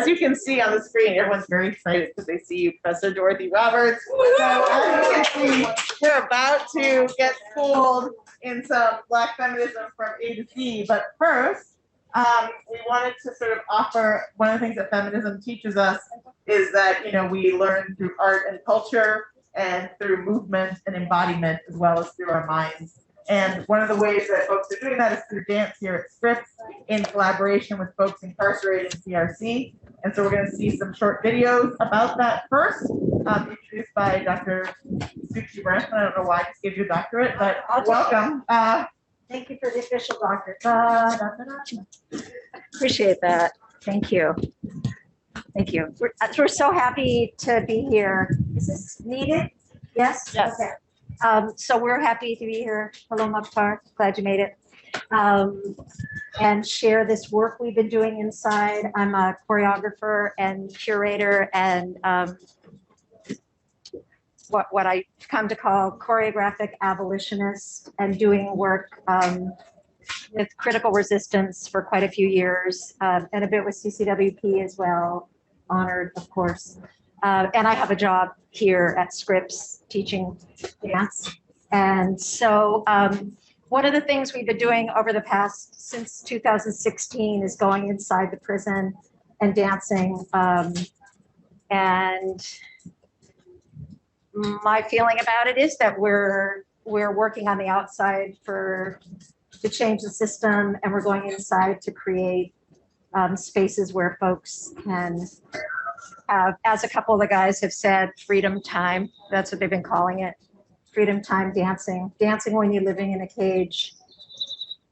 you can see on the screen, everyone's very excited because they see you, Professor Dorothy Roberts. So as you can see, we're about to get schooled in some Black feminism from A to Z. But first, we wanted to sort of offer, one of the things that feminism teaches us is that, you know, we learn through art and culture and through movement and embodiment, as well as through our minds. And one of the ways that folks are doing that is through dance here at Scripps in collaboration with folks incarcerated in CRC. And so we're going to see some short videos about that first, introduced by Dr. Suchi Branson. I don't know why I just gave you a doctorate, but welcome. Thank you for the official doctorate. Appreciate that. Thank you. Thank you. We're so happy to be here. Is this needed? Yes? Yes. Okay. So we're happy to be here. Hello, Mukhtar. Glad you made it. And share this work we've been doing inside. I'm a choreographer and curator and what I come to call choreographic abolitionist, and doing work with critical resistance for quite a few years, and a bit with CCWP as well. Honored, of course. And I have a job here at Scripps teaching dance. And so one of the things we've been doing over the past, since 2016, is going inside the prison and dancing. And my feeling about it is that we're working on the outside to change the system, and we're going inside to create spaces where folks can have, as a couple of the guys have said, freedom time. That's what they've been calling it. Freedom time dancing. Dancing when you're living in a cage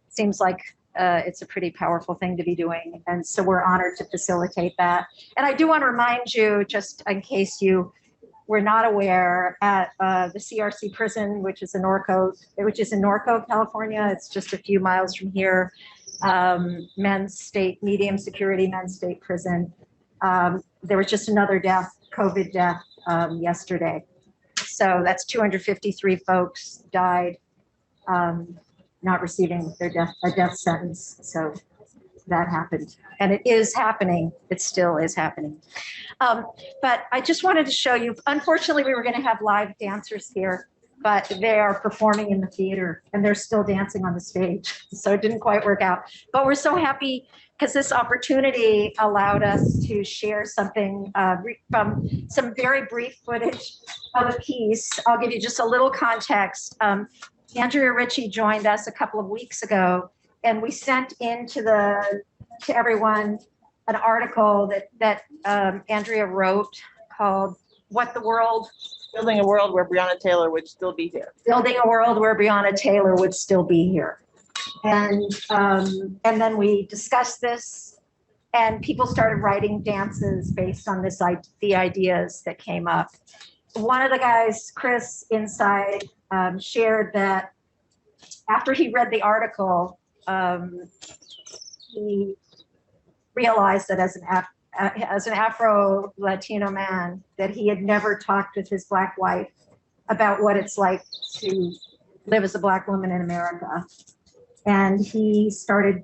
seems like it's a pretty powerful thing to be doing. And so we're honored to facilitate that. And I do want to remind you, just in case you were not aware, at the CRC prison, which is in Norco, California. It's just a few miles from here. Men's state, medium security men's state prison. There was just another death, COVID death, yesterday. So that's 253 folks died, not receiving their death sentence. So that happened, and it is happening. It still is happening. But I just wanted to show you, unfortunately, we were going to have live dancers here, but they are performing in the theater and they're still dancing on the stage. So it didn't quite work out, but we're so happy because this opportunity allowed us to share something from some very brief footage of a piece. I'll give you just a little context. Andrea Ritchie joined us a couple of weeks ago, and we sent in to everyone an article that Andrea wrote called "What the World." Building a world where Breonna Taylor would still be here. Building a world where Breonna Taylor would still be here. And then we discussed this, and people started writing dances based on the ideas that came up. One of the guys, Chris, inside, shared that after he read the article, he realized that as an Afro-Latino man, that he had never talked with his Black wife about what it's like to live as a Black woman in America. And he started,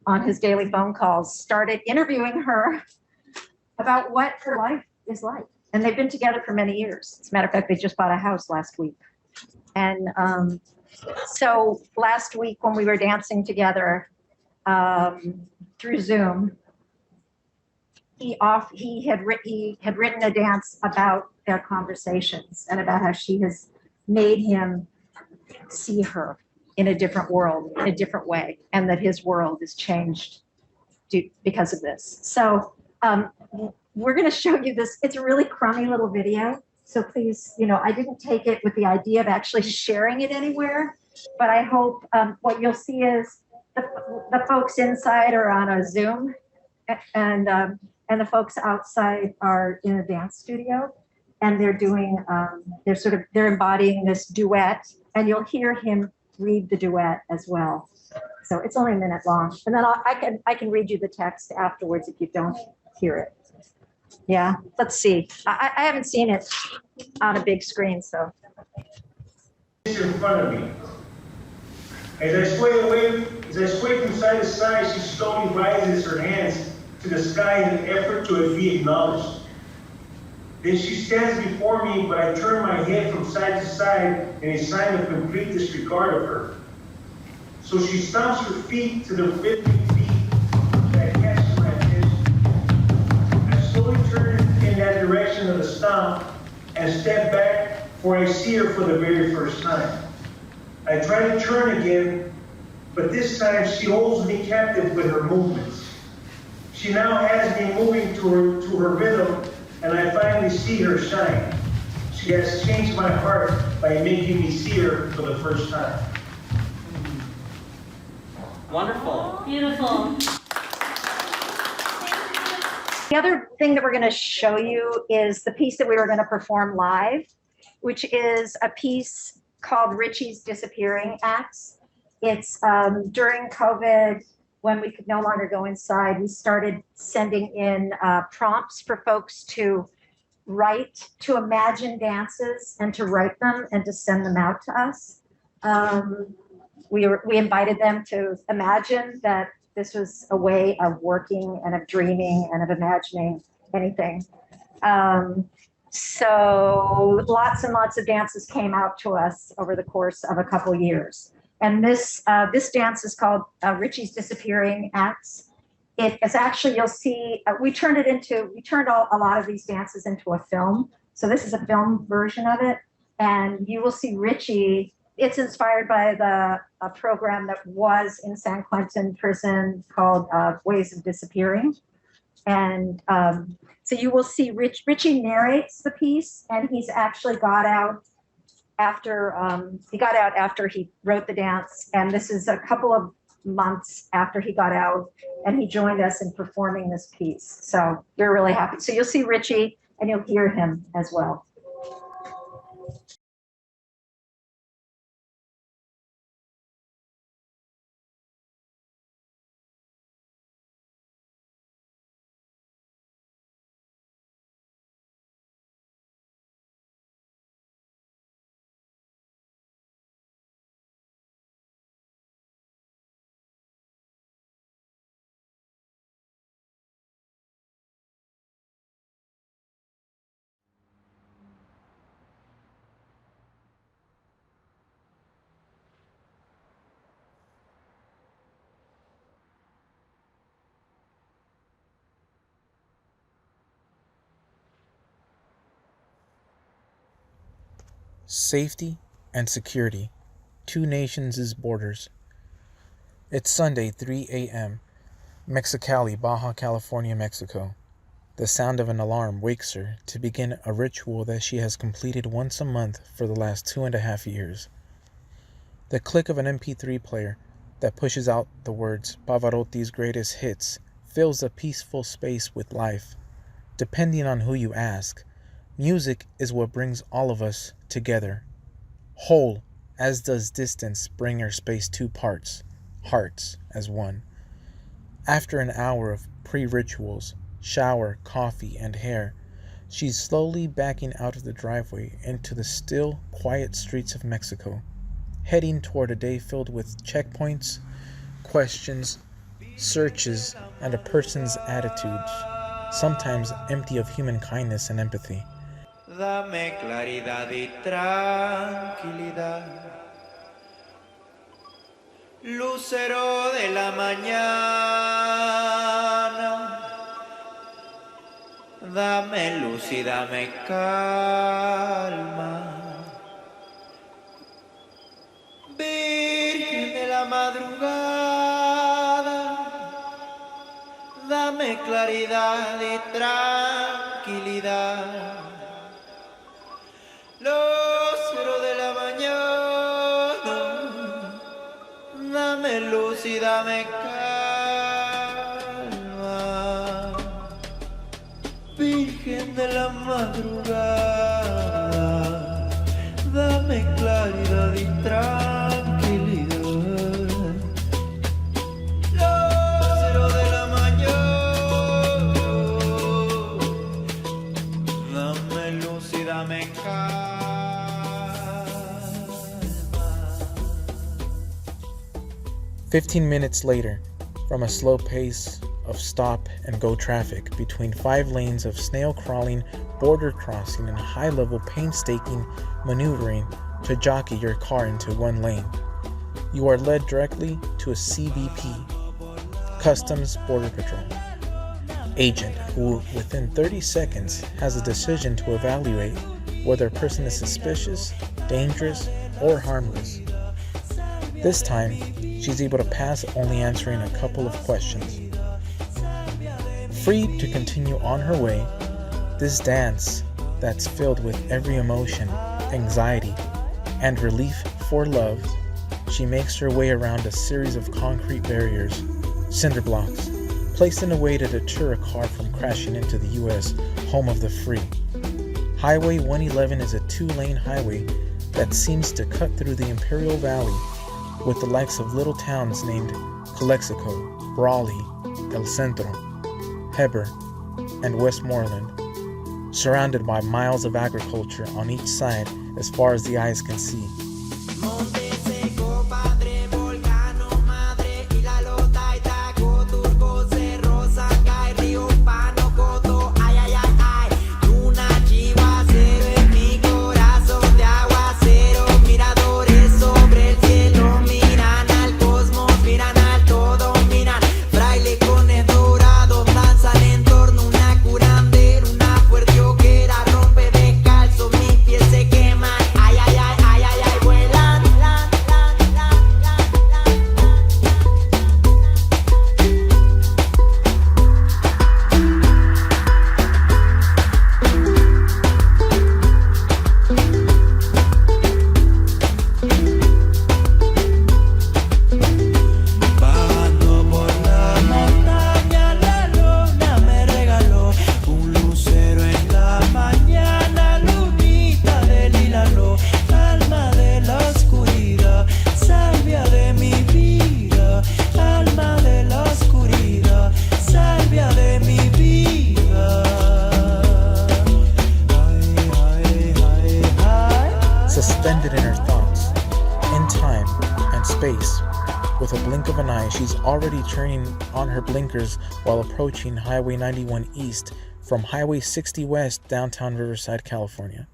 on his daily phone calls, started interviewing her about what her life is like. And they've been together for many years. As a matter of fact, they just bought a house last week. And so last week when we were dancing together through Zoom, he had written a dance about their conversations and about how she has made him see her in a different world, in a different way, and that his world is changed because of this. So we're going to show you this. It's a really crummy little video. So please, I didn't take it with the idea of actually sharing it anywhere, but I hope what you'll see is the folks inside are on a Zoom, and the folks outside are in a dance studio, and they're doing, they're embodying this duet, and you'll hear him read the duet as well. So it's only a minute long, and then I can read you the text afterwards if you don't hear it. Yeah, let's see. I haven't seen it on a big screen, so. In front of me. As I sway away, as I sway from side to side, she slowly rises her hands to the sky in an effort to be acknowledged. Then she stands before me, but I turn my head from side to side in a sign of complete disregard of her. So she stomps her feet to the rhythmic beat that catches my attention. I slowly turn in that direction of the stomp and step back, for I see her for the very first time. I try to turn again, but this time she holds me captive with her movements. She now has me moving to her rhythm, and I finally see her shine. She has changed my heart by making me see her for the first time. Wonderful. Beautiful. The other thing that we're going to show you is the piece that we were going to perform live, which is a piece called Ritchie's Disappearing Acts. It's during COVID, when we could no longer go inside, we started sending in prompts for folks to write, to imagine dances and to write them and to send them out to us. We invited them to imagine that this was a way of working and of dreaming and of imagining anything. So lots and lots of dances came out to us over the course of a couple years. And this dance is called Ritchie's Disappearing Acts. It is actually, you'll see, we turned a lot of these dances into a film. So this is a film version of it. And you will see Ritchie. It's inspired by a program that was in San Quentin prison called Ways of Disappearing. And so you will see Ritchie narrates the piece, and he's actually got out after he wrote the dance. And this is a couple of months after he got out, and he joined us in performing this piece. So we're really happy. So you'll see Ritchie and you'll hear him as well. Safety and security, two nations' borders. It's Sunday, 3 a.m., Mexicali, Baja California, Mexico. The sound of an alarm wakes her to begin a ritual that she has completed once a month for the last 2.5 years. The click of an MP3 player that pushes out the words Pavarotti's greatest hits fills a peaceful space with life. Depending on who you ask, music is what brings all of us together, whole, as does distance bring our space two parts, hearts as one. After an hour of pre-rituals, shower, coffee, and hair, she's slowly backing out of the driveway into the still, quiet streets of Mexico, heading toward a day filled with checkpoints, questions, searches, and a person's attitudes, sometimes empty of human kindness and empathy. Dame claridad y tranquilidad, lucero de la mañana. Dame luz y dame calma, Virgen de la madrugada. Dame claridad y tranquilidad, lucero de la mañana. Dame luz y dame calma, Virgen de la madrugada. Dame claridad y tranquilidad, lucero de la mañana. Dame luz y dame calma. 15 minutes later, from a slow pace of stop-and-go traffic between 5 lanes of snail-crawling, border crossing, and high-level painstaking maneuvering to jockey your car into one lane. You are led directly to a CBP, Customs Border Patrol, agent who, within 30 seconds, has a decision to evaluate whether a person is suspicious, dangerous, or harmless. This time, she's able to pass only answering a couple of questions. Free to continue on her way, this dance that's filled with every emotion, anxiety, and relief for love, she makes her way around a series of concrete barriers, cinder blocks, placed in a way to deter a car from crashing into the U.S. home of the free. Highway 111 is a 2-lane highway that seems to cut through the Imperial Valley with the likes of little towns named Calexico, Brawley, El Centro, Heber, and Westmoreland, surrounded by miles of agriculture on each side as far as the eyes can see. Suspended in her thoughts, in time and space, with a blink of an eye, she's already turning on her blinkers while approaching Highway 91 East from Highway 60 West, downtown Riverside, California,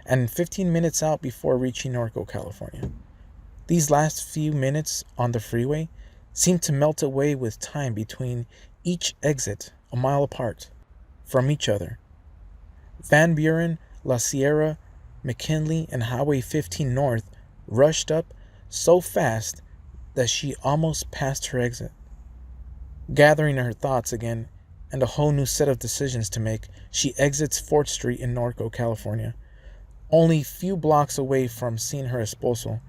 and 15 minutes out before reaching Norco, California. These last few minutes on the freeway seem to melt away with time between each exit a mile apart from each other. Van Buren, La Sierra, McKinley, and Highway 15 North rushed up so fast that she almost passed her exit. Gathering her thoughts again and a whole new set of decisions to make, she exits 4th Street in Norco, California, only a few blocks away from seeing her esposo,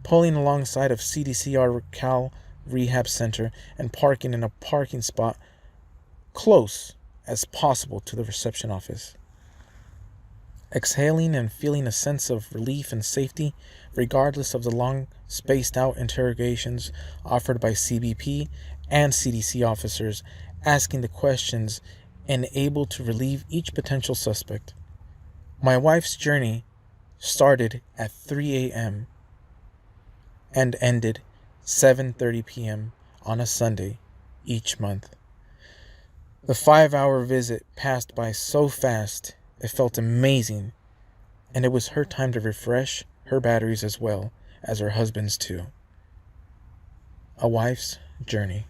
pulling alongside of CDCR Cal Rehab Center and parking in a parking spot close as possible to the reception office. Exhaling and feeling a sense of relief and safety, regardless of the long spaced out interrogations offered by CBP and CDC officers asking the questions and able to relieve each potential suspect. My wife's journey started at 3 a.m. and ended 7:30 p.m. on a Sunday each month. The 5-hour visit passed by so fast, it felt amazing, and it was her time to refresh her batteries as well as her husband's too. A wife's journey.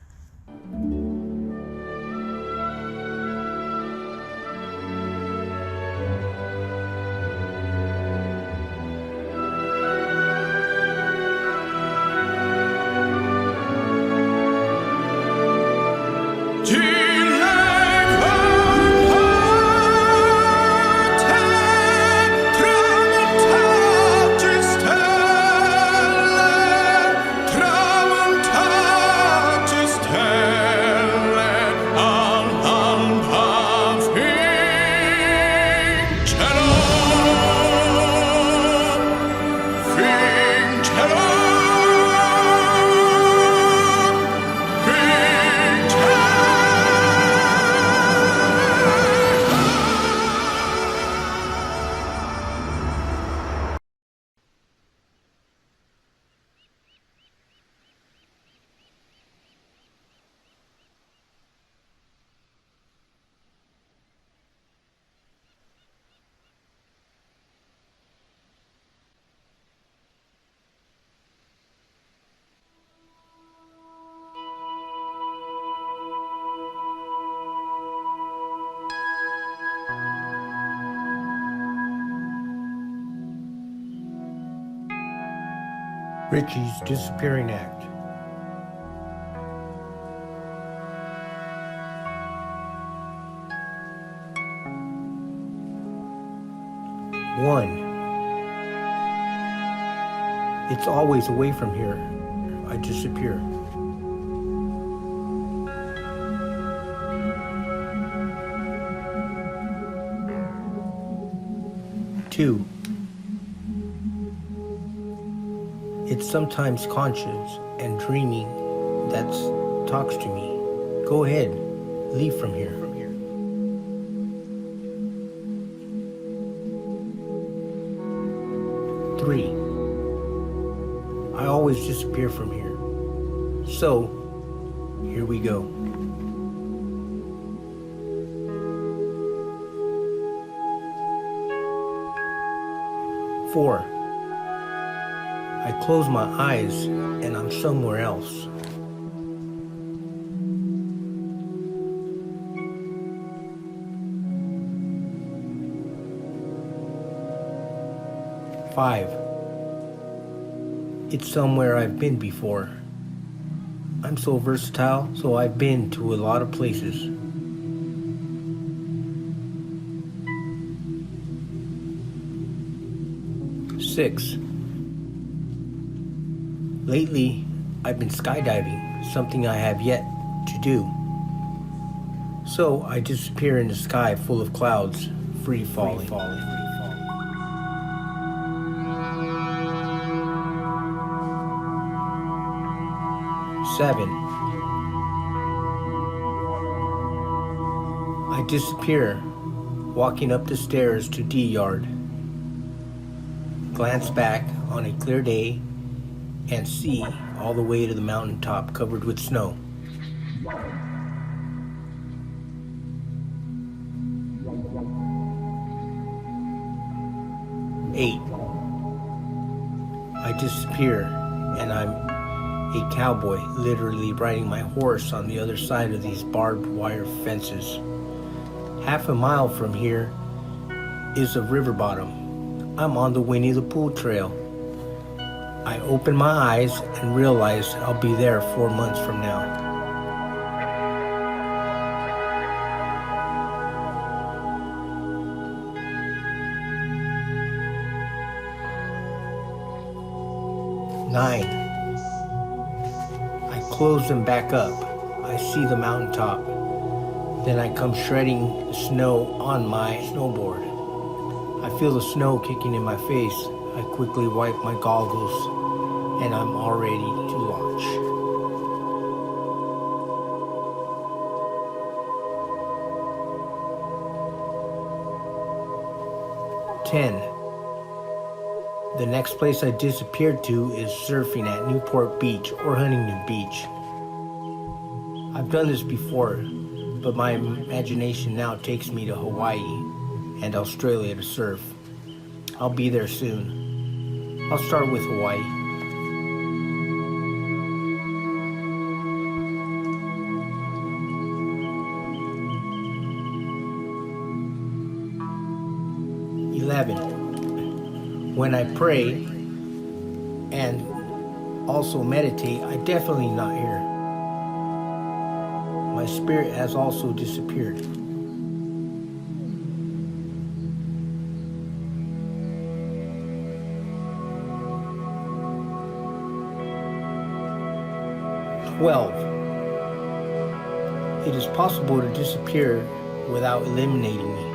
Ritchie's Disappearing Act. One, it's always away from here. I disappear. Two, it's sometimes conscious and dreaming that talks to me. Go ahead, leave from here. Three, I always disappear from here. So, here we go. Four, I close my eyes and I'm somewhere else. Five, it's somewhere I've been before. I'm so versatile, so I've been to a lot of places. Six, lately I've been skydiving, something I have yet to do. So I disappear in the sky full of clouds, free falling. Seven, I disappear, walking up the stairs to D yard. Glance back on a clear day and see all the way to the mountaintop covered with snow. Eight, I disappear and I'm a cowboy, literally riding my horse on the other side of these barbed wire fences. Half a mile from here is a river bottom. I'm on the Winnie the Pooh trail. I open my eyes and realize I'll be there 4 months from now. Nine, close them back up. I see the mountaintop. Then I come shredding the snow on my snowboard. I feel the snow kicking in my face. I quickly wipe my goggles and I'm all ready to launch. Ten, the next place I disappeared to is surfing at Newport Beach or Huntington Beach. I've done this before, but my imagination now takes me to Hawaii and Australia to surf. I'll be there soon. I'll start with Hawaii. When I pray and also meditate, I definitely not here. My spirit has also disappeared. It is possible to disappear without eliminating me.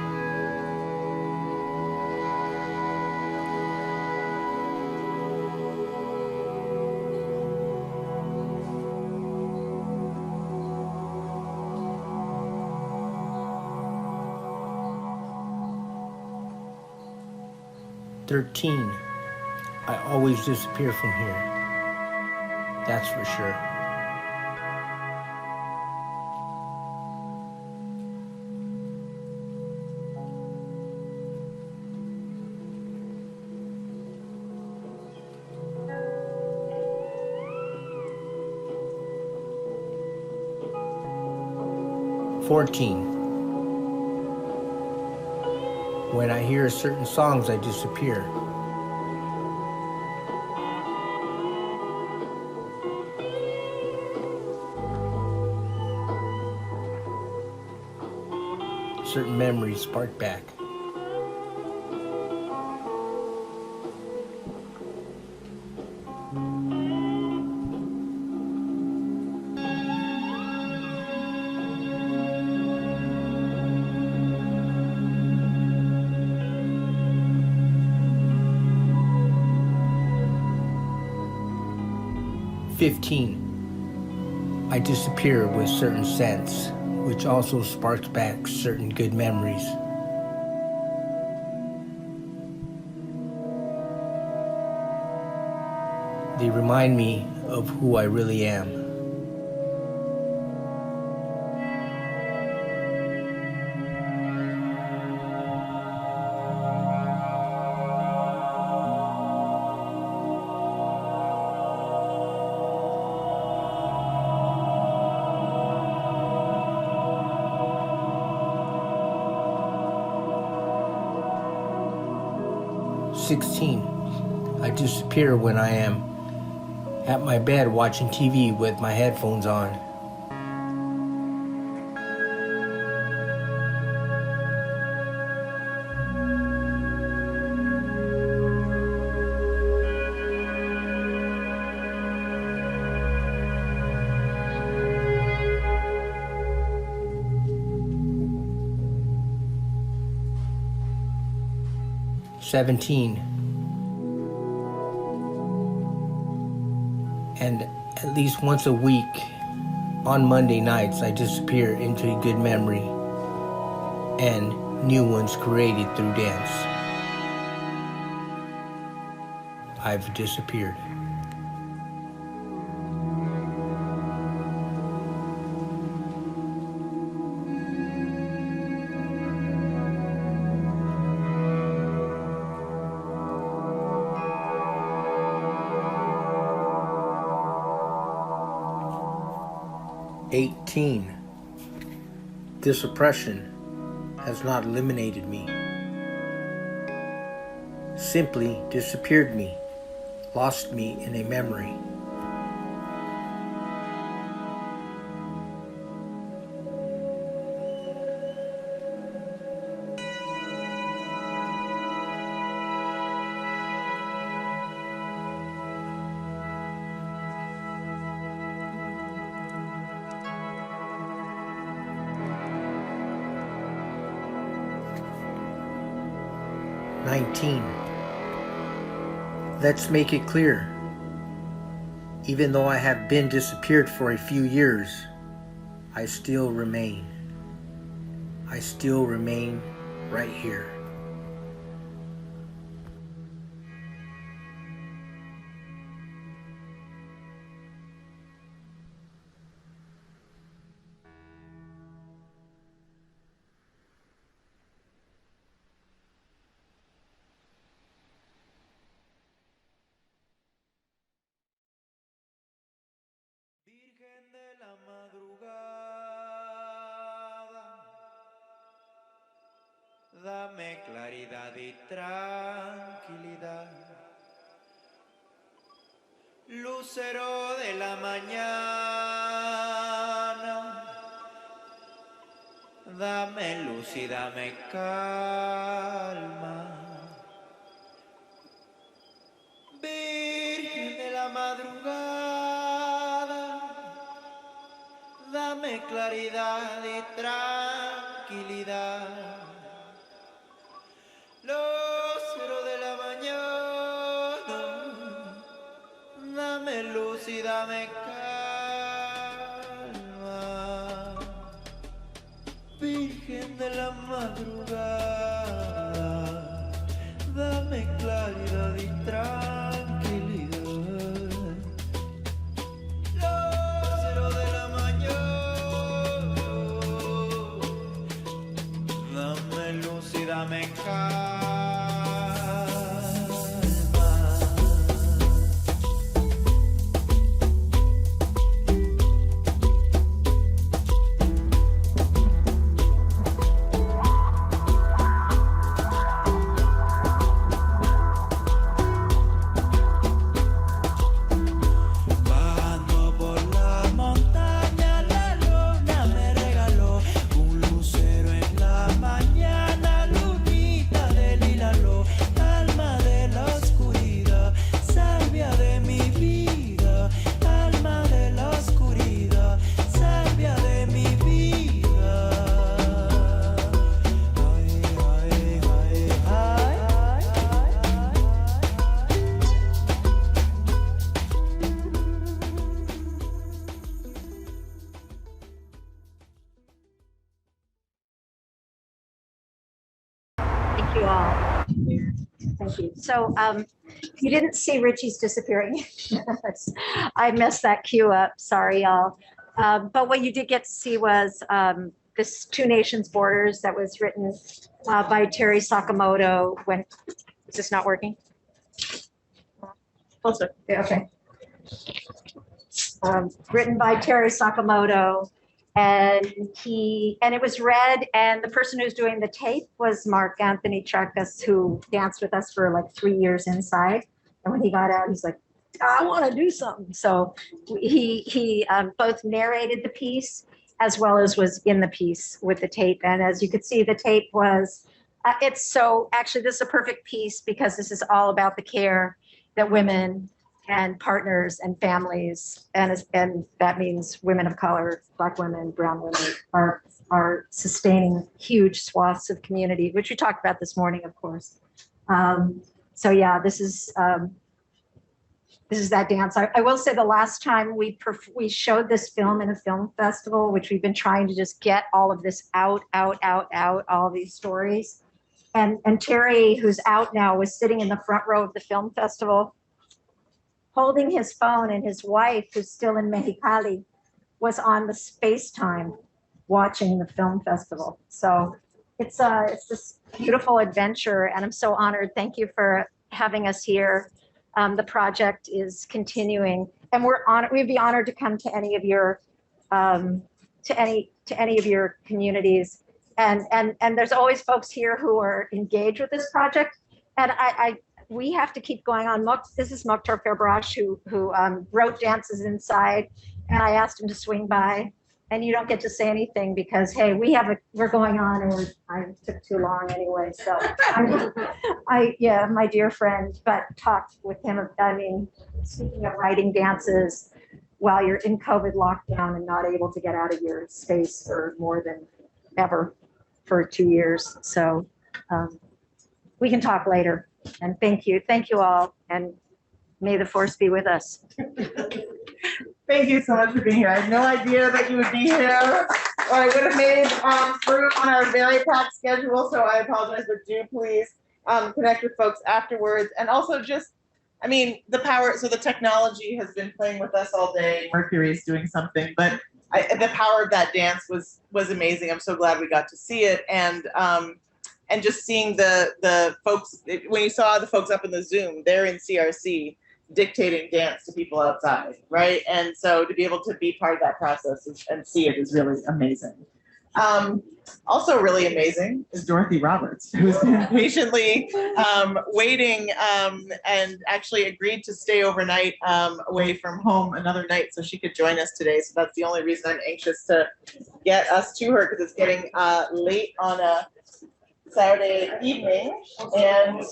13, I always disappear from here. That's for sure. When I hear certain songs, I disappear. certain memories spark back. I disappear with certain scents, which also sparks back certain good memories. They remind me of who I really am. I disappear when I am at my bed watching TV with my headphones on. And at least once a week on Monday nights, I disappear into a good memory and new ones created through dance. I've disappeared. This oppression has not eliminated me, simply disappeared me, lost me in a memory. Let's make it clear. Even though I have been disappeared for a few years, I still remain. I still remain right here. Virgen de la madrugada, dame claridad y tranquilidad. Lucero de la mañana, dame luz y dame calma. Virgen de la madrugada, dame claridad y tranquilidad. Lucero de la mañana, dame luz y dame calma. Virgen de la madrugada, dame claridad y tranquilidad. Lucero de la mañana, dame luz y dame calma. you all. Thank you. So you didn't see Ritchie's disappearing. I messed that cue up. Sorry, y'all. But what you did get to see was this Two Nations Borders that was written by Terry Sakamoto. When is this not working? Closer. Yeah, okay. Written by Terry Sakamoto, and it was read, and the person who's doing the tape was Mark Anthony Charkas, who danced with us for like 3 years inside. And when he got out, he's like, I want to do something. So he both narrated the piece as well as was in the piece with the tape. And as you could see, the tape was, actually this is a perfect piece because this is all about the care that women and partners and families, and that means women of color, Black women, brown women, are sustaining huge swaths of community, which we talked about this morning, of course. So yeah, this is that dance. I will say the last time we showed this film in a film festival, which we've been trying to just get all of this out, all these stories. And Terry, who's out now, was sitting in the front row of the film festival, holding his phone, and his wife, who's still in Mexicali, was on the FaceTime watching the film festival. So it's this beautiful adventure, and I'm so honored. Thank you for having us here. The project is continuing, and we'd be honored to come to any of your communities. And there's always folks here who are engaged with this project, and we have to keep going on. This is Mokhtar Ferbarash, who wrote Dances Inside, and I asked him to swing by, and you don't get to say anything because, hey, we're going on, and I took too long anyway. So my dear friend, but talked with him. I mean, speaking of writing dances while you're in COVID lockdown and not able to get out of your space for more than ever for 2 years. So we can talk later. And thank you all, and may the force be with us. Thank you so much for being here. I had no idea that you would be here, or I would have made room on our very packed schedule, so I apologize, but do please connect with folks afterwards. And also just, I mean, the technology has been playing with us all day. Mercury is doing something, but the power of that dance was amazing. I'm so glad we got to see it. And just seeing the folks, when you saw the folks up in the Zoom, they're in CRC dictating dance to people outside, right? And so to be able to be part of that process and see it is really amazing. Also really amazing is Dorothy Roberts, who's been patiently waiting and actually agreed to stay overnight away from home another night so she could join us today. So that's the only reason I'm anxious to get us to her, because it's getting late on a Saturday evening, and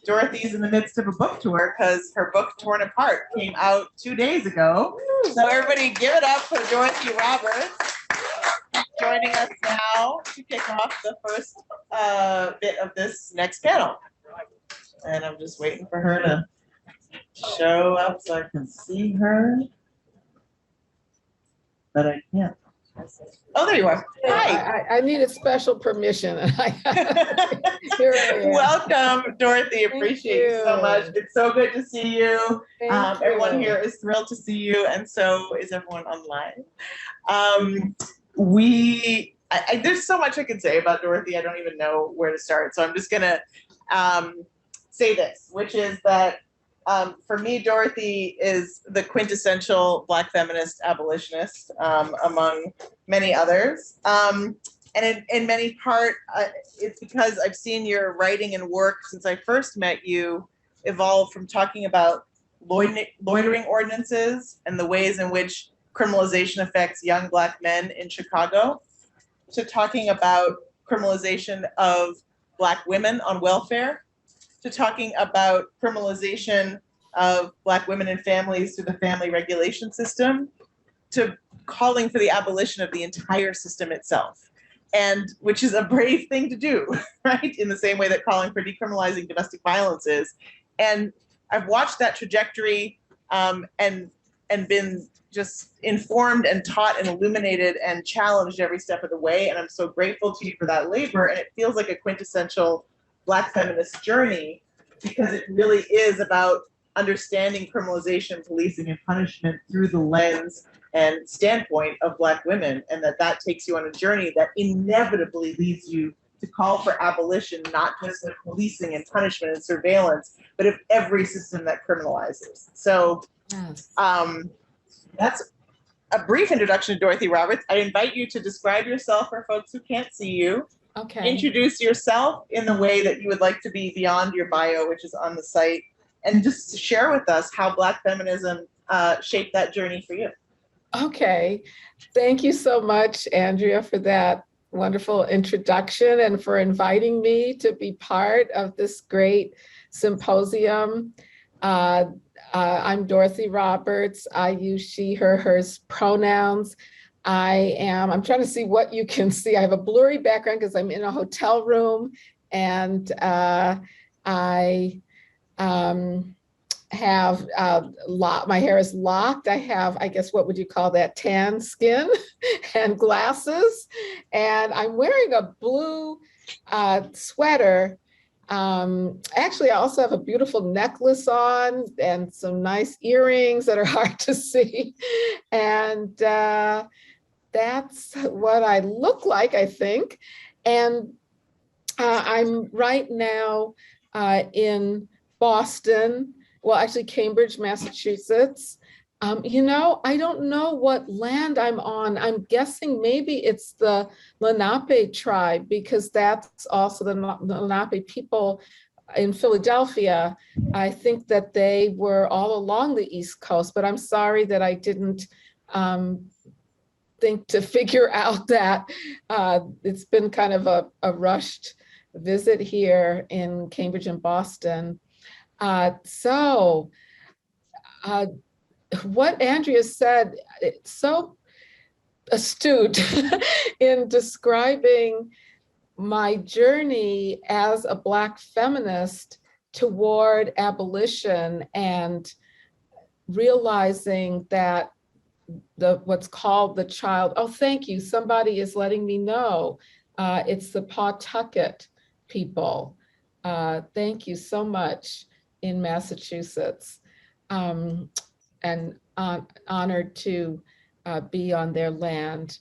Dorothy's in the midst of a book tour because her book Torn Apart came out 2 days ago. So everybody give it up for Dorothy Roberts joining us now to kick off the first bit of this next panel. And I'm just waiting for her to show up so I can see her, but I can't. Oh, there you are. Hi. I needed special permission. And here I am. Welcome, Dorothy. Appreciate you so much. It's so good to see you. Thank you. Everyone here is thrilled to see you, and so is everyone online. There's so much I could say about Dorothy. I don't even know where to start. So I'm just gonna say this, which is that for me, Dorothy is the quintessential Black feminist abolitionist, among many others. And in many part, it's because I've seen your writing and work since I first met you evolve from talking about loitering ordinances and the ways in which criminalization affects young Black men in Chicago, to talking about criminalization of Black women on welfare, to talking about criminalization of Black women and families through the family regulation system, to calling for the abolition of the entire system itself, and which is a brave thing to do, right? In the same way that calling for decriminalizing domestic violence is. And I've watched that trajectory and been just informed and taught and illuminated and challenged every step of the way. And I'm so grateful to you for that labor. And it feels like a quintessential Black feminist journey, because it really is about understanding criminalization, policing, and punishment through the lens and standpoint of Black women, and that takes you on a journey that inevitably leads you to call for abolition, not just of policing and punishment and surveillance, but of every system that criminalizes. So Yes. that's a brief introduction to Dorothy Roberts. I invite you to describe yourself for folks who can't see you. Okay. Introduce yourself in the way that you would like to be beyond your bio, which is on the site, and just share with us how Black feminism shaped that journey for you. Okay. Thank you so much, Andrea, for that wonderful introduction and for inviting me to be part of this great symposium. I'm Dorothy Roberts. I use she, her, hers pronouns. I'm trying to see what you can see. I have a blurry background because I'm in a hotel room, and I have my hair is locked. I have, I guess, what would you call that, tan skin and glasses. And I'm wearing a blue sweater. Actually, I also have a beautiful necklace on and some nice earrings that are hard to see. And that's what I look like, I think. And I'm right now in Boston, well, actually Cambridge, Massachusetts. I don't know what land I'm on. I'm guessing maybe it's the Lenape tribe, because that's also the Lenape people in Philadelphia. I think that they were all along the East Coast, but I'm sorry that I didn't think to figure out that. It's been kind of a rushed visit here in Cambridge and Boston. What Andrea said, it's so astute in describing my journey as a Black feminist toward abolition and realizing that what's called the child, oh, thank you, somebody is letting me know. It's the Pawtucket people. Thank you so much, in Massachusetts. And honored to be on their land.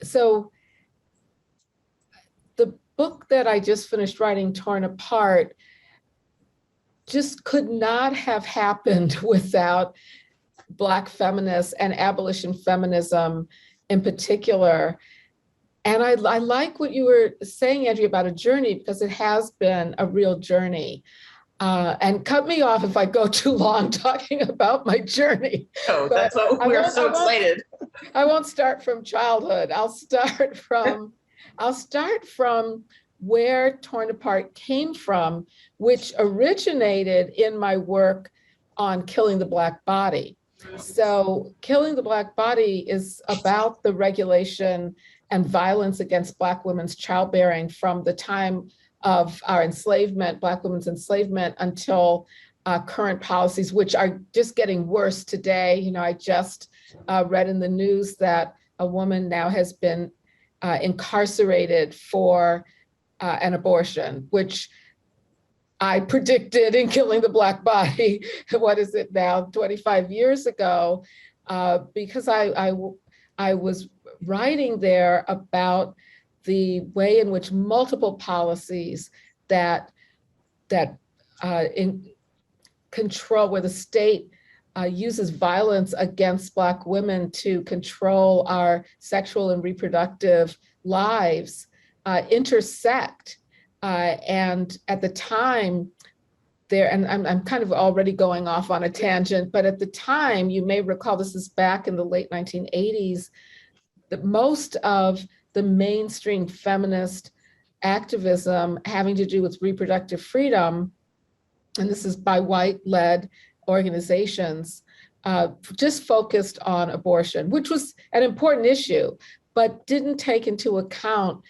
So the book that I just finished writing, Torn Apart, just could not have happened without Black feminists and abolition feminism in particular. And I like what you were saying, Andrea, about a journey, because it has been a real journey. And cut me off if I go too long talking about my journey. Oh, that's what we're so excited. I won't start from childhood. I'll start from where Torn Apart came from, which originated in my work on killing the Black body. So killing the Black body is about the regulation and violence against Black women's childbearing from the time of our enslavement, Black women's enslavement, until current policies, which are just getting worse today. I just read in the news that a woman now has been incarcerated for an abortion, which I predicted in Killing the Black Body, what is it now, 25 years ago, because I was writing there about the way in which multiple policies that in control, where the state uses violence against Black women to control our sexual and reproductive lives, intersect. And at the time, and I'm kind of already going off on a tangent, but at the time, you may recall, this is back in the late 1980s, that most of the mainstream feminist activism having to do with reproductive freedom, and this is by white-led organizations, just focused on abortion, which was an important issue, but didn't take into account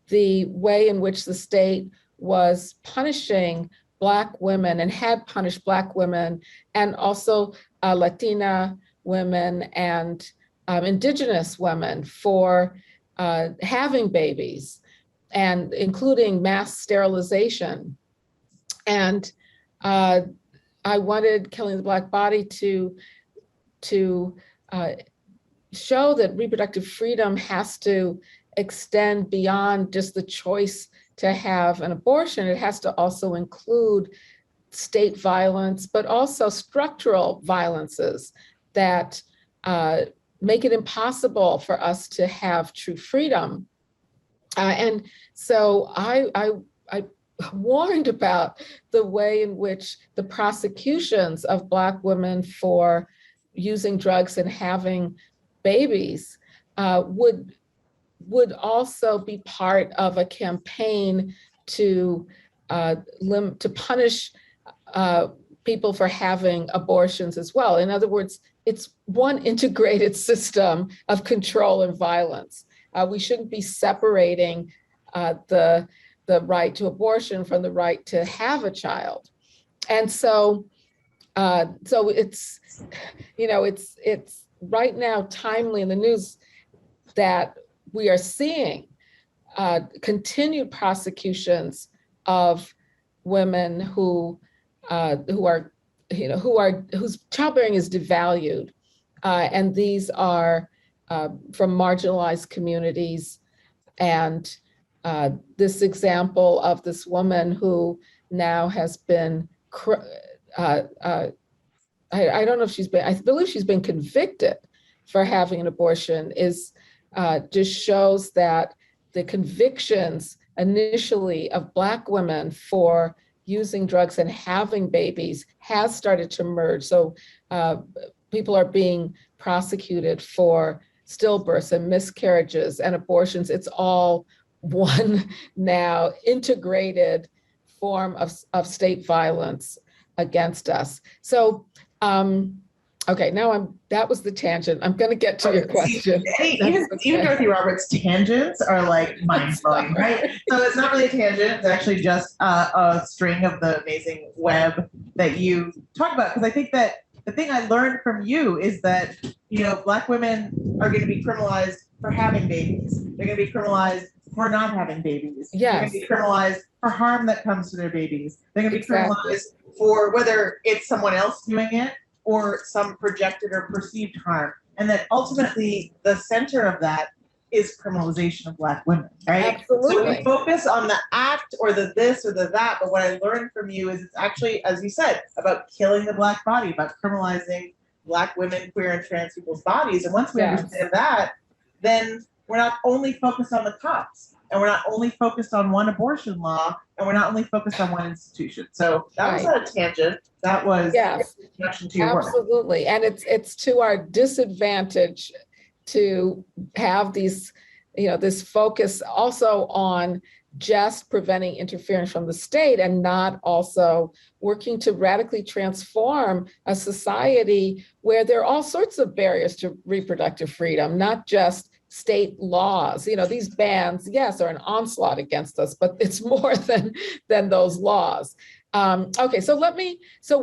the way in which the state was punishing Black women and had punished Black women, and also Latina women and Indigenous women for having babies. and including mass sterilization. And I wanted Killing the Black Body to show that reproductive freedom has to extend beyond just the choice to have an abortion. It has to also include state violence, but also structural violences that make it impossible for us to have true freedom. And so I warned about the way in which the prosecutions of Black women for using drugs and having babies would also be part of a campaign to punish people for having abortions as well. In other words, it's one integrated system of control and violence. We shouldn't be separating the right to abortion from the right to have a child. And so it's, it's right now timely in the news that we are seeing continued prosecutions of women whose childbearing is devalued, and these are from marginalized communities. And this example of this woman who now has been, I don't know if she's been, I believe she's been convicted for having an abortion, is just shows that the convictions initially of Black women for using drugs and having babies has started to merge. So people are being prosecuted for stillbirths and miscarriages and abortions. It's all one now integrated form of state violence against us. So, okay, now that was the tangent. I'm going to get to your question. Even Dorothy Roberts' tangents are like mind-blowing, right? So it's not really a tangent. It's actually just a string of the amazing web that you talk about. Because I think that the thing I learned from you is that, Black women are going to be criminalized for having babies. They're going to be criminalized for not having babies. Yes. They're going to be criminalized for harm that comes to their babies. They're going to be criminalized for whether it's someone else doing it or some projected or perceived harm. And that ultimately the center of that is criminalization of Black women, right? Absolutely. So we focus on the act or the this or the that, but what I learned from you is it's actually, as you said, about killing the Black body, about criminalizing Black women, queer and trans people's bodies. And once we understand that, then we're not only focused on the cops, and we're not only focused on one abortion law, and we're not only focused on one institution. So that was not a tangent. That was an introduction to your work. Absolutely. And it's to our disadvantage to have these, this focus also on just preventing interference from the state and not also working to radically transform a society where there are all sorts of barriers to reproductive freedom, not just state laws. These bans, yes, are an onslaught against us, but it's more than those laws. Okay, so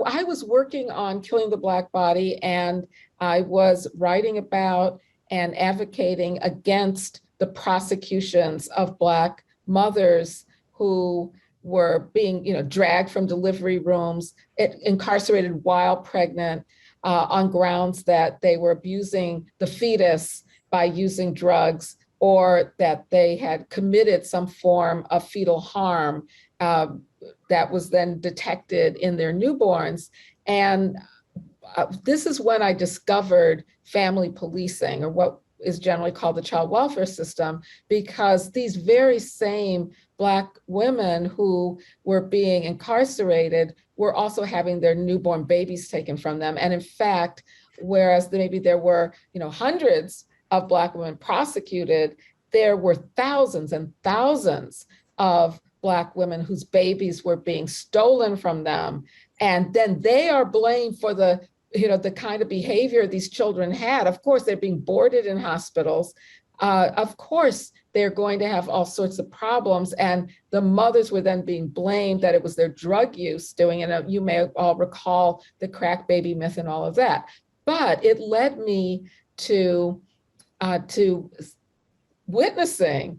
I was working on Killing the Black Body, and I was writing about and advocating against the prosecutions of Black mothers who were being, dragged from delivery rooms, incarcerated while pregnant, on grounds that they were abusing the fetus by using drugs, or that they had committed some form of fetal harm that was then detected in their newborns. And this is when I discovered family policing, or what is generally called the child welfare system, because these very same Black women who were being incarcerated were also having their newborn babies taken from them. And in fact, whereas maybe there were, hundreds of Black women prosecuted, there were thousands and thousands of Black women whose babies were being stolen from them. And then they are blamed for the kind of behavior these children had. Of course, they're being boarded in hospitals. Of course, they're going to have all sorts of problems. And the mothers were then being blamed that it was their drug use doing it. You may all recall the crack baby myth and all of that. But it led me to witnessing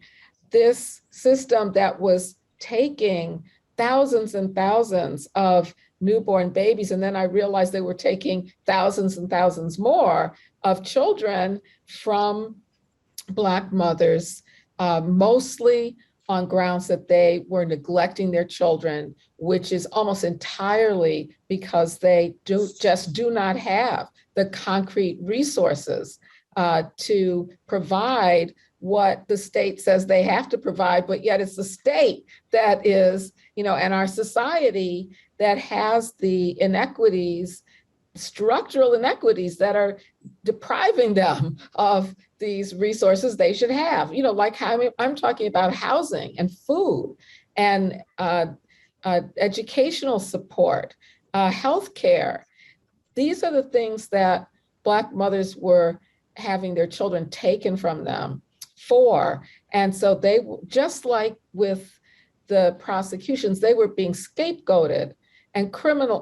this system that was taking thousands and thousands of newborn babies. And then I realized they were taking thousands and thousands more of children from Black mothers, mostly on grounds that they were neglecting their children, which is almost entirely because they do not have the concrete resources to provide what the state says they have to provide, but yet it's the state that is, and our society that has the inequities, structural inequities that are depriving them of these resources they should have, like how I'm talking about housing and food and educational support, healthcare. These are the things that Black mothers were having their children taken from them for. And so they, just like with the prosecutions, they were being scapegoated and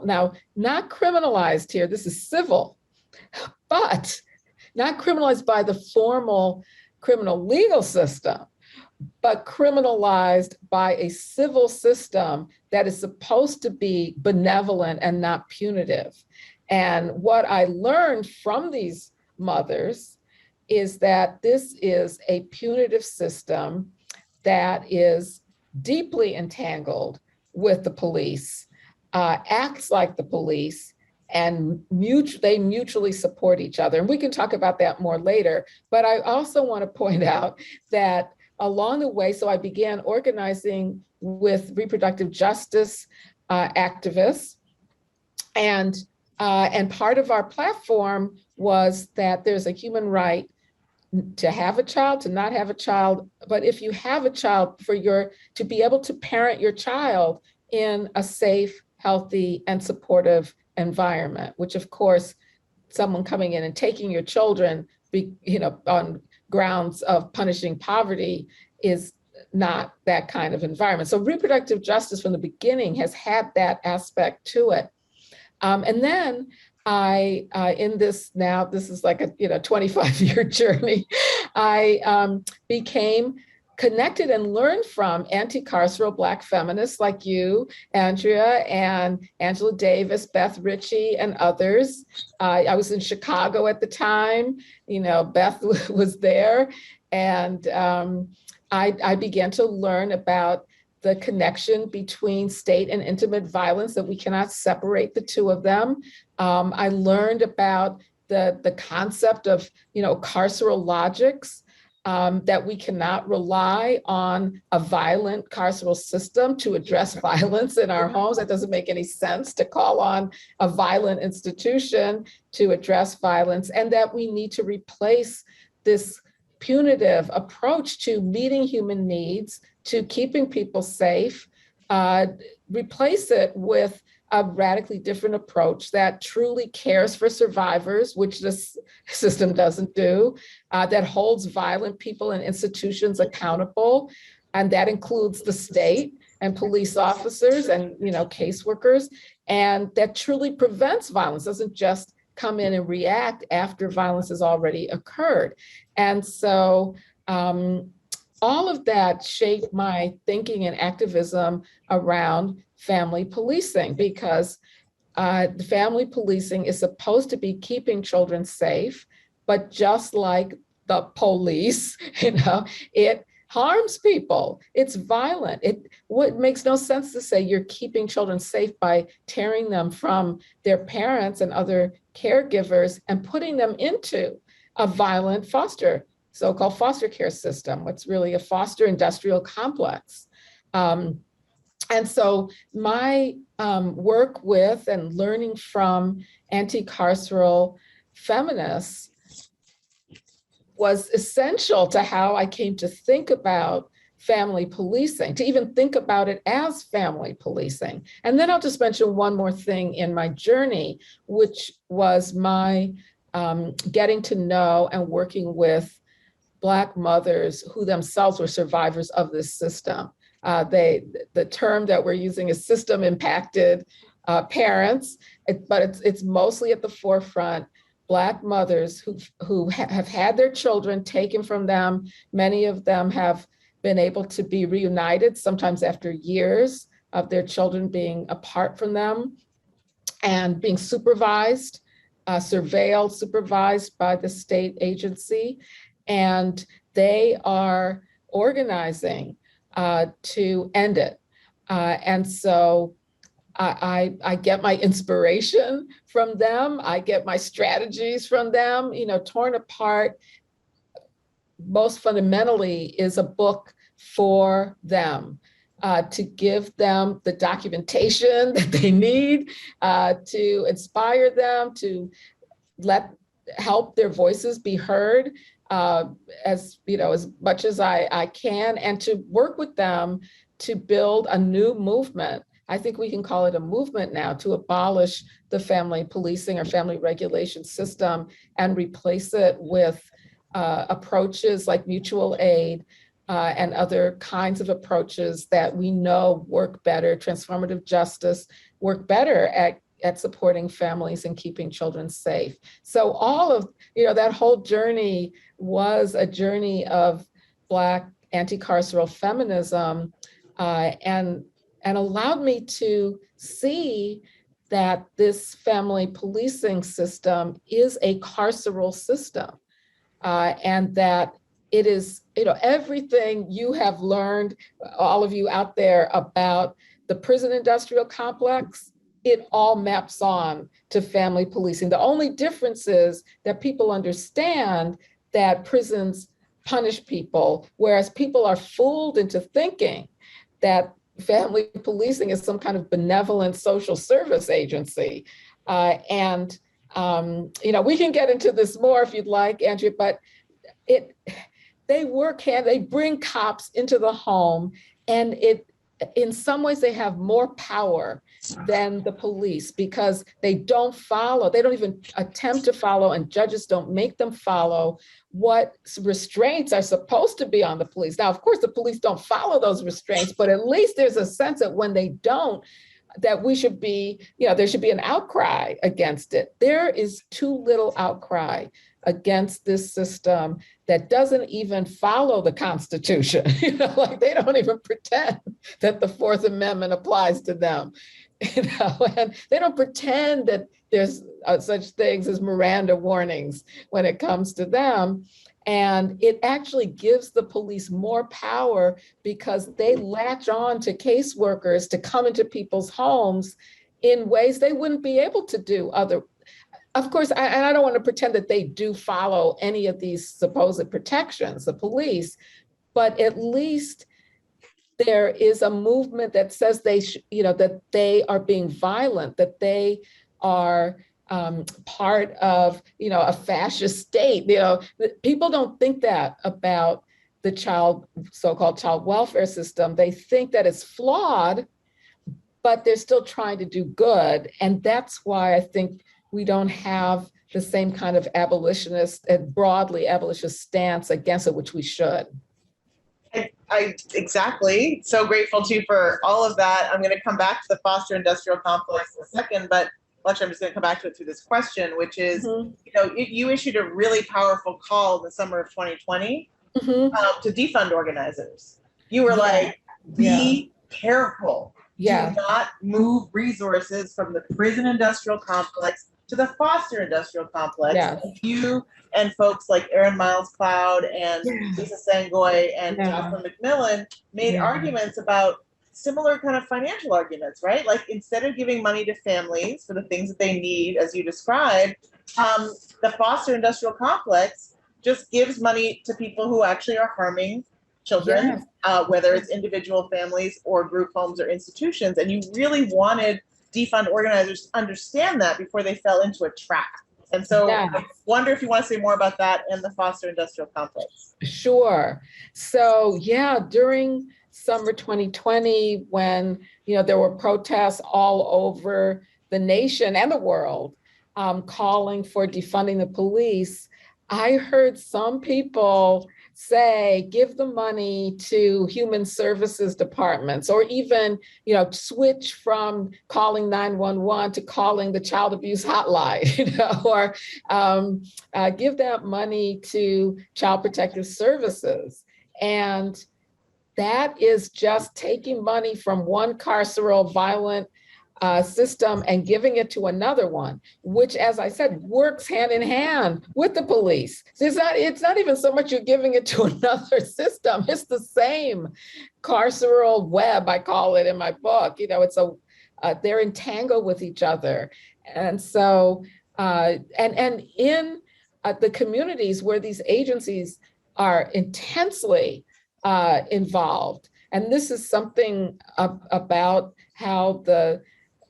now not criminalized here, this is civil, but not criminalized by the formal criminal legal system, but criminalized by a civil system that is supposed to be benevolent and not punitive. And what I learned from these mothers is that this is a punitive system that is deeply entangled with the police, acts like the police, and they mutually support each other. And we can talk about that more later. But I also want to point out that along the way, so I began organizing with reproductive justice activists. And part of our platform was that there's a human right to have a child, to not have a child. But if you have a child, to be able to parent your child in a safe, healthy, and supportive environment, which of course, someone coming in and taking your children, on grounds of punishing poverty is not that kind of environment. So reproductive justice from the beginning has had that aspect to it. And then this is like a 25-year journey, I became connected and learned from anti-carceral Black feminists like you, Andrea, and Angela Davis, Beth Ritchie, and others. I was in Chicago at the time, Beth was there, and I began to learn about the connection between state and intimate violence, that we cannot separate the two of them. I learned about the concept of, carceral logics, that we cannot rely on a violent carceral system to address violence in our homes. That doesn't make any sense, to call on a violent institution to address violence, and that we need to replace this punitive approach to meeting human needs, to keeping people safe, replace it with a radically different approach that truly cares for survivors, which this system doesn't do, that holds violent people and institutions accountable. And that includes the state and police officers and, caseworkers, and that truly prevents violence, doesn't just come in and react after violence has already occurred. And so all of that shaped my thinking and activism around family policing, because the family policing is supposed to be keeping children safe, but just like the police, it harms people. It's violent. What makes no sense to say you're keeping children safe by tearing them from their parents and other caregivers and putting them into a violent so-called foster care system, what's really a foster industrial complex. And so my work with and learning from anti-carceral feminists was essential to how I came to think about family policing, to even think about it as family policing. And then I'll just mention one more thing in my journey, which was my getting to know and working with Black mothers who themselves were survivors of this system. The term that we're using is system impacted parents, but it's mostly at the forefront. Black mothers who have had their children taken from them. Many of them have been able to be reunited, sometimes after years of their children being apart from them and being supervised, surveilled, supervised by the state agency. And they are organizing to end it. And so I get my inspiration from them. I get my strategies from them. Torn Apart, most fundamentally, is a book for them, to give them the documentation that they need, to inspire them, to help their voices be heard, as much as I can, and to work with them to build a new movement. I think we can call it a movement now, to abolish the family policing or family regulation system and replace it with approaches like mutual aid and other kinds of approaches that we know work better, transformative justice, work better at supporting families and keeping children safe. So all of, that whole journey was a journey of Black anti-carceral feminism, and allowed me to see that this family policing system is a carceral system, and that it is, everything you have learned, all of you out there, about the prison industrial complex, it all maps on to family policing. The only difference is that people understand that prisons punish people, whereas people are fooled into thinking that family policing is some kind of benevolent social service agency. And we can get into this more if you'd like, Andrea, but they bring cops into the home, and in some ways they have more power than the police, because they don't even attempt to follow, and judges don't make them follow what restraints are supposed to be on the police. Now, of course, the police don't follow those restraints, but at least there's a sense that when they don't, that we should be, there should be an outcry against it. There is too little outcry against this system that doesn't even follow the Constitution. Like they don't even pretend that the Fourth Amendment applies to them. And they don't pretend that there's such things as Miranda warnings when it comes to them. And it actually gives the police more power because they latch on to caseworkers to come into people's homes in ways they wouldn't be able to do other. Of course, and I don't want to pretend that they do follow any of these supposed protections, the police, but at least there is a movement that says that they are being violent, that they are part of, a fascist state. People don't think that about the so-called child welfare system. They think that it's flawed, but they're still trying to do good. And that's why I think we don't have the same kind of abolitionist and broadly abolitionist stance against it, which we should. I exactly. So grateful to you for all of that. I'm going to come back to the foster industrial complex in a second, but actually I'm just going to come back to it through this question, which is, you issued a really powerful call in the summer of 2020 to defund organizers. You were like, be careful. Do not move resources from the prison industrial complex to the foster industrial complex. You and folks like Aaron Miles Cloud and Lisa Sangoy and Jocelyn McMillan made arguments about similar kind of financial arguments, right? Like instead of giving money to families for the things that they need, as you described, the foster industrial complex just gives money to people who actually are harming children, whether it's individual families or group homes or institutions. And you really wanted defund organizers to understand that before they fell into a trap. And so I wonder if you want to say more about that and the foster industrial complex. Sure. So during summer 2020, when there were protests all over the nation and the world calling for defunding the police, I heard some people say, give the money to human services departments, or even, switch from calling 911 to calling the child abuse hotline, or give that money to child protective services. And that is just taking money from one carceral violent system and giving it to another one, which, as I said, works hand in hand with the police. So it's not even so much you're giving it to another system. It's the same carceral web, I call it in my book. It's they're entangled with each other. And so, and in the communities where these agencies are intensely involved, and this is something about how the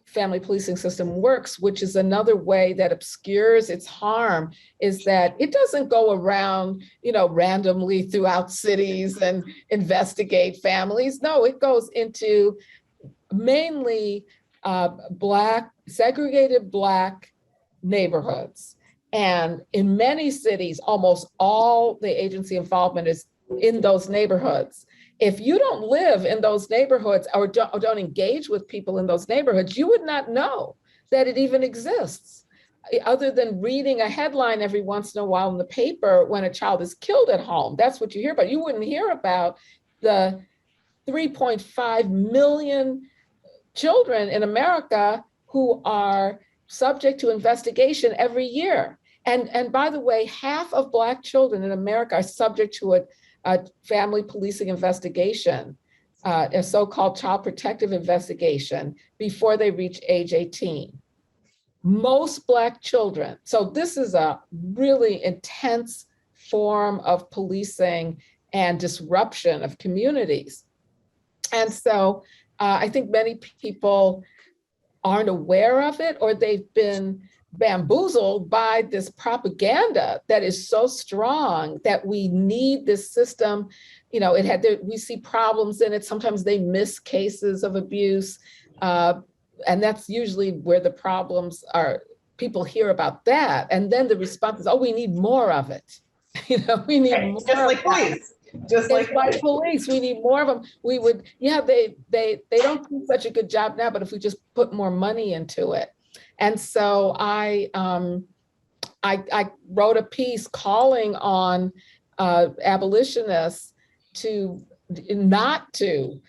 family policing system works, which is another way that obscures its harm, is that it doesn't go around, randomly throughout cities and investigate families. No, it goes into mainly segregated Black neighborhoods. And in many cities, almost all the agency involvement is in those neighborhoods. If you don't live in those neighborhoods or don't engage with people in those neighborhoods, you would not know that it even exists, other than reading a headline every once in a while in the paper when a child is killed at home. That's what you hear about. You wouldn't hear about the 3.5 million children in America who are subject to investigation every year. And by the way, half of Black children in America are subject to a family policing investigation, a so-called child protective investigation, before they reach age 18. Most Black children. So this is a really intense form of policing and disruption of communities. And so I think many people aren't aware of it, or they've been bamboozled by this propaganda that is so strong that we need this system. We see problems in it. Sometimes they miss cases of abuse. And that's usually where the problems are. People hear about that. And then the response is, oh, we need more of it. We need more. Just like police. Just like police, we need more of them. We would, they don't do such a good job now, but if we just put more money into it. And so I wrote a piece calling on abolitionists to not to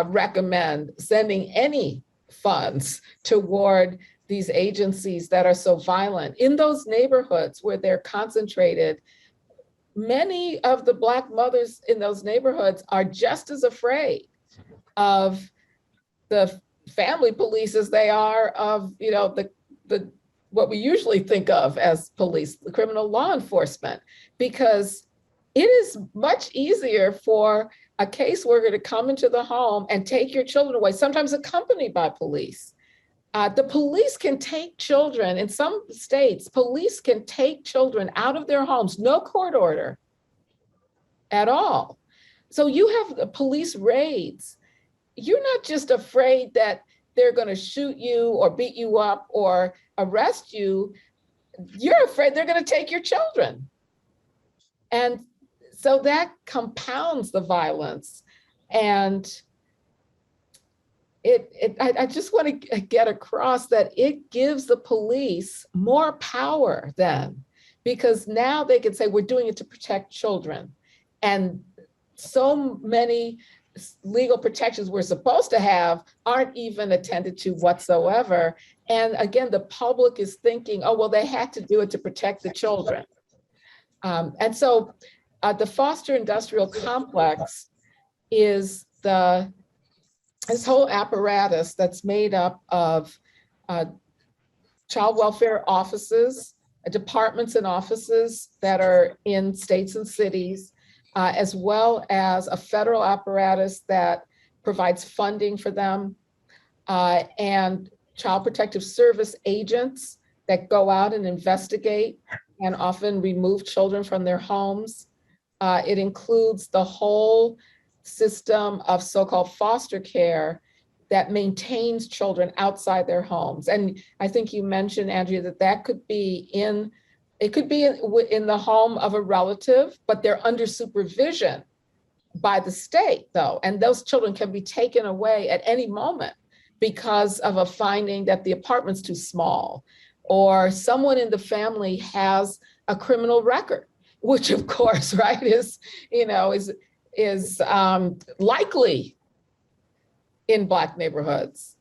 recommend sending any funds toward these agencies that are so violent. In those neighborhoods where they're concentrated, many of the Black mothers in those neighborhoods are just as afraid of the family police as they are of, the what we usually think of as police, the criminal law enforcement, because it is much easier for a caseworker to come into the home and take your children away, sometimes accompanied by police. The police can take children, in some states, police can take children out of their homes, no court order at all. So you have the police raids. You're not just afraid that they're going to shoot you or beat you up or arrest you. You're afraid they're going to take your children. And so that compounds the violence. And I just want to get across that it gives the police more power then, because now they can say, we're doing it to protect children. And so many legal protections we're supposed to have aren't even attended to whatsoever. And again, the public is thinking, oh, well, they had to do it to protect the children. And so the foster industrial complex is this whole apparatus that's made up of child welfare offices, departments and offices that are in states and cities, as well as a federal apparatus that provides funding for them, and child protective service agents that go out and investigate and often remove children from their homes. It includes the whole system of so-called foster care that maintains children outside their homes. And I think you mentioned, Andrea, that could be in the home of a relative, but they're under supervision by the state, though. And those children can be taken away at any moment because of a finding that the apartment's too small, or someone in the family has a criminal record, which of course, right, is likely in Black neighborhoods.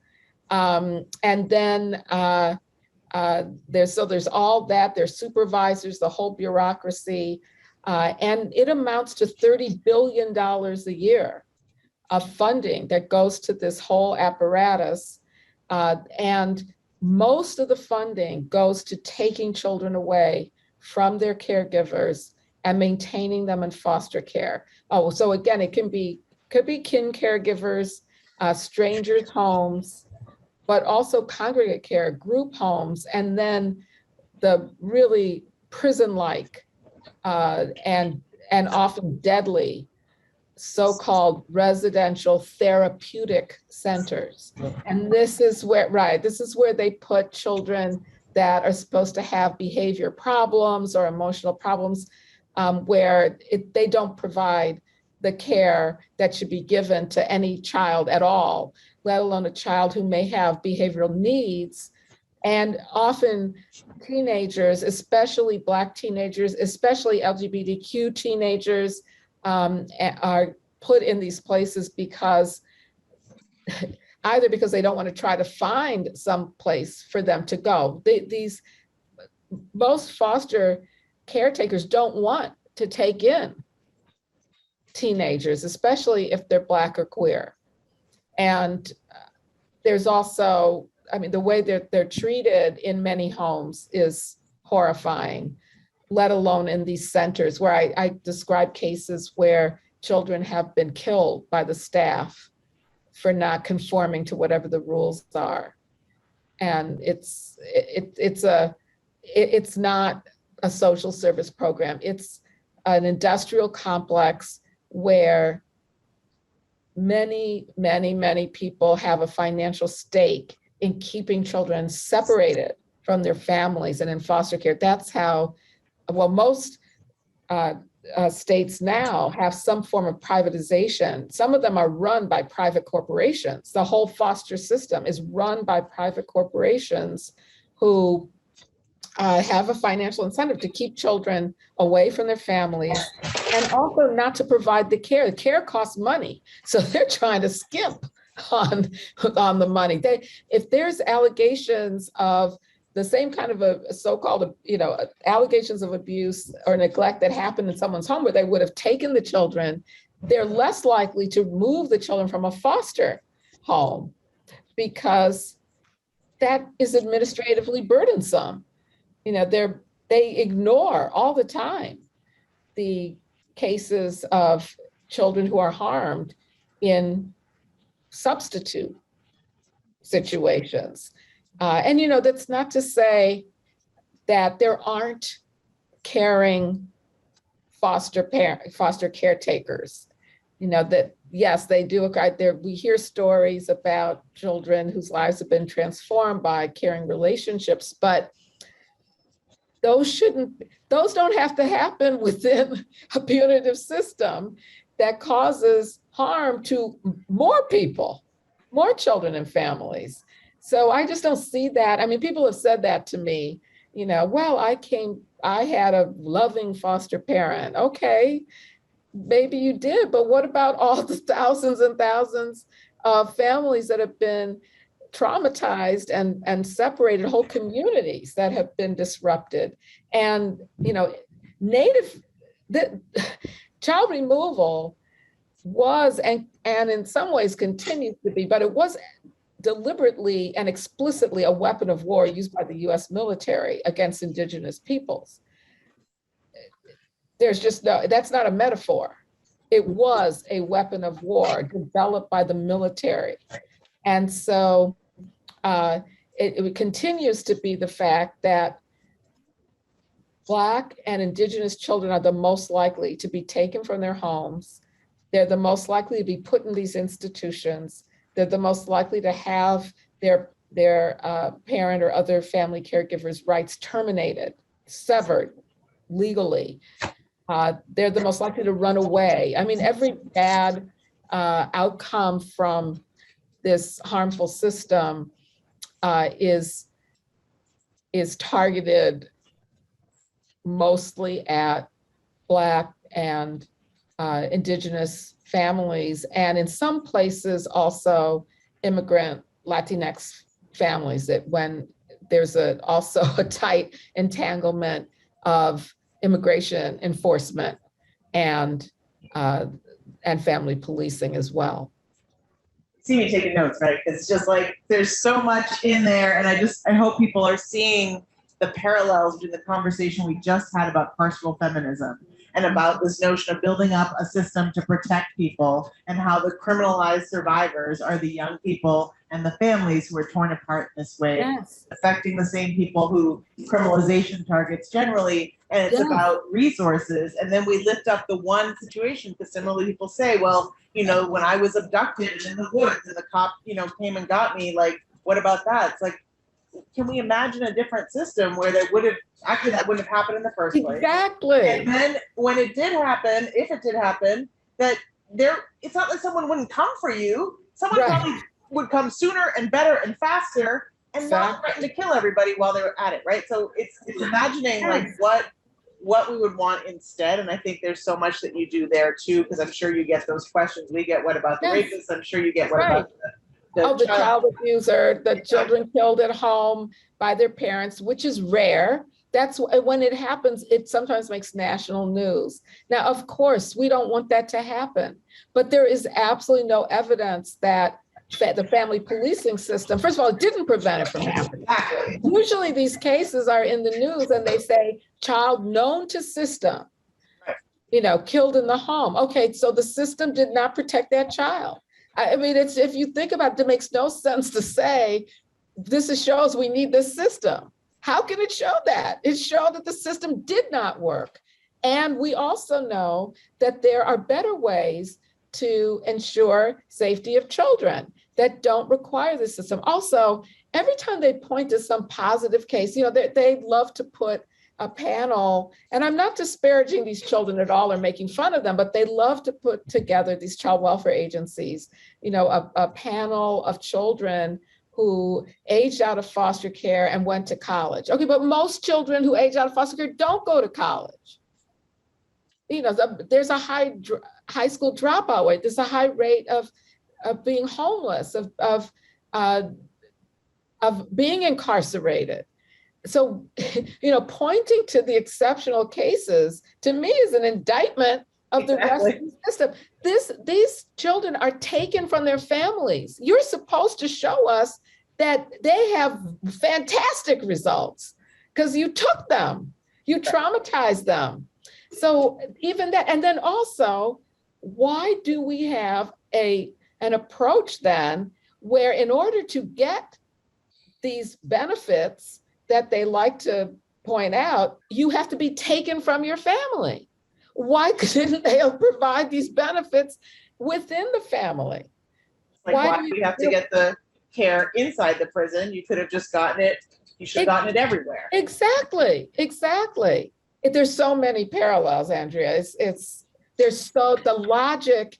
And then there's all that, there's supervisors, the whole bureaucracy, and it amounts to $30 billion a year of funding that goes to this whole apparatus. And most of the funding goes to taking children away from their caregivers and maintaining them in foster care. Oh, so again, it could be kin caregivers, strangers' homes, but also congregate care, group homes, and then the really prison-like and often deadly so-called residential therapeutic centers. And this is where they put children that are supposed to have behavior problems or emotional problems, where they don't provide the care that should be given to any child at all, let alone a child who may have behavioral needs. And often teenagers, especially Black teenagers, especially LGBTQ teenagers, are put in these places because either because they don't want to try to find some place for them to go. Most foster caretakers don't want to take in teenagers, especially if they're Black or queer. And there's also, I mean, the way they're treated in many homes is horrifying, let alone in these centers where I describe cases where children have been killed by the staff for not conforming to whatever the rules are. And it's not a social service program. It's an industrial complex where many, many, many people have a financial stake in keeping children separated from their families and in foster care. That's how, well, most states now have some form of privatization. Some of them are run by private corporations. The whole foster system is run by private corporations who have a financial incentive to keep children away from their families and also not to provide the care. The care costs money, so they're trying to skimp on the money. If there's allegations of the same kind of a so-called, allegations of abuse or neglect that happened in someone's home where they would have taken the children, they're less likely to move the children from a foster home because that is administratively burdensome. They ignore all the time the cases of children who are harmed in substitute situations. And that's not to say that there aren't caring foster caretakers. That yes, they do. We hear stories about children whose lives have been transformed by caring relationships, but those don't have to happen within a punitive system that causes harm to more people, more children and families. So I just don't see that. I mean, people have said that to me, well, I had a loving foster parent. Okay, maybe you did, but what about all the thousands and thousands of families that have been traumatized and separated, whole communities that have been disrupted? And, child removal was, and in some ways continues to be, but it was deliberately and explicitly a weapon of war used by the US military against indigenous peoples. That's not a metaphor. It was a weapon of war developed by the military. And so it continues to be the fact that Black and indigenous children are the most likely to be taken from their homes. They're the most likely to be put in these institutions. They're the most likely to have their parent or other family caregivers' rights terminated, severed legally. They're the most likely to run away. I mean, every bad outcome from this harmful system is targeted mostly at Black and indigenous families, and in some places also immigrant Latinx families, that when there's also a tight entanglement of immigration enforcement and family policing as well. See me taking notes, right? It's just like there's so much in there, and I hope people are seeing the parallels between the conversation we just had about carceral feminism and about this notion of building up a system to protect people, and how the criminalized survivors are the young people and the families who are torn apart in this way, Yes. affecting the same people who criminalization targets generally. And it's about resources. And then we lift up the one situation, because similarly people say, well, you know, when I was abducted in the woods and the cop, you know, came and got me, like, what about that? It's like, can we imagine a different system where that wouldn't have happened in the first place? Exactly. And then when it did happen, if it did happen, that it's not that someone wouldn't come for you. Someone probably would come sooner and better and faster, and not threaten to kill everybody while they were at it, right? So it's imagining like what we would want instead. And I think there's so much that you do there too, because I'm sure you get those questions. We get, what about the rapist? I'm sure you get, what about the child abuser, the children killed at home by their parents, which is rare. That's when it happens, it sometimes makes national news. Now, of course, we don't want that to happen, but there is absolutely no evidence that the family policing system, first of all, it didn't prevent it from happening. Exactly. Usually these cases are in the news and they say child known to system, you know, killed in the home. Okay, so the system did not protect that child. I mean, it's, if you think about it, it makes no sense to say this shows we need this system. How can it show that? It showed that the system did not work. And we also know that there are better ways to ensure safety of children that don't require the system. Also, every time they point to some positive case, you know, they love to put a panel, and I'm not disparaging these children at all or making fun of them, but they love to put together, these child welfare agencies, you know, a panel of children who aged out of foster care and went to college. Okay, but most children who age out of foster care don't go to college. You know, there's a high school dropout rate. There's a high rate of being homeless, of being incarcerated. So, you know, pointing to the exceptional cases to me is an indictment of the rest of the system. These children are taken from their families. You're supposed to show us that they have fantastic results because you took them, you traumatized them. So even that, and then also, why do we have an approach then where in order to get these benefits that they like to point out, you have to be taken from your family? Why couldn't they provide these benefits within the family? Like, why do we have to get the care inside the prison? You could have just gotten it. You should have gotten it everywhere. Exactly. There's so many parallels, Andrea. The logic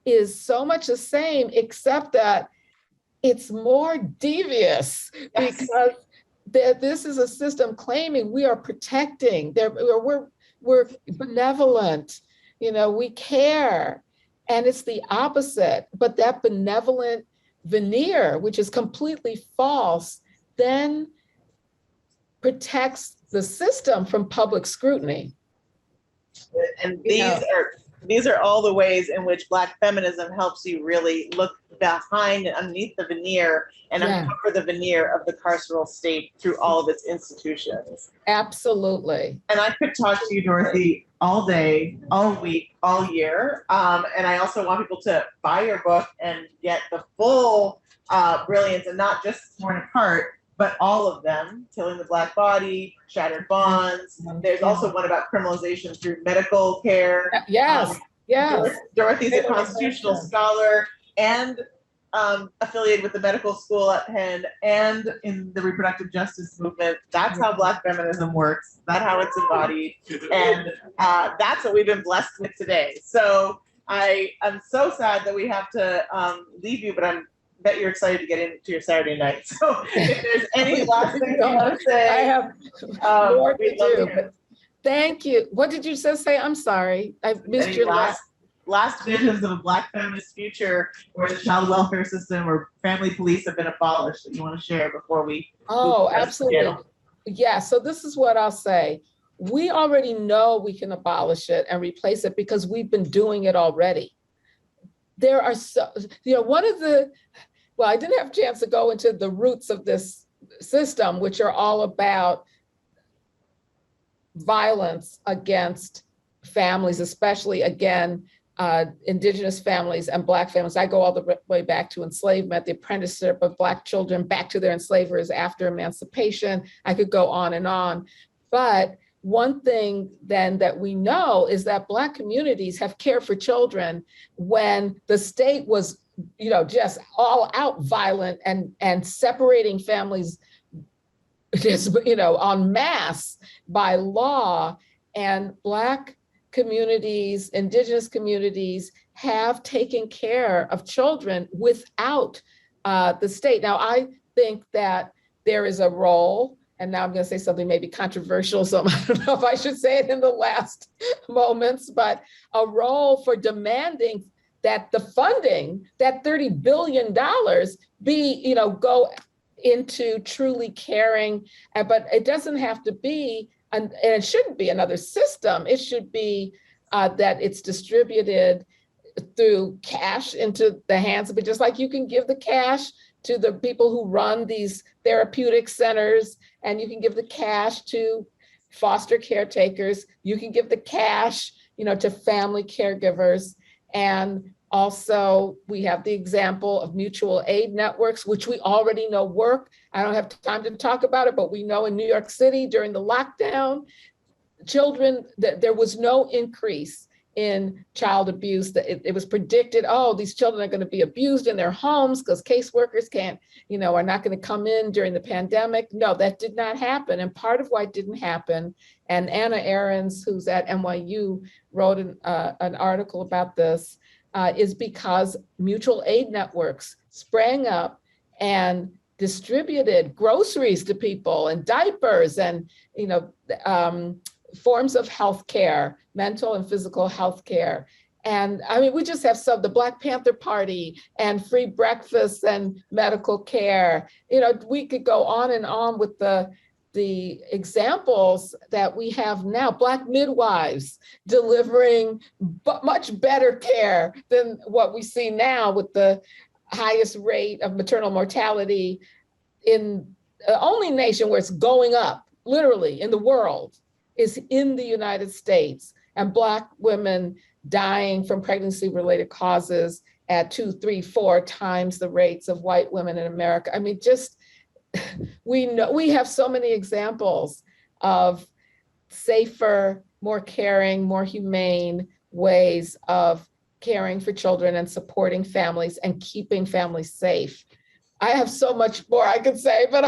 is so much the same, except that it's more devious because this is a system claiming we are protecting. We're benevolent, you know, we care, and it's the opposite. But that benevolent veneer, which is completely false, then protects the system from public scrutiny. And these are all the ways in which Black feminism helps you really look behind and underneath the veneer and uncover the veneer of the carceral state through all of its institutions. Absolutely. And I could talk to you, Dorothy, all day, all week, all year. And I also want people to buy your book and get the full brilliance, and not just Torn Apart, but all of them: Killing the Black Body, Shattered Bonds. There's also one about criminalization through medical care. Yes. Dorothy's a constitutional scholar and affiliated with the medical school at Penn and in the reproductive justice movement. That's how Black feminism works. That's how it's embodied. And that's what we've been blessed with today. So I'm so sad that we have to leave you, but I'm bet you're excited to get into your Saturday night. So if there's any last thing you want to say, I have more to do. But thank you. What did you just say? I'm sorry. I missed your last. last visions of a Black feminist future where the child welfare system or family police have been abolished that you want to share before we? Oh, absolutely. Yeah, so this is what I'll say. We already know we can abolish it and replace it because we've been doing it already. There are so, one of the, well, I didn't have a chance to go into the roots of this system, which are all about violence against families, especially, again, Indigenous families and Black families. I go all the way back to enslavement, the apprenticeship of Black children back to their enslavers after emancipation. I could go on and on. But one thing then that we know is that Black communities have cared for children when the state was, just all out violent and separating families just, en masse by law. And Black communities, Indigenous communities have taken care of children without the state. Now, I think that there is a role, and now I'm going to say something maybe controversial, so I don't know if I should say it in the last moments, but a role for demanding that the funding, that $30 billion be, go into truly caring, but it doesn't have to be, and it shouldn't be another system. It should be that it's distributed through cash into the hands of it, just like you can give the cash to the people who run these therapeutic centers, and you can give the cash to foster caretakers. You can give the cash, to family caregivers. And also, we have the example of mutual aid networks, which we already know work. I don't have time to talk about it, but we know in New York City during the lockdown, children, there was no increase in child abuse. That it was predicted, these children are going to be abused in their homes because caseworkers can't, are not going to come in during the pandemic. No, that did not happen. And part of why it didn't happen, and Anna Ahrens, who's at NYU, wrote an article about this, is because mutual aid networks sprang up and distributed groceries to people and diapers and, forms of healthcare, mental and physical healthcare. And I mean, we just have the Black Panther Party and free breakfast and medical care. We could go on and on with the examples that we have now. Black midwives delivering much better care than what we see now, with the highest rate of maternal mortality in the only nation where it's going up, literally, in the world, is in the United States. And Black women dying from pregnancy-related causes at 2, 3, 4 times the rates of white women in America. I mean, just, we have so many examples of safer, more caring, more humane ways of caring for children and supporting families and keeping families safe. I have so much more I could say, but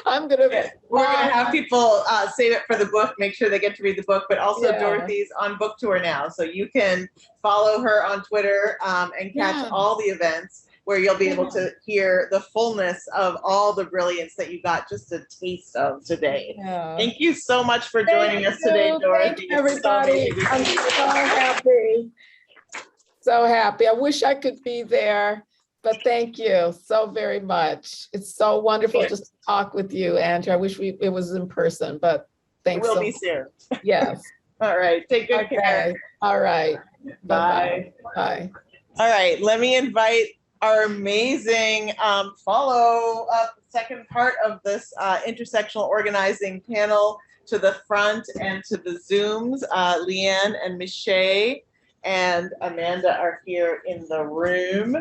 I'm gonna. We're gonna have people save it for the book, make sure they get to read the book, but also Yeah. Dorothy's on book tour now. So you can follow her on Twitter and catch all the events where you'll be able to hear the fullness of all the brilliance that you got just a taste of today. Yeah. Thank you so much for joining us today, Dorothy. Thank you, everybody. I'm so happy. So happy. I wish I could be there, but thank you so very much. It's so wonderful just to talk with you, Andrea. I wish it was in person, but thanks. We'll so be soon. Yes. All right. Take good care. Okay. All right. Bye. Bye. All right. Let me invite our amazing follow-up second part of this intersectional organizing panel to the front and to the Zooms. Leanne and Michelle and Amanda are here in the room.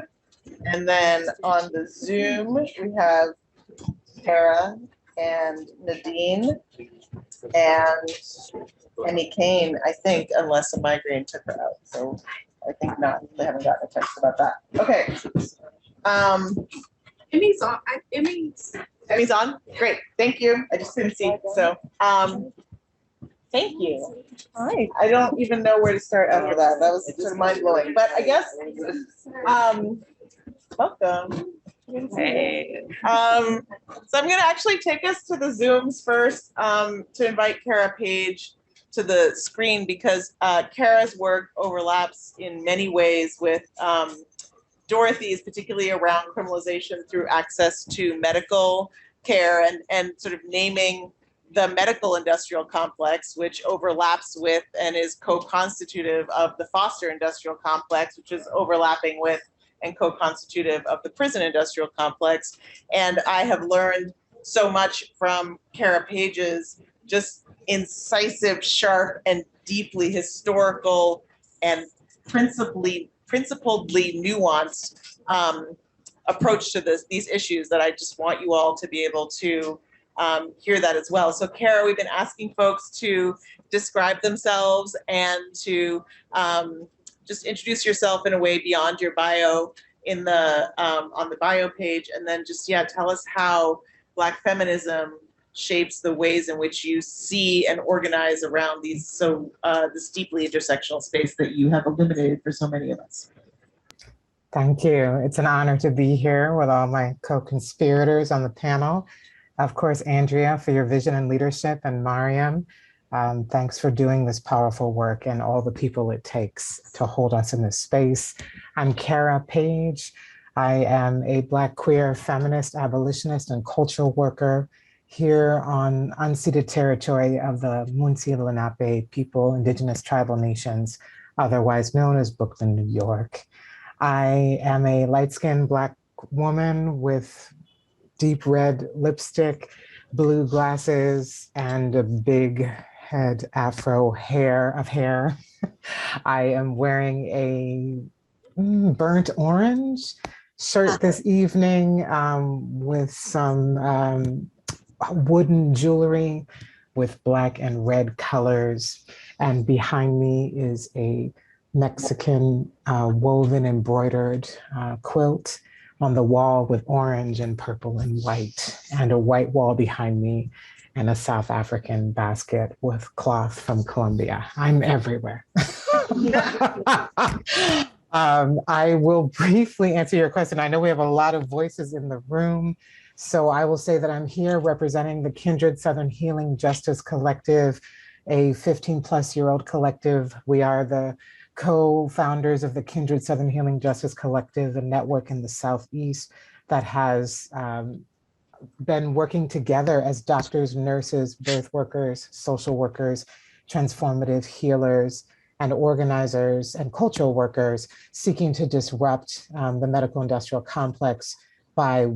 And then on the Zoom, we have Cara and Nadine and Emmy Kane, I think, unless a migraine took her out. So I think not. They haven't gotten a text about that. Okay. Emmy's on. Emmy's on? Great. Thank you. I just couldn't see. So thank you. All right. I don't even know where to start after that. That was sort of mind blowing. But I guess welcome. Hey. So I'm gonna actually take us to the Zooms first to invite Cara Page to the screen because Cara's work overlaps in many ways with Dorothy's, particularly around criminalization through access to medical care and sort of naming the medical industrial complex, which overlaps with and is co-constitutive of the foster industrial complex, which is overlapping with and co-constitutive of the prison industrial complex. And I have learned so much from Cara Page's just incisive, sharp, and deeply historical and principledly nuanced approach to these issues that I just want you all to be able to hear that as well. So Cara, we've been asking folks to describe themselves and to just introduce yourself in a way beyond your bio in the on the bio page, and then just tell us how Black feminism shapes the ways in which you see and organize around these this deeply intersectional space that you have illuminated for so many of us. Thank you. It's an honor to be here with all my co-conspirators on the panel. Of course, Andrea, for your vision and leadership, and Mariam, thanks for doing this powerful work and all the people it takes to hold us in this space. I'm Cara Page. I am a Black queer feminist, abolitionist, and cultural worker here on unceded territory of the Munsee Lenape people, indigenous tribal nations, otherwise known as Brooklyn, New York. I am a light-skinned Black woman with deep red lipstick, blue glasses, and a big head afro hair. I am wearing a burnt orange shirt this evening with some wooden jewelry with Black and red colors. And behind me is a Mexican woven embroidered quilt on the wall with orange and purple and white, and a white wall behind me, and a South African basket with cloth from Colombia. I'm everywhere. I will briefly answer your question. I know we have a lot of voices in the room, so I will say that I'm here representing the Kindred Southern Healing Justice Collective, a 15-plus-year-old collective. We are the co-founders of the Kindred Southern Healing Justice Collective, a network in the Southeast that has been working together as doctors, nurses, birth workers, social workers, transformative healers, and organizers and cultural workers seeking to disrupt the medical industrial complex by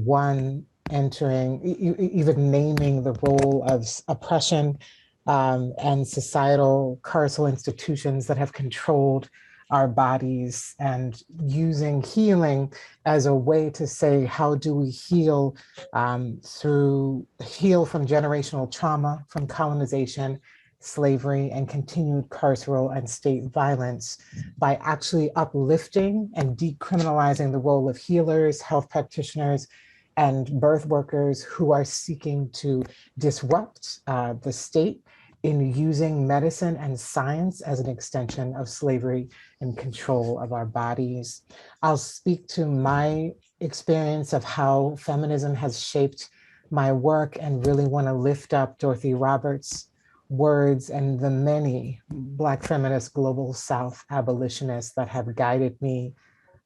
entering, even naming the role of oppression and societal carceral institutions that have controlled our bodies, and using healing as a way to say, how do we heal from generational trauma, from colonization, slavery, and continued carceral and state violence by actually uplifting and decriminalizing the role of healers, health practitioners, and birth workers who are seeking to disrupt the state in using medicine and science as an extension of slavery and control of our bodies. I'll speak to my experience of how feminism has shaped my work, and really want to lift up Dorothy Roberts' words and the many Black feminist global South abolitionists that have guided me,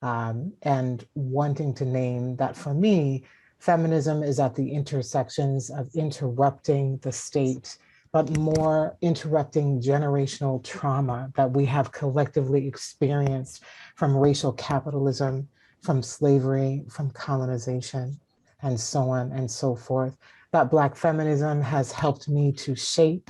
and wanting to name that for me, feminism is at the intersections of interrupting the state, but more interrupting generational trauma that we have collectively experienced from racial capitalism, from slavery, from colonization, and so on and so forth. That Black feminism has helped me to shape,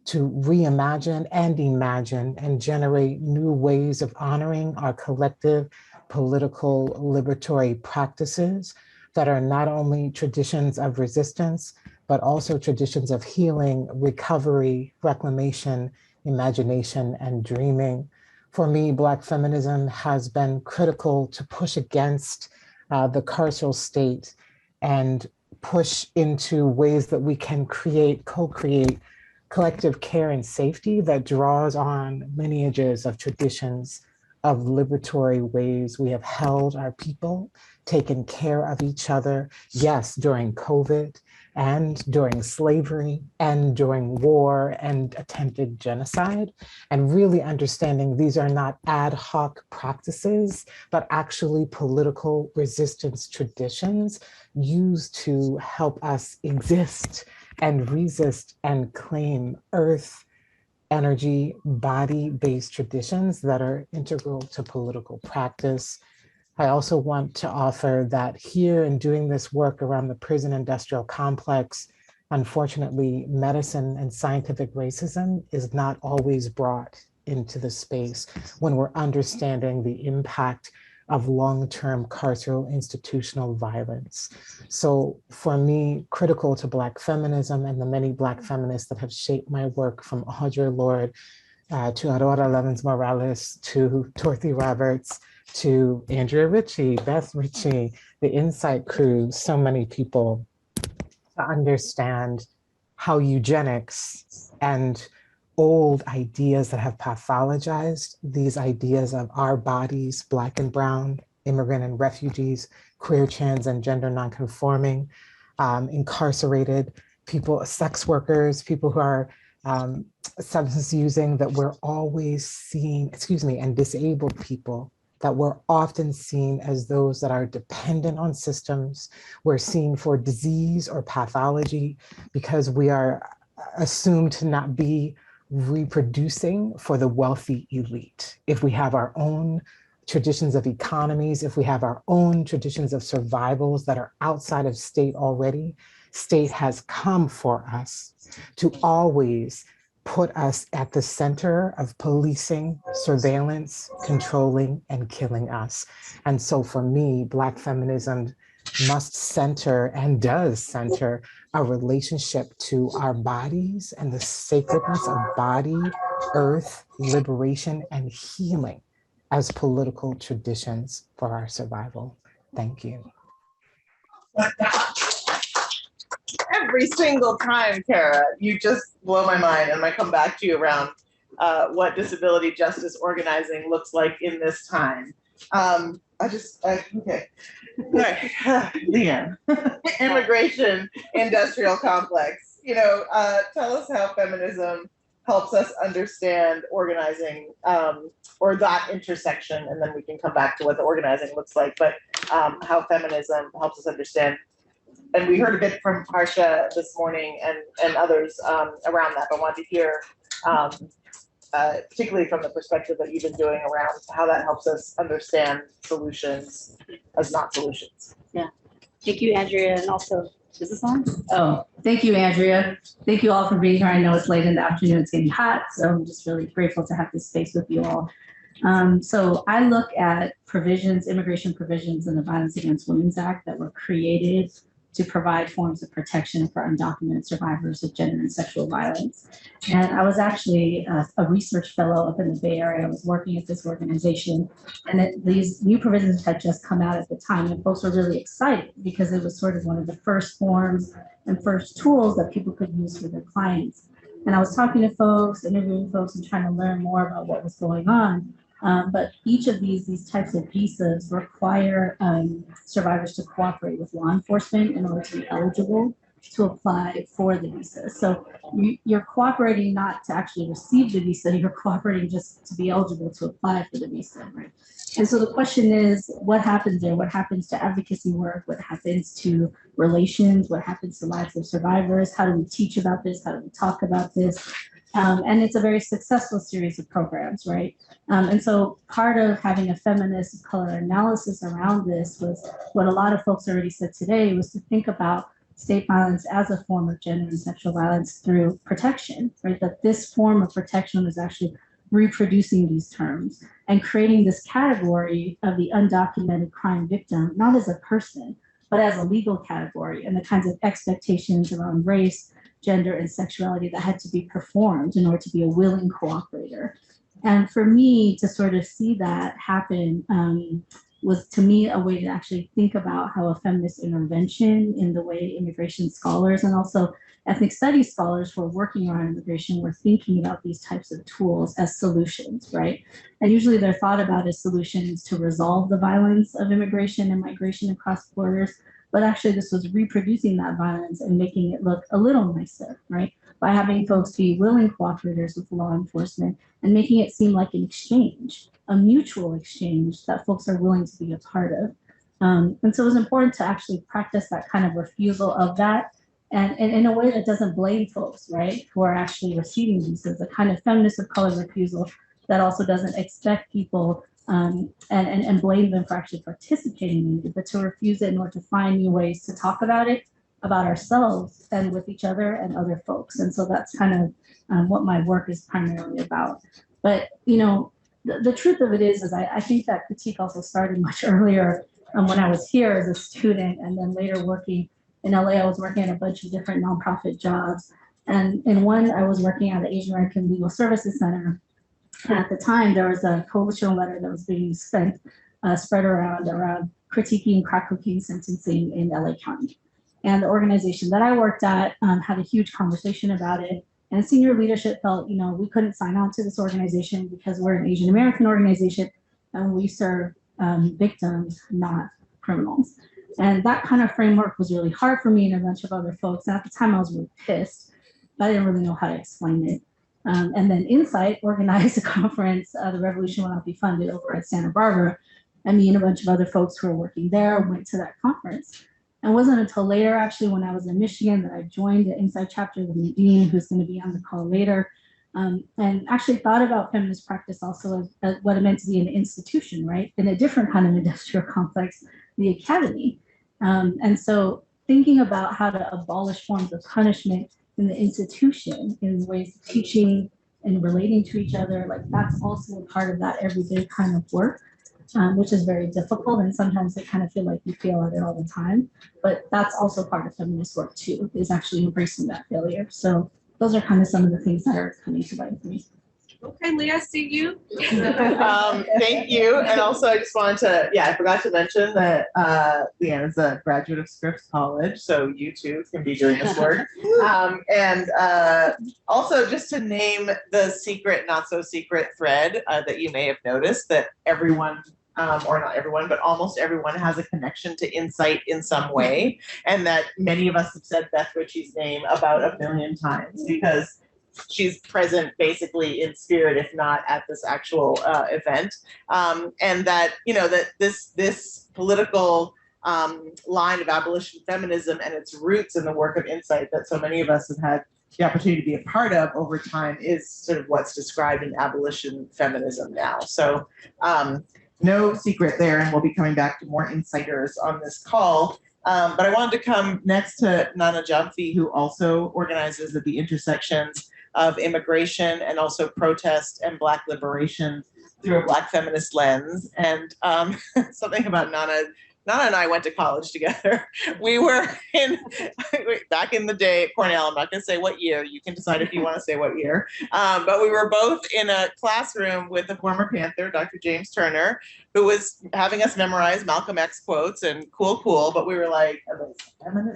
to reimagine and imagine and generate new ways of honoring our collective political liberatory practices that are not only traditions of resistance, but also traditions of healing, recovery, reclamation, imagination, and dreaming. For me, Black feminism has been critical to push against the carceral state and push into ways that we can co-create collective care and safety that draws on lineages of traditions of liberatory ways we have held our people, taken care of each other, yes, during COVID and during slavery and during war and attempted genocide, and really understanding these are not ad hoc practices, but actually political resistance traditions used to help us exist and resist and claim earth, energy, body-based traditions that are integral to political practice. I also want to offer that here in doing this work around the prison industrial complex, unfortunately, medicine and scientific racism is not always brought into the space when we're understanding the impact of long-term carceral institutional violence. So for me, critical to Black feminism and the many Black feminists that have shaped my work, from Audre Lorde to Aurora Levins Morales to Dorothy Roberts to Andrea Ritchie, Beth Ritchie, the Insight crew, so many people, to understand how eugenics and old ideas that have pathologized these ideas of our bodies, Black and brown, immigrant and refugees, queer, trans, and gender nonconforming, incarcerated people, sex workers, people who are substance using, that we're always seen, and disabled people, that we're often seen as those that are dependent on systems. We're seen for disease or pathology because we are assumed to not be reproducing for the wealthy elite. If we have our own traditions of economies, if we have our own traditions of survivals that are outside of state already, state has come for us to always put us at the center of policing, surveillance, controlling, and killing us. And so for me, Black feminism must center and does center a relationship to our bodies and the sacredness of body, earth, liberation, and healing as political traditions for our survival. Thank you. Every single time, Cara, you just blow my mind, and I come back to you around what disability justice organizing looks like in this time. Okay. Right. Leanne. Immigration industrial complex. Tell us how feminism helps us understand organizing, or that intersection, and then we can come back to what the organizing looks like, but how feminism helps us understand. And we heard a bit from Harsha this morning and others around that, but want to hear particularly from the perspective that you've been doing around how that helps us understand solutions as not solutions. Yeah, thank you, Andrea, and also, is this on? Oh, thank you, Andrea. Thank you all for being here. I know it's late in the afternoon, it's getting hot, so I'm just really grateful to have this space with you all. So I look at provisions, immigration provisions in the Violence Against Women's Act that were created to provide forms of protection for undocumented survivors of gender and sexual violence. And I was actually a research fellow up in the Bay Area. I was working at this organization, and these new provisions had just come out at the time, and folks were really excited because it was sort of one of the first forms and first tools that people could use for their clients. And I was talking to folks, interviewing folks, and trying to learn more about what was going on. But each of these types of visas require survivors to cooperate with law enforcement in order to be eligible to apply for the visa. So you're cooperating not to actually receive the visa, you're cooperating just to be eligible to apply for the visa, right? And so the question is, what happens there? What happens to advocacy work? What happens to relations? What happens to lives of survivors? How do we teach about this? How do we talk about this? And it's a very successful series of programs, right? And so part of having a feminist color analysis around this was what a lot of folks already said today, was to think about state violence as a form of gender and sexual violence through protection, right? That this form of protection is actually reproducing these terms and creating this category of the undocumented crime victim, not as a person, but as a legal category, and the kinds of expectations around race, gender, and sexuality that had to be performed in order to be a willing cooperator. And for me to sort of see that happen was to me a way to actually think about how a feminist intervention in the way immigration scholars and also ethnic studies scholars who are working around immigration were thinking about these types of tools as solutions, right? And usually they're thought about as solutions to resolve the violence of immigration and migration across borders, but actually this was reproducing that violence and making it look a little nicer, right? By having folks be willing cooperators with law enforcement and making it seem like an exchange, a mutual exchange that folks are willing to be a part of. And so it was important to actually practice that kind of refusal of that, and in a way that doesn't blame folks, right, who are actually receiving visas, a kind of feminist of color refusal that also doesn't expect people and blame them for actually participating in it, but to refuse it in order to find new ways to talk about it, about ourselves and with each other and other folks. And so that's kind of what my work is primarily about. But, you know, the truth of it is I think that critique also started much earlier when I was here as a student, and then later working in LA. I was working at a bunch of different nonprofit jobs. And in one, I was working at the Asian American Legal Services Center. And at the time, there was a coalition letter that was being spread around critiquing crack cocaine sentencing in LA County. And the organization that I worked at had a huge conversation about it. And senior leadership felt, you know, we couldn't sign on to this organization because we're an Asian American organization and we serve victims, not criminals. And that kind of framework was really hard for me and a bunch of other folks. And at the time I was really pissed, but I didn't really know how to explain it. And then Insight organized a conference, The Revolution Will Not Be Funded, over at Santa Barbara. And me and a bunch of other folks who were working there went to that conference. And it wasn't until later, actually, when I was in Michigan, that I joined the Insight chapter with Nadine, who's going to be on the call later, and actually thought about feminist practice also as what it meant to be an institution, right? In a different kind of industrial complex, the academy. And so thinking about how to abolish forms of punishment in the institution in ways of teaching and relating to each other, like that's also a part of that everyday kind of work. Which is very difficult, and sometimes they kind of feel like you fail at it all the time. But that's also part of feminist work too, is actually embracing that failure. So those are kind of some of the things that are coming to mind for me. Okay, Leah, I see you. Thank you. And also I just wanted to, I forgot to mention that Leanne is a graduate of Scripps College, so you too can be doing this work. And also just to name the secret, not so secret thread that you may have noticed, that everyone, or not everyone, but almost everyone has a connection to Insight in some way. And that many of us have said Beth Ritchie's name about 1 million times because she's present basically in spirit, if not at this actual event. And that, you know, that this political line of abolition feminism and its roots in the work of Insight that so many of us have had the opportunity to be a part of over time is sort of what's described in abolition feminism now. So no secret there, and we'll be coming back to more insiders on this call. But I wanted to come next to Nana Gyamfi, who also organizes at the intersections of immigration and also protest and Black liberation through a Black feminist lens. And something about Nana and I went to college together. We were back in the day at Cornell. I'm not going to say what year. You can decide if you want to say what year. But we were both in a classroom with a former Panther, Dr. James Turner, who was having us memorize Malcolm X quotes and cool. But we were like,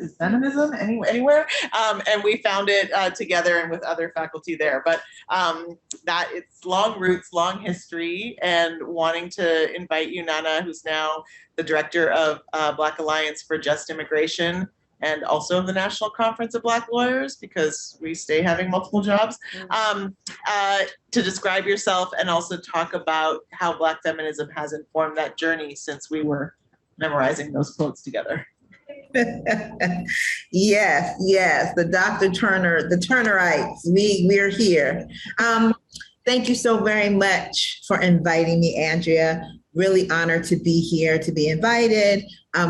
is feminism anywhere? And we found it together and with other faculty there. But that it's long roots, long history, and wanting to invite you, Nana, who's now the director of Black Alliance for Just Immigration and also the National Conference of Black Lawyers, because we stay having multiple jobs, to describe yourself and also talk about how Black feminism has informed that journey since we were memorizing those quotes together. Yes, the Dr. Turner, the Turnerites, we're here. Thank you so very much for inviting me, Andrea. Really honored to be here, to be invited.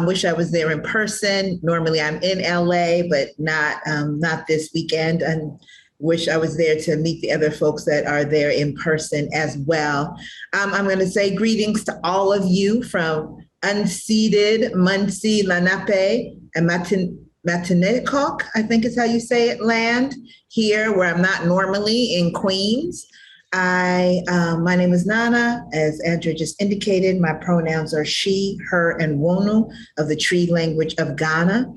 Wish I was there in person. Normally I'm in LA, but not this weekend. And wish I was there to meet the other folks that are there in person as well. I'm going to say greetings to all of you from unceded Muncie, Lenape, and Matinecock, I think is how you say it, land here where I'm not normally in Queens. My name is Nana. As Andrea just indicated, my pronouns are she, her, and wonu of the Tree language of Ghana.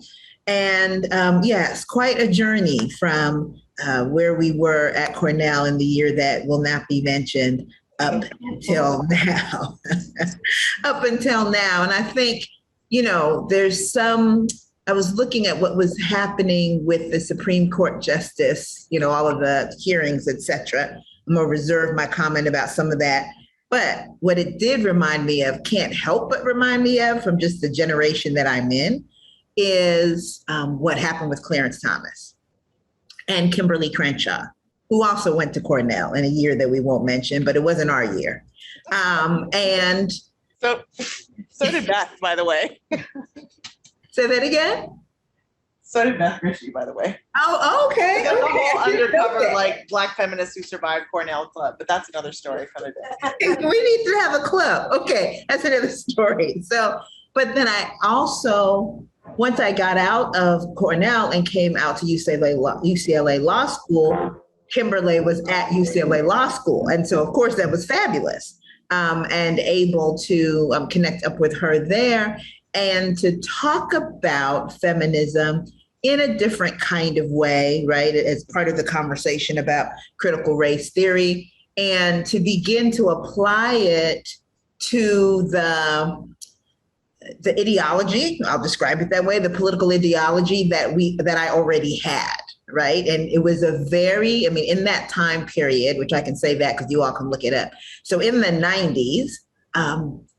And yes, quite a journey from where we were at Cornell in the year that will not be mentioned up until now. Up until now. And I think, I was looking at what was happening with the Supreme Court justice, all of the hearings, et cetera. I'm going to reserve my comment about some of that. But what it did remind me of, can't help but remind me of, from just the generation that I'm in, is what happened with Clarence Thomas and Kimberly Crenshaw, who also went to Cornell in a year that we won't mention, but it wasn't our year. And So did Beth, by the way. say that again? So did Beth Ritchie, by the way. Oh, okay. There's a Okay. whole I didn't know undercover, that. like, Black feminists who survived Cornell Club, but that's another story for another day. We need to have a club. Okay, that's another story. So, but then I also, once I got out of Cornell and came out to UCLA Law School, Kimberly was at UCLA Law School. And so, of course, that was fabulous, and able to connect up with her there and to talk about feminism in a different kind of way, right? As part of the conversation about critical race theory, and to begin to apply it to the ideology, I'll describe it that way, the political ideology that I already had, right? And it was in that time period, which I can say that because you all can look it up. So in the 90s,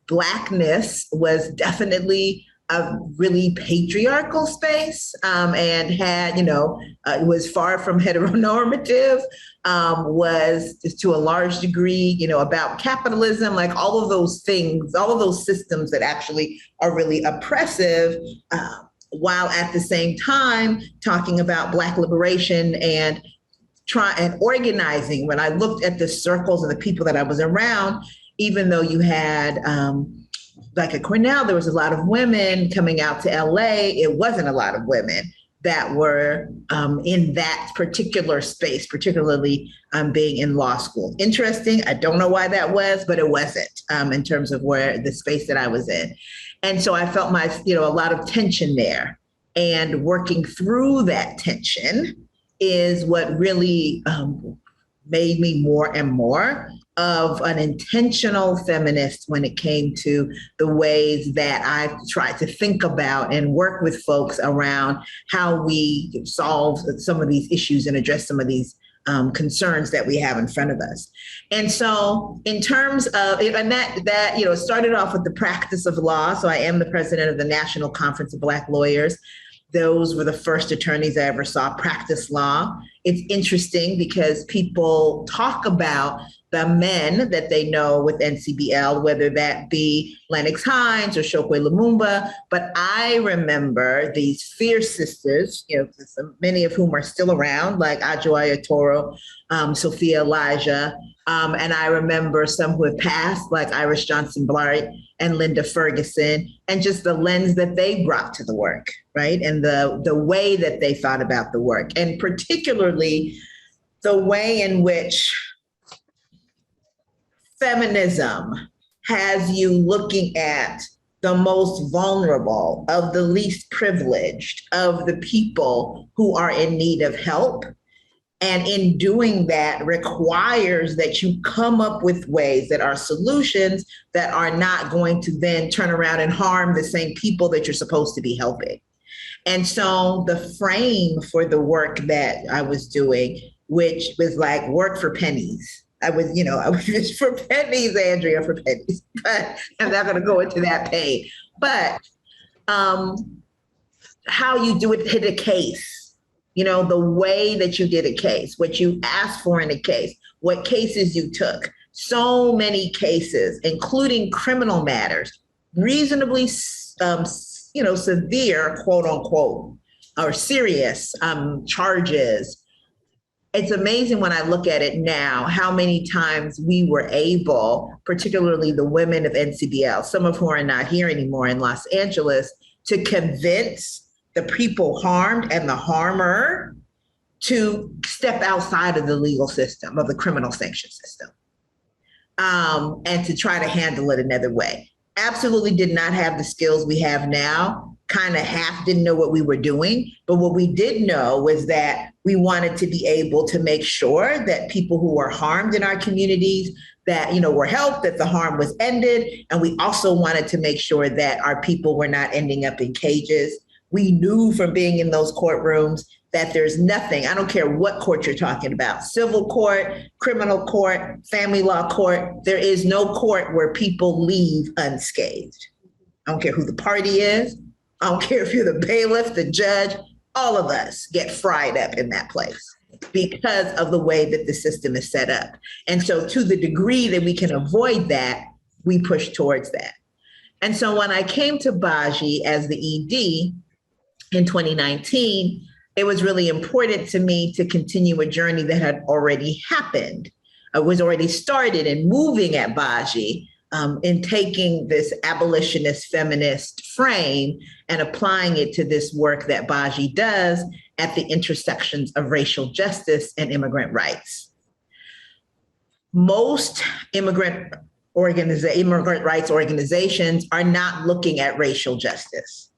Blackness was definitely a really patriarchal space, and had, it was far from heteronormative, was to a large degree, about capitalism, like all of those things, all of those systems that actually are really oppressive, while at the same time talking about Black liberation and organizing. When I looked at the circles of the people that I was around, even though you had, like at Cornell, there was a lot of women coming out to LA. It wasn't a lot of women that were in that particular space, particularly being in law school. Interesting. I don't know why that was, but it wasn't in terms of where the space that I was in. And so I felt a lot of tension there, and working through that tension is what really made me more and more of an intentional feminist when it came to the ways that I tried to think about and work with folks around how we solve some of these issues and address some of these concerns that we have in front of us. And so in terms of, and that started off with the practice of law. So I am the president of the National Conference of Black Lawyers. Those were the first attorneys I ever saw practice law. It's interesting because people talk about the men that they know with NCBL, whether that be Lennox Hines or Chokwe Lumumba. But I remember these fierce sisters, many of whom are still around, like Ajoaya Toro, Sophia Elijah. And I remember some who have passed, like Iris Johnson Blight and Linda Ferguson, and just the lens that they brought to the work, right? And the way that they thought about the work, and particularly the way in which feminism has you looking at the most vulnerable, of the least privileged, of the people who are in need of help. And in doing that requires that you come up with ways that are solutions that are not going to then turn around and harm the same people that you're supposed to be helping. And so the frame for the work that I was doing, which was like work for pennies. I was just for pennies, Andrea, for pennies, but I'm not going to go into that pain. But how you do it, hit a case, the way that you did a case, what you asked for in a case, what cases you took, so many cases, including criminal matters, reasonably, severe, quote unquote, or serious charges. It's amazing when I look at it now, how many times we were able, particularly the women of NCBL, some of whom are not here anymore in Los Angeles, to convince the people harmed and the harmer to step outside of the legal system, of the criminal sanction system, and to try to handle it another way. Absolutely did not have the skills we have now, kind of half didn't know what we were doing. But what we did know was that we wanted to be able to make sure that people who were harmed in our communities, that, you know, were helped, that the harm was ended. And we also wanted to make sure that our people were not ending up in cages. We knew from being in those courtrooms that there's nothing, I don't care what court you're talking about, civil court, criminal court, family law court, there is no court where people leave unscathed. I don't care who the party is. I don't care if you're the bailiff, the judge, all of us get fried up in that place because of the way that the system is set up. And so to the degree that we can avoid that, we push towards that. And so when I came to Baji as the ED in 2019, it was really important to me to continue a journey that had already happened, was already started and moving at Baji, in taking this abolitionist feminist frame and applying it to this work that Baji does at the intersections of racial justice and immigrant rights. Most immigrant rights organizations are not looking at racial justice,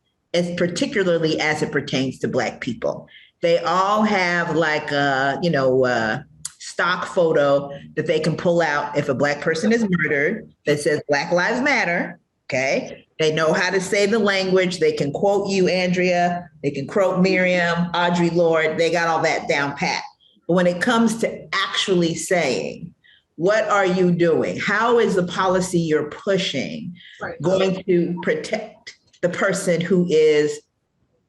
particularly as it pertains to Black people. They all have like a, stock photo that they can pull out if a Black person is murdered that says Black Lives Matter, okay? They know how to say the language. They can quote you, Andrea. They can quote Miriam, Audre Lorde. They got all that down pat. But when it comes to actually saying, what are you doing? How is the policy you're pushing going to protect the person who is,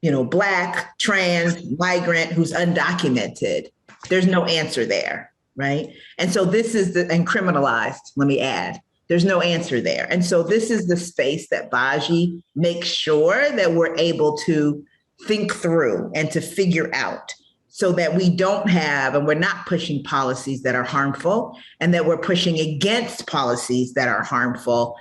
Black, trans, migrant, who's undocumented? There's no answer there, right? And so this is and criminalized, let me add. There's no answer there. And so this is the space that Baji makes sure that we're able to think through and to figure out, so that we don't have, and we're not pushing policies that are harmful, and that we're pushing against policies that are harmful,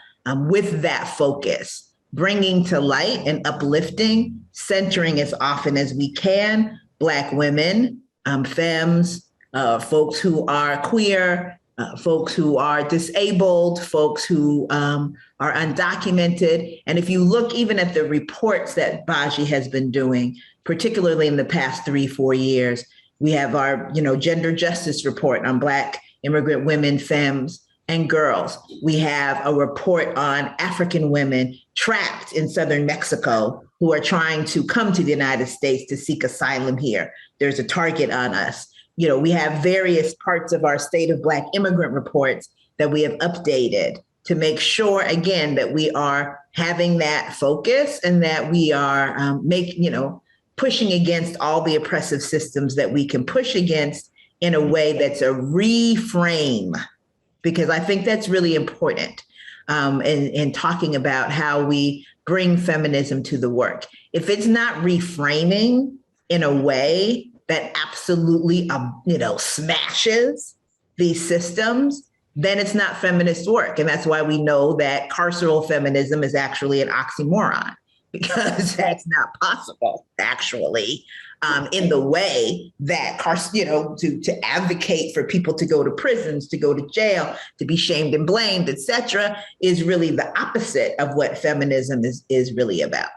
with that focus, bringing to light and uplifting, centering as often as we can, Black women, femmes, folks who are queer, folks who are disabled, folks who are undocumented. And if you look even at the reports that Baji has been doing, particularly in the past 3-4 years, we have our, gender justice report on Black immigrant women, femmes, and girls. We have a report on African women trapped in southern Mexico who are trying to come to the United States to seek asylum here. There's a target on us. We have various parts of our State of Black immigrant reports that we have updated to make sure, again, that we are having that focus and that we are pushing against all the oppressive systems that we can push against in a way that's a reframe, because I think that's really important in talking about how we bring feminism to the work. If it's not reframing in a way that absolutely, smashes these systems, then it's not feminist work. And that's why we know that carceral feminism is actually an oxymoron, because that's not possible, actually, in the way that, to advocate for people to go to prisons, to go to jail, to be shamed and blamed, et cetera, is really the opposite of what feminism is really about.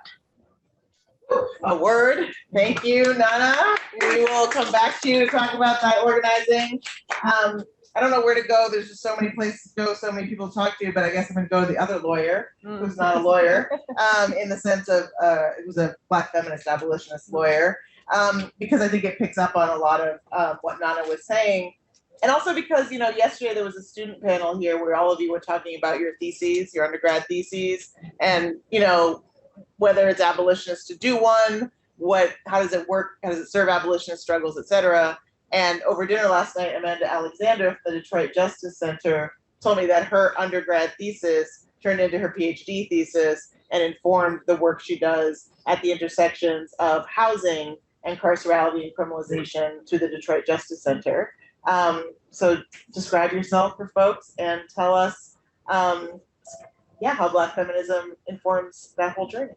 A word. Thank you, Nana. We will come back to you to talk about that organizing. I don't know where to go. There's just so many places to go, so many people to talk to, but I guess I'm going to go to the other lawyer who's not a lawyer, in the sense of it was a Black feminist abolitionist lawyer, because I think it picks up on a lot of what Nana was saying. And also because, yesterday there was a student panel here where all of you were talking about your theses, your undergrad theses, and, whether it's abolitionist to do one, how does it work? How does it serve abolitionist struggles, et cetera? And over dinner last night, Amanda Alexander from the Detroit Justice Center told me that her undergrad thesis turned into her PhD thesis and informed the work she does at the intersections of housing and carcerality and criminalization through the Detroit Justice Center. So describe yourself for folks and tell us yeah, how Black feminism informs that whole journey.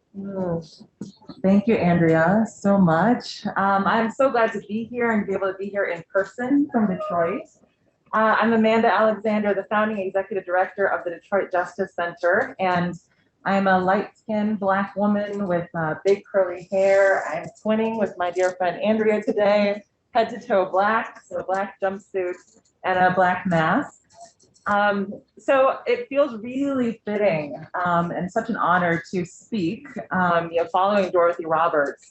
Thank you, Andrea, so much. I'm so glad to be here and be able to be here in person from Detroit. I'm Amanda Alexander, the founding executive director of the Detroit Justice Center, and I'm a light-skinned Black woman with big curly hair. I'm twinning with my dear friend Andrea today, head to toe Black, so Black jumpsuit and a Black mask. So it feels really fitting and such an honor to speak, following Dorothy Roberts,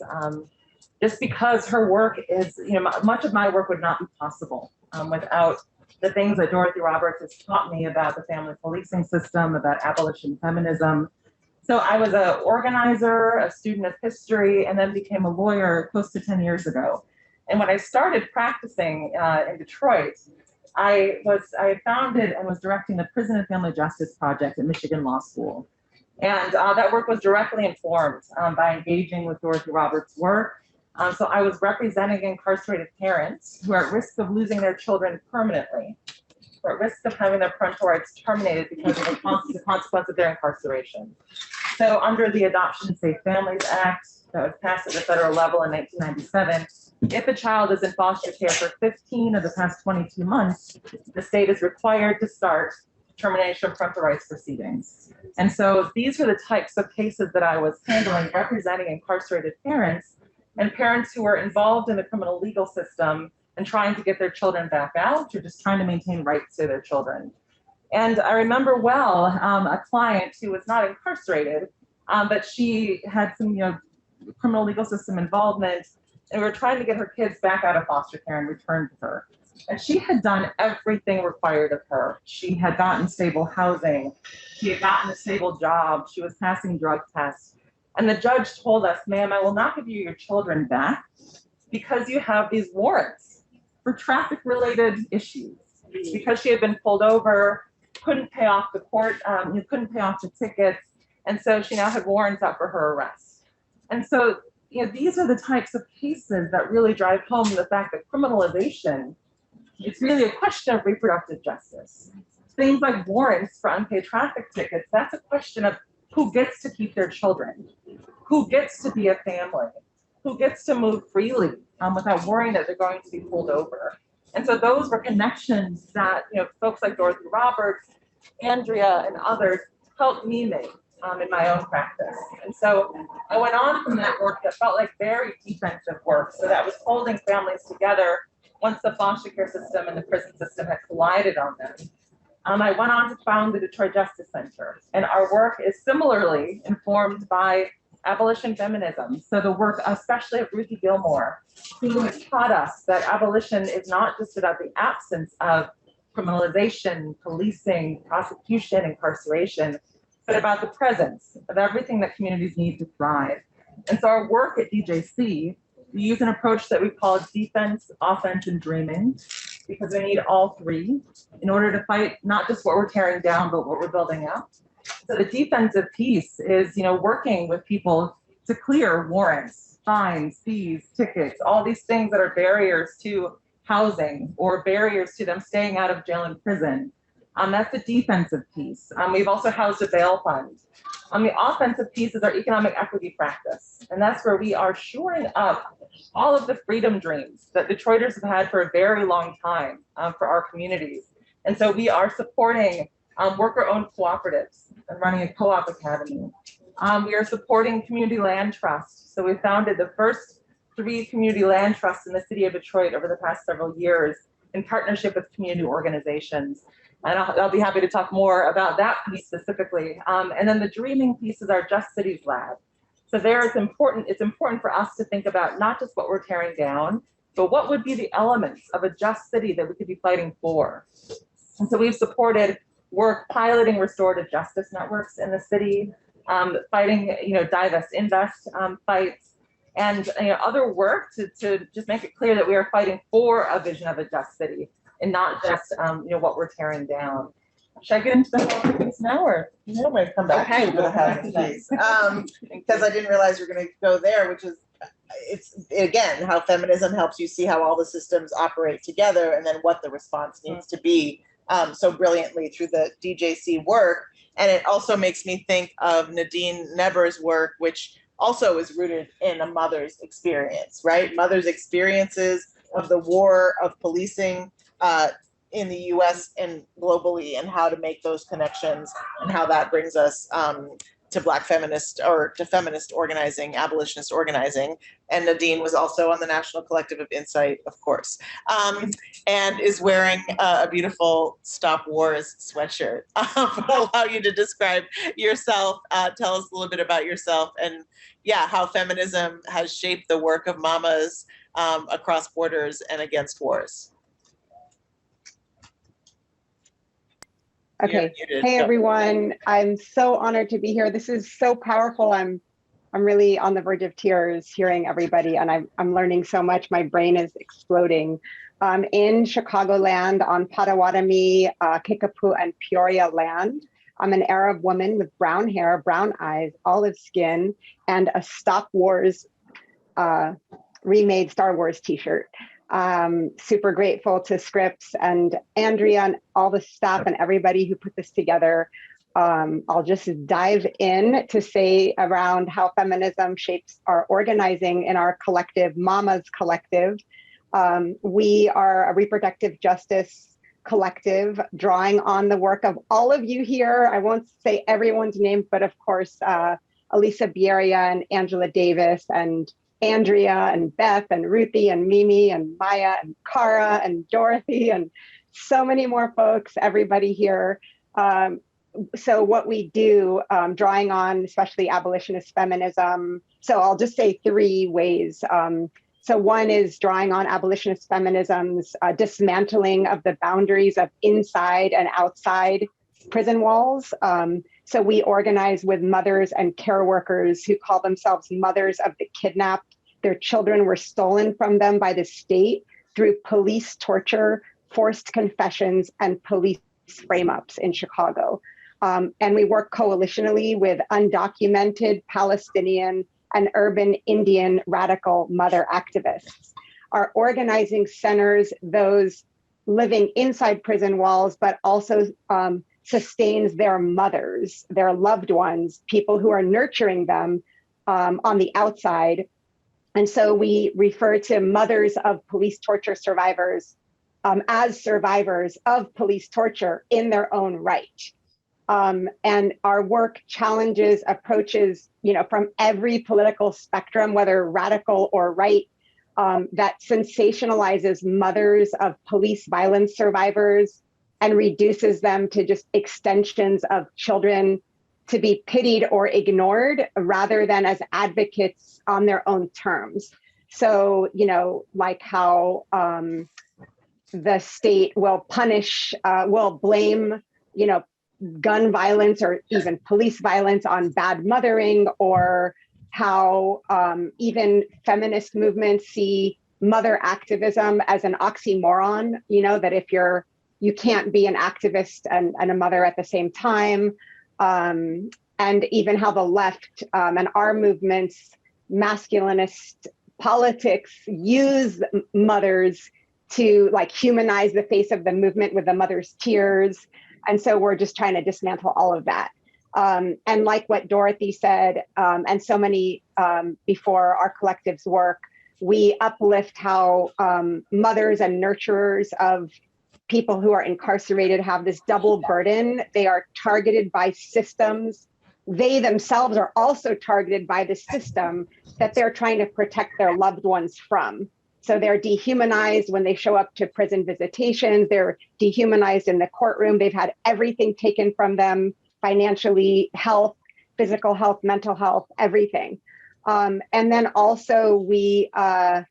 just because her work is, much of my work would not be possible without the things that Dorothy Roberts has taught me about the family policing system, about abolition feminism. So I was an organizer, a student of history, and then became a lawyer close to 10 years ago. And when I started practicing in Detroit, I founded and was directing the Prison and Family Justice Project at Michigan Law School. And that work was directly informed by engaging with Dorothy Roberts' work. So I was representing incarcerated parents who are at risk of losing their children permanently, who are at risk of having their parental rights terminated because of the consequence of their incarceration. So under the Adoption Safe Families Act that was passed at the federal level in 1997, if a child is in foster care for 15 of the past 22 months, the state is required to start termination of parental rights proceedings. And so these are the types of cases that I was handling, representing incarcerated parents and parents who were involved in the criminal legal system and trying to get their children back out or just trying to maintain rights to their children. And I remember well a client who was not incarcerated, but she had some criminal legal system involvement, and we were trying to get her kids back out of foster care and returned to her. And she had done everything required of her. She had gotten stable housing. She had gotten a stable job. She was passing drug tests. And the judge told us, ma'am, I will not give you your children back because you have these warrants for traffic-related issues. Because she had been pulled over, couldn't pay off the court, couldn't pay off the tickets. And so she now had warrants out for her arrest. And so these are the types of cases that really drive home the fact that criminalization, it's really a question of reproductive justice. Things like warrants for unpaid traffic tickets, that's a question of who gets to keep their children, who gets to be a family, who gets to move freely without worrying that they're going to be pulled over. And so those were connections that folks like Dorothy Roberts, Andrea, and others helped me make in my own practice. And so I went on from that work that felt like very defensive work. So that was holding families together once the foster care system and the prison system had collided on them. I went on to found the Detroit Justice Center, and our work is similarly informed by abolition feminism. So the work, especially of Ruthie Gilmore, who has taught us that abolition is not just about the absence of criminalization, policing, prosecution, incarceration, but about the presence of everything that communities need to thrive. And so our work at DJC, we use an approach that we call defense, offense, and dreaming, because we need all three in order to fight not just what we're tearing down, but what we're building up. So the defensive piece is, working with people to clear warrants, fines, fees, tickets, all these things that are barriers to housing or barriers to them staying out of jail and prison. That's the defensive piece. We've also housed a bail fund. The offensive piece is our economic equity practice. And that's where we are shoring up all of the freedom dreams that Detroiters have had for a very long time for our communities. And so we are supporting worker-owned cooperatives and running a co-op academy. We are supporting community land trusts. So we founded the first 3 community land trusts in the city of Detroit over the past several years in partnership with community organizations. And I'll be happy to talk more about that piece specifically. And then the dreaming piece is our Just Cities Lab. So there it's important for us to think about not just what we're tearing down, but what would be the elements of a just city that we could be fighting for. And so we've supported work piloting restorative justice networks in the city, fighting, divest, invest fights, and other work to just make it clear that we are fighting for a vision of a just city and not just what we're tearing down. Should I get into the whole piece now, or I'm going to come back to the housing piece because I didn't realize you were going to go there, which is it's again how feminism helps you see how all the systems operate together and then what the response needs to be so brilliantly through the DJC work. And it also makes me think of Nadine Neber's work, which also is rooted in a mother's experience, right? Mother's experiences of the war, of policing in the US and globally, and how to make those connections and how that brings us to Black feminist or to feminist organizing, abolitionist organizing. And Nadine was also on the National Collective of Insight, of course, and is wearing a beautiful Stop Wars sweatshirt. I'll allow you to describe yourself, tell us a little bit about yourself, and yeah, how feminism has shaped the work of mamas across borders and against wars. Okay. Hey everyone. I'm so honored to be here. This is so powerful. I'm really on the verge of tears hearing everybody, and I'm learning so much. My brain is exploding. In Chicagoland on Potawatomi, Kickapoo, and Peoria land. I'm an Arab woman with brown hair, brown eyes, olive skin, and a Stop Wars remade Star Wars t-shirt. Super grateful to Scripps and Andrea and all the staff and everybody who put this together. I'll just dive in to say around how feminism shapes our organizing in our collective, Mama's Collective. We are a reproductive justice collective drawing on the work of all of you here. I won't say everyone's name, but of course, Elisa Bieria and Angela Davis and Andrea and Beth and Ruthie and Mimi and Maya and Cara and Dorothy and so many more folks, everybody here. So what we do, drawing on especially abolitionist feminism. So I'll just say 3 ways. So one is drawing on abolitionist feminism's dismantling of the boundaries of inside and outside prison walls. So we organize with mothers and care workers who call themselves mothers of the kidnapped. Their children were stolen from them by the state through police torture, forced confessions, and police frame-ups in Chicago. And we work coalitionally with undocumented Palestinian and urban Indian radical mother activists. Our organizing centers those living inside prison walls, but also sustains their mothers, their loved ones, people who are nurturing them on the outside. And so we refer to mothers of police torture survivors as survivors of police torture in their own right. And our work challenges approaches, from every political spectrum, whether radical or right, that sensationalizes mothers of police violence survivors and reduces them to just extensions of children to be pitied or ignored rather than as advocates on their own terms. So, like how the state will punish, will blame, gun violence or even police violence on bad mothering, or how even feminist movements see mother activism as an oxymoron, that if you can't be an activist and a mother at the same time. And even how the left and our movements, masculinist politics, use mothers to humanize the face of the movement with the mother's tears. And so we're just trying to dismantle all of that. And like what Dorothy said, and so many before our collective's work, we uplift how mothers and nurturers of people who are incarcerated have this double burden. They are targeted by systems. They themselves are also targeted by the system that they're trying to protect their loved ones from. So they're dehumanized when they show up to prison visitations. They're dehumanized in the courtroom. They've had everything taken from them, financially, health, physical health, mental health, everything. And then also we, I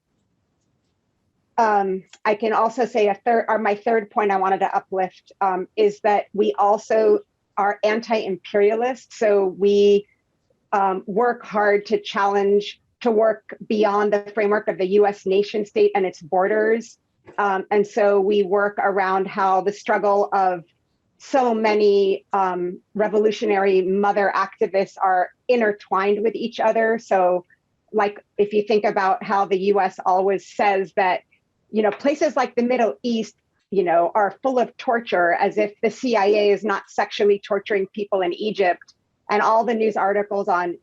can also say my third point I wanted to uplift is that we also are anti-imperialist. So we work hard to work beyond the framework of the US nation state and its borders. And so we work around how the struggle of so many revolutionary mother activists are intertwined with each other. So if you think about how the US always says that, places like the Middle East, are full of torture, as if the CIA is not sexually torturing people in Egypt, and all the news articles on,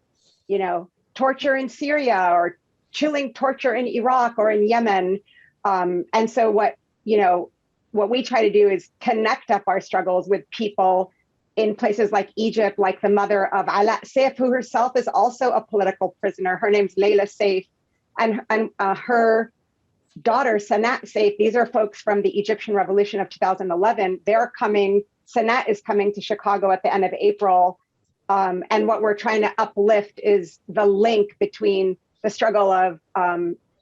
torture in Syria or chilling torture in Iraq or in Yemen. And so what we try to do is connect up our struggles with people in places like Egypt, like the mother of Ala Saif, who herself is also a political prisoner. Her name's Layla Saif, and her daughter, Sanat Saif. These are folks from the Egyptian Revolution of 2011. Sanat is coming to Chicago at the end of April. And what we're trying to uplift is the link between the struggle of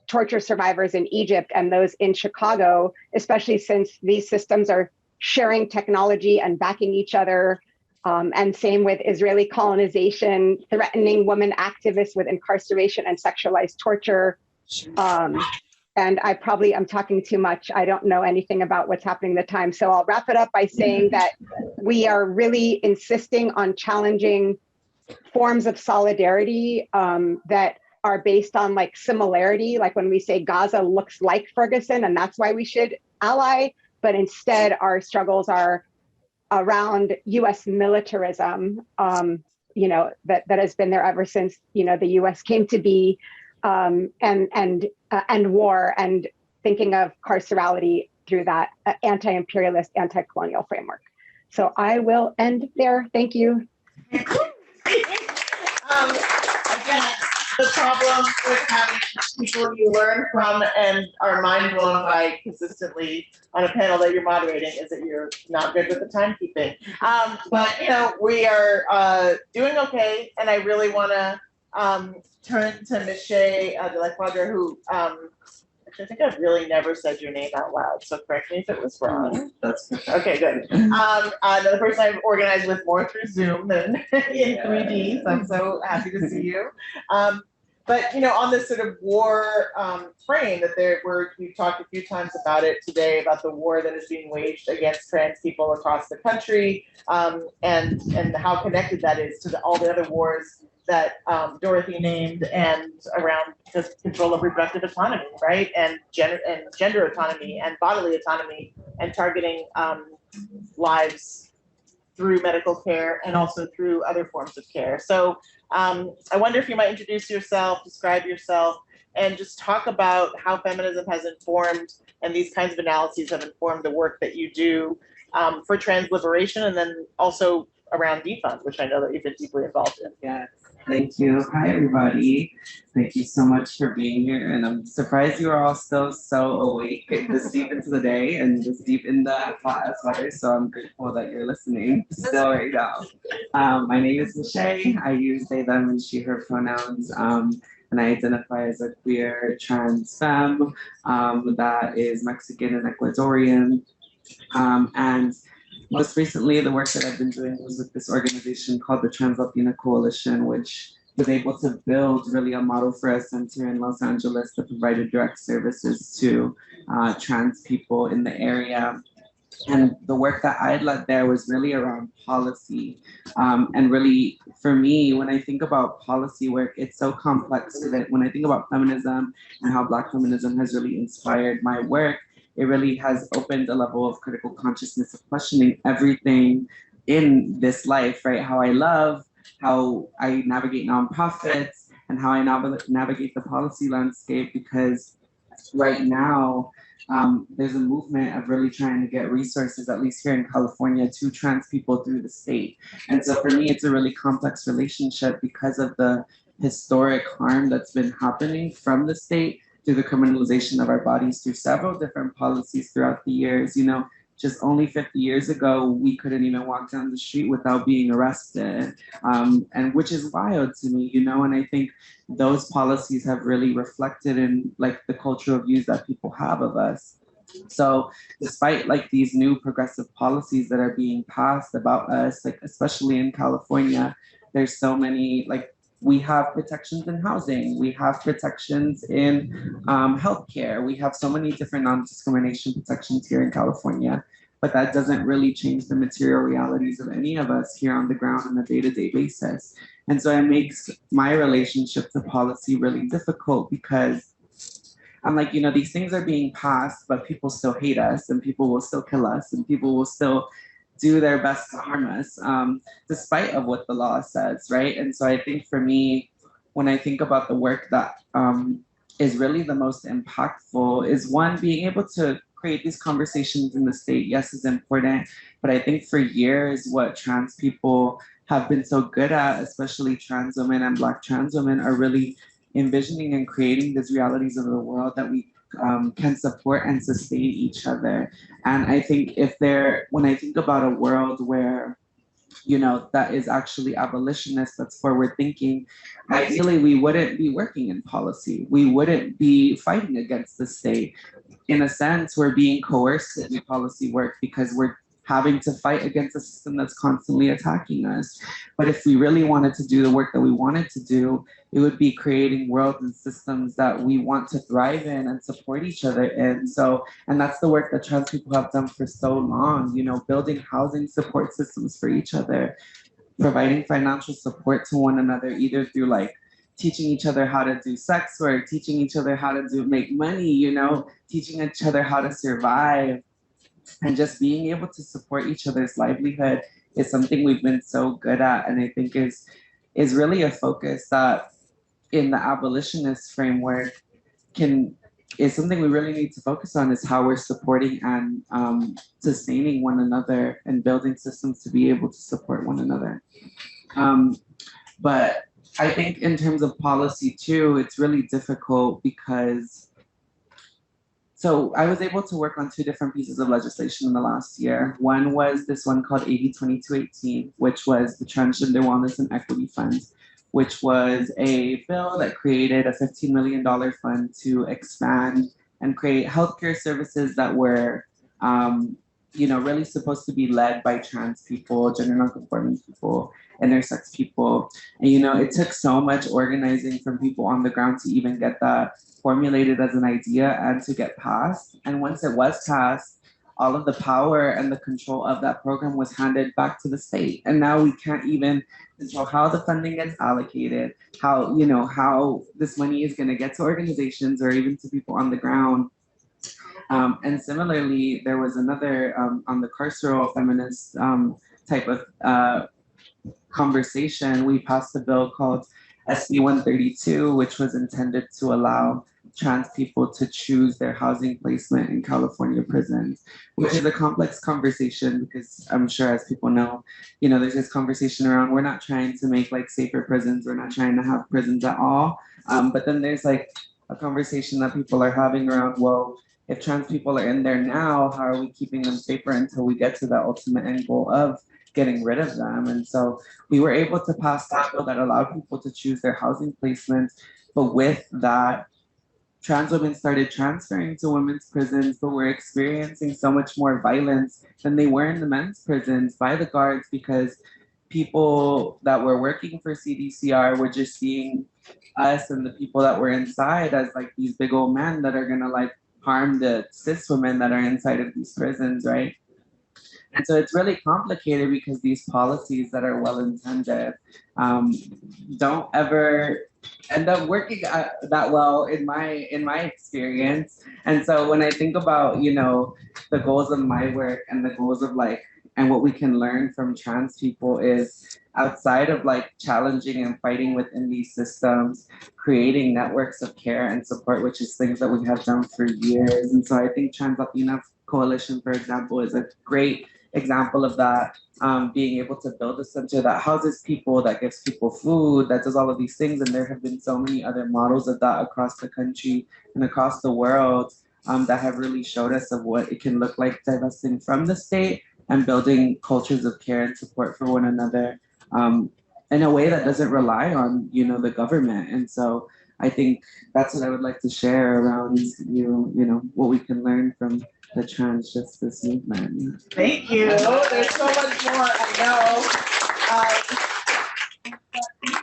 torture survivors in Egypt and those in Chicago, especially since these systems are sharing technology and backing each other. And same with Israeli colonization, threatening women activists with incarceration and sexualized torture. And I'm talking too much. I don't know anything about what's happening at the time. So I'll wrap it up by saying that we are really insisting on challenging forms of solidarity that are based on like similarity. Like when we say Gaza looks like Ferguson, and that's why we should ally, but instead our struggles are around US militarism, that has been there ever since, the US came to be, and war, and thinking of carcerality through that anti-imperialist, anti-colonial framework. So I will end there. Thank you. Again, the problem with having people you learn from and are mind blown by consistently on a panel that you're moderating is that you're not good with the timekeeping. But we are doing okay, and I really want to turn to Michelle de la Quadra, who actually I think I've really never said your name out loud, so correct me if it was wrong. That's okay. Good. Another person I've organized with more through Zoom than in 3D, so I'm so happy to see you. But on this sort of war frame that we've talked a few times about it today, about the war that is being waged against trans people across the country, and how connected that is to all the other wars that Dorothy named, and around just control of reproductive autonomy, right? And gender autonomy and bodily autonomy, and targeting lives through medical care and also through other forms of care. So I wonder if you might introduce yourself, describe yourself, and just talk about how feminism has informed, and these kinds of analyses have informed the work that you do for trans liberation, and then also around defund, which I know that you've been deeply involved in. Yes, thank you. Hi, everybody. Thank you so much for being here. And I'm surprised you are all still so awake this deep into the day and this deep in the hot ass weather. So I'm grateful that you're listening still right now. My name is Michelle. I use they, them, and she, her pronouns. And I identify as a queer trans femme that is Mexican and Ecuadorian. And most recently, the work that I've been doing was with this organization called the Trans Latina Coalition, which was able to build really a model for a center in Los Angeles that provided direct services to trans people in the area. And the work that I led there was really around policy. And really, for me, when I think about policy work, it's so complex that when I think about feminism and how Black feminism has really inspired my work, it really has opened a level of critical consciousness of questioning everything in this life, right? How I love, how I navigate nonprofits, and how I navigate the policy landscape, because right now, there's a movement of really trying to get resources, at least here in California, to trans people through the state. And so for me, it's a really complex relationship because of the historic harm that's been happening from the state through the criminalization of our bodies through several different policies throughout the years. Just only 50 years ago, we couldn't even walk down the street without being arrested, and which is wild to me, and I think those policies have really reflected in the cultural views that people have of us. So despite these new progressive policies that are being passed about us, especially in California, there's so many, we have protections in housing, we have protections in healthcare, we have so many different non-discrimination protections here in California, but that doesn't really change the material realities of any of us here on the ground on a day-to-day basis. And so it makes my relationship to policy really difficult, because I'm like, you know, these things are being passed, but people still hate us and people will still kill us and people will still do their best to harm us, despite of what the law says, right? And so I think for me, when I think about the work that is really the most impactful is one, being able to create these conversations in the state, yes, is important. But I think for years, what trans people have been so good at, especially trans women and Black trans women, are really envisioning and creating these realities of the world that we can support and sustain each other. And I think when I think about a world where, you know, that is actually abolitionist, that's forward thinking, ideally we wouldn't be working in policy. We wouldn't be fighting against the state. In a sense, we're being coerced to do policy work because we're having to fight against a system that's constantly attacking us. But if we really wanted to do the work that we wanted to do, it would be creating worlds and systems that we want to thrive in and support each other in. So, and that's the work that trans people have done for so long, you know, building housing support systems for each other, providing financial support to one another, either through like teaching each other how to do sex work, teaching each other how to make money, you know, teaching each other how to survive, and just being able to support each other's livelihood is something we've been so good at, and I think is really a focus that in the abolitionist framework is something we really need to focus on, is how we're supporting and sustaining one another and building systems to be able to support one another. But I think in terms of policy too, it's really difficult because so I was able to work on 2 different pieces of legislation in the last year. One was this one called AB 2218, which was the Transgender Wellness and Equity Fund, which was a bill that created a $15 million fund to expand and create healthcare services that were, you know, really supposed to be led by trans people, gender nonconforming people, intersex people. And, you know, it took so much organizing from people on the ground to even get that formulated as an idea and to get passed. And once it was passed, all of the power and the control of that program was handed back to the state. And now we can't even control how the funding gets allocated, how, you know, how this money is going to get to organizations or even to people on the ground. And similarly, there was another on the carceral feminist type of conversation. We passed a bill called SB 132, which was intended to allow trans people to choose their housing placement in California prisons, which is a complex conversation because I'm sure, as people know, you know, there's this conversation around we're not trying to make like safer prisons, we're not trying to have prisons at all. But then there's like a conversation that people are having around, well, if trans people are in there now, how are we keeping them safer until we get to that ultimate end goal of getting rid of them? And so we were able to pass that bill that allowed people to choose their housing placements. But with that, trans women started transferring to women's prisons, but were experiencing so much more violence than they were in the men's prisons by the guards, because people that were working for CDCR were just seeing us and the people that were inside as like these big old men that are gonna like harm the cis women that are inside of these prisons, right? And so it's really complicated because these policies that are well intended don't ever end up working that well in my experience. And so when I think about, you know, the goals of my work and the goals of like, and what we can learn from trans people is outside of like challenging and fighting within these systems, creating networks of care and support, which is things that we have done for years. And so I think Trans Latina Coalition, for example, is a great example of that, being able to build a center that houses people, that gives people food, that does all of these things. And there have been so many other models of that across the country and across the world that have really showed us of what it can look like divesting from the state and building cultures of care and support for one another in a way that doesn't rely on, you know, the government. And so I think that's what I would like to share around, you know, what we can learn from the trans justice movement. Thank you. There's so much more, I know.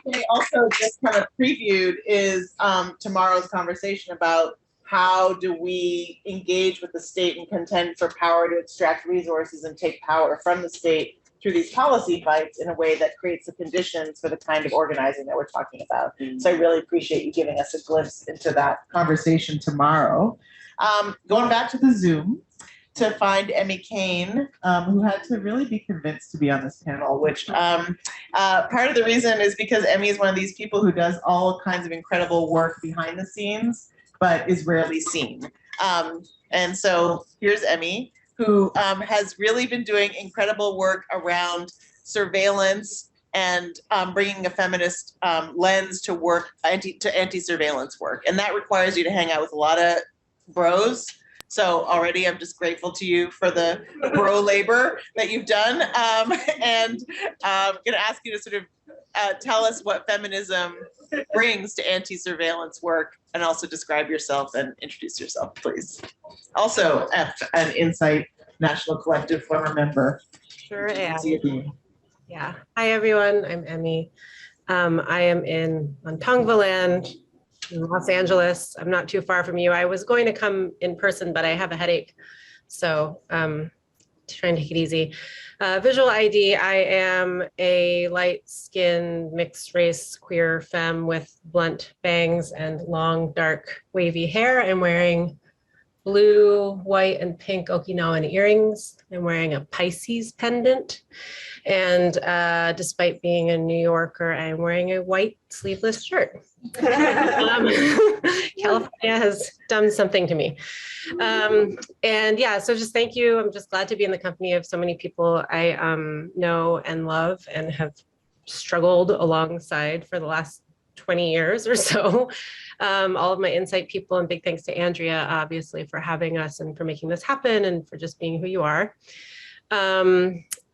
They also just kind of previewed is tomorrow's conversation about how do we engage with the state and contend for power to extract resources and take power from the state through these policy fights in a way that creates the conditions for the kind of organizing that we're talking about. So I really appreciate you giving us a glimpse into that conversation tomorrow. Going back to the Zoom to find Emmy Kane, who had to really be convinced to be on this panel, which part of the reason is because Emmy is one of these people who does all kinds of incredible work behind the scenes, but is rarely seen. And so here's Emmy, who has really been doing incredible work around surveillance and bringing a feminist lens to work, anti-surveillance work. And that requires you to hang out with a lot of bros. So already I'm just grateful to you for the bro labor that you've done. And I'm gonna ask you to sort of tell us what feminism brings to anti-surveillance work, and also describe yourself and introduce yourself, please. Also, an Insight National Collective former member. Sure am. Yeah. Hi, everyone. I'm Emmy. I am in Montongva land in Los Angeles. I'm not too far from you. I was going to come in person, but I have a headache. So trying to take it easy. Visual ID, I am a light-skinned, mixed-race, queer femme with blunt bangs and long, dark, wavy hair. I'm wearing blue, white, and pink Okinawan earrings. I'm wearing a Pisces pendant. And despite being a New Yorker, I'm wearing a white sleeveless shirt. California has done something to me. And yeah, so just thank you. I'm just glad to be in the company of so many people I know and love and have struggled alongside for the last 20 years or so. All of my Insight people, and big thanks to Andrea, obviously, for having us and for making this happen and for just being who you are.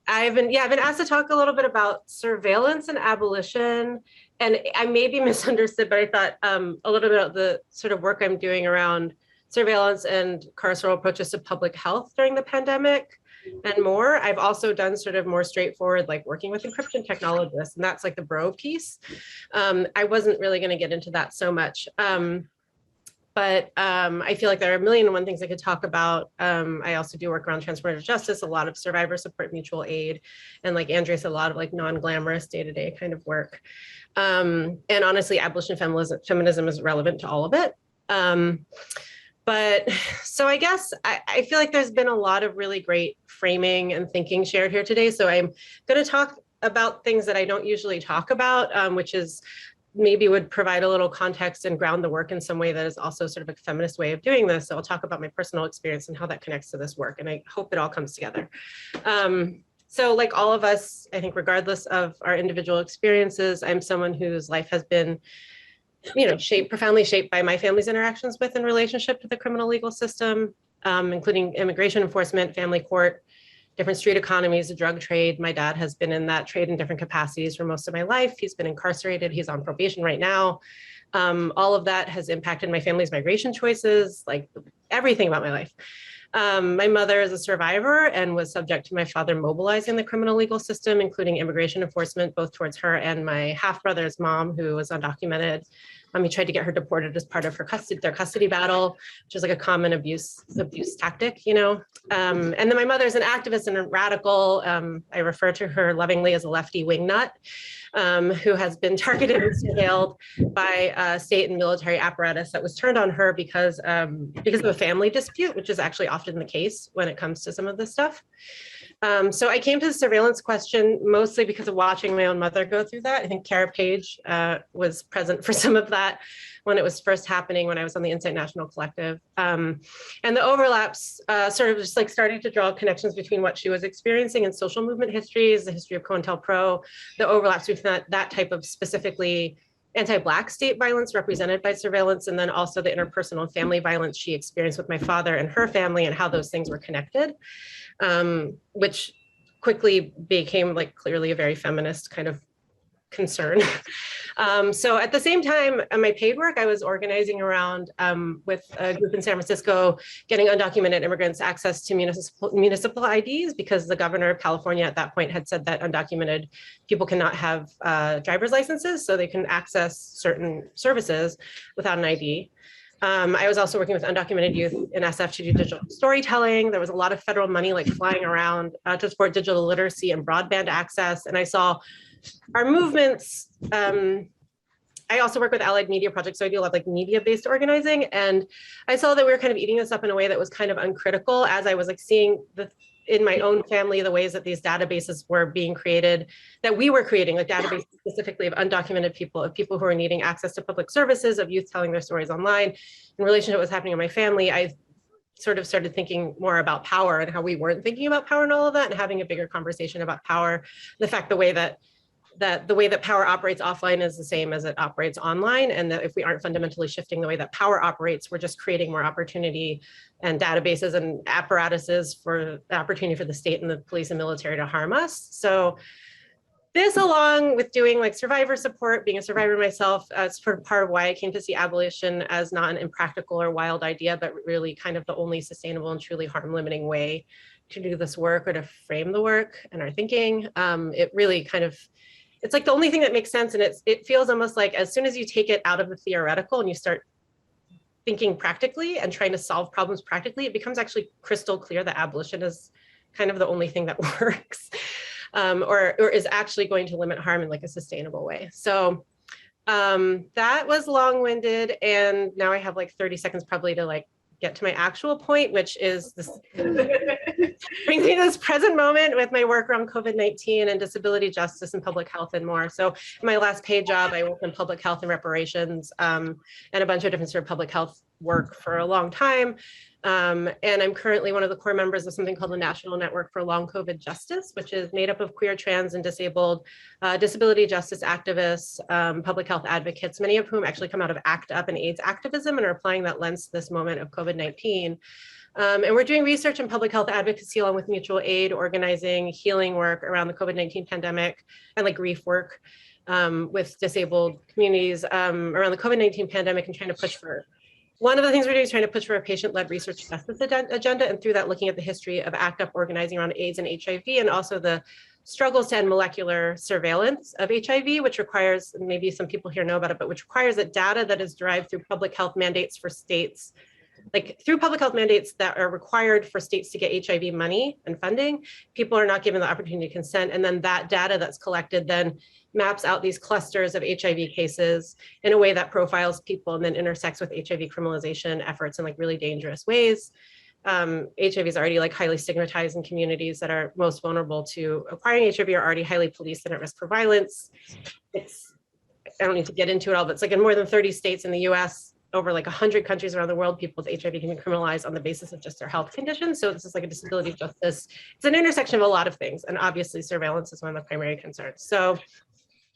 I've been asked to talk a little bit about surveillance and abolition, and I may be misunderstood, but I thought a little bit about the sort of work I'm doing around surveillance and carceral approaches to public health during the pandemic and more. I've also done sort of more straightforward, like working with encryption technologists, and that's like the bro piece. I wasn't really going to get into that so much. But I feel like there are a million and one things I could talk about. I also do work around transformative justice, a lot of survivor support, mutual aid, and like Andrea said, a lot of like non-glamorous day-to-day kind of work. And honestly, abolition feminism is relevant to all of it. But so I guess I feel like there's been a lot of really great framing and thinking shared here today. So I'm going to talk about things that I don't usually talk about, which is maybe would provide a little context and ground the work in some way that is also sort of a feminist way of doing this. So I'll talk about my personal experience and how that connects to this work. And I hope it all comes together. So like all of us, I think regardless of our individual experiences, I'm someone whose life has been, you know, profoundly shaped by my family's interactions with and relationship to the criminal legal system, including immigration enforcement, family court, different street economies, the drug trade. My dad has been in that trade in different capacities for most of my life. He's been incarcerated. He's on probation right now. All of that has impacted my family's migration choices, like everything about my life. My mother is a survivor and was subject to my father mobilizing the criminal legal system, including immigration enforcement, both towards her and my half-brother's mom, who was undocumented. He tried to get her deported as part of their custody battle, which is like a common abuse tactic, you know. And then my mother's an activist and a radical. I refer to her lovingly as a lefty wingnut, who has been targeted and surveilled by state and military apparatus that was turned on her because of a family dispute, which is actually often the case when it comes to some of this stuff. So I came to the surveillance question mostly because of watching my own mother go through that. I think Cara was present for some of that when it was first happening when I was on the Insight National Collective. And the overlaps sort of just like starting to draw connections between what she was experiencing in social movement histories, the history of COINTELPRO, the overlaps between that type of specifically anti-Black state violence represented by surveillance, and then also the interpersonal family violence she experienced with my father and her family and how those things were connected, which quickly became like clearly a very feminist kind of concern. So at the same time, my paid work, I was organizing around with a group in San Francisco, getting undocumented immigrants access to municipal IDs, because the governor of California at that point had said that undocumented people cannot have driver's licenses, so they can access certain services without an ID. I was also working with undocumented youth in SF to do digital storytelling. There was a lot of federal money like flying around to support digital literacy and broadband access. And I saw our movements. I also work with Allied Media Project, so I do a lot of like media-based organizing. And I saw that we were kind of eating this up in a way that was kind of uncritical as I was like seeing in my own family, the ways that these databases were being created, that we were creating, like databases specifically of undocumented people, of people who are needing access to public services, of youth telling their stories online. In relation to what was happening in my family, I sort of started thinking more about power and how we weren't thinking about power and all of that, and having a bigger conversation about power. The fact the way that power operates offline is the same as it operates online, and that if we aren't fundamentally shifting the way that power operates, we're just creating more opportunity and databases and apparatuses for the opportunity for the state and the police and military to harm us. So this, along with doing like survivor support, being a survivor myself, is part of why I came to see abolition as not an impractical or wild idea, but really kind of the only sustainable and truly harm limiting way to do this work or to frame the work and our thinking. It really kind of, it's like the only thing that makes sense. And it feels almost like as soon as you take it out of the theoretical and you start thinking practically and trying to solve problems practically, it becomes actually crystal clear that abolition is kind of the only thing that works, or is actually going to limit harm in like a sustainable way. So that was long-winded, and now I have like 30 seconds probably to like get to my actual point, which is this brings me to this present moment with my work around COVID-19 and disability justice and public health and more. So in my last paid job, I worked in public health and reparations and a bunch of different sort of public health work for a long time. And I'm currently one of the core members of something called the National Network for Long COVID Justice, which is made up of queer, trans, and disabled disability justice activists, public health advocates, many of whom actually come out of ACT UP and AIDS activism and are applying that lens to this moment of COVID-19. And we're doing research in public health advocacy along with mutual aid, organizing, healing work around the COVID-19 pandemic, and like grief work with disabled communities around the COVID-19 pandemic, and trying to push for, one of the things we're doing is trying to push for a patient-led research justice agenda, and through that looking at the history of ACT UP organizing around AIDS and HIV, and also the struggles to end molecular surveillance of HIV, which requires, maybe some people here know about it, but which requires that data that is derived through public health mandates for states, like through public health mandates that are required for states to get HIV money and funding, people are not given the opportunity to consent. And then that data that's collected then maps out these clusters of HIV cases in a way that profiles people and then intersects with HIV criminalization efforts in like really dangerous ways. HIV is already like highly stigmatized in communities that are most vulnerable to acquiring HIV, are already highly policed and at risk for violence. I don't need to get into it all, but it's like in more than 30 states in the US, over like 100 countries around the world, people with HIV can be criminalized on the basis of just their health conditions. So this is like a disability justice. It's an intersection of a lot of things. And obviously surveillance is one of the primary concerns. So,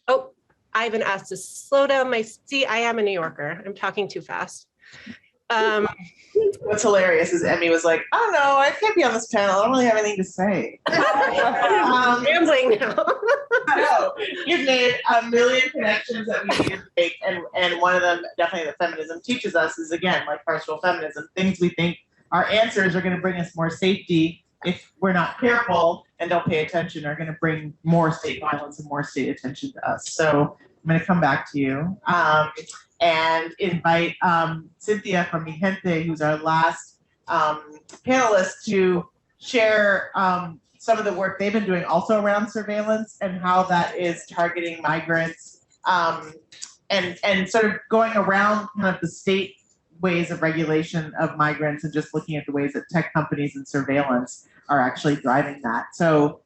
oh, I've been asked to slow down my, see, I am a New Yorker. I'm talking too fast. What's hilarious is Emmy was like, oh no, I can't be on this panel. I don't really have anything to say. Rambling now. No, you've made a million connections that we need to make, and one of them, definitely that feminism teaches us, is again, like carceral feminism, things we think our answers are going to bring us more safety, if we're not careful and don't pay attention, are going to bring more state violence and more state attention to us. So I'm going to come back to you and invite Cynthia from Mi Gente, who's our last panelist, to share some of the work they've been doing also around surveillance and how that is targeting migrants and sort of going around kind of the state ways of regulation of migrants and just looking at the ways that tech companies and surveillance are actually driving that. So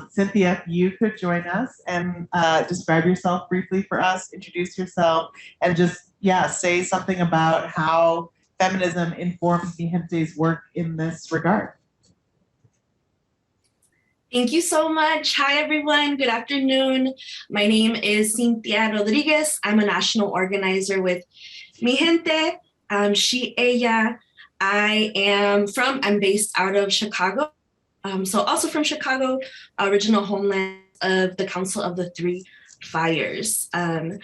Cynthia, if you could join us and describe yourself briefly for us, introduce yourself, and just, yeah, say something about how feminism informs Mi Gente's work in this regard. Thank you so much. Hi, everyone. Good afternoon. My name is Cynthia Rodriguez. I'm a national organizer with Mi Gente, she, ella. I'm based out of Chicago. So also from Chicago, original homeland of the Council of the Three Fires. I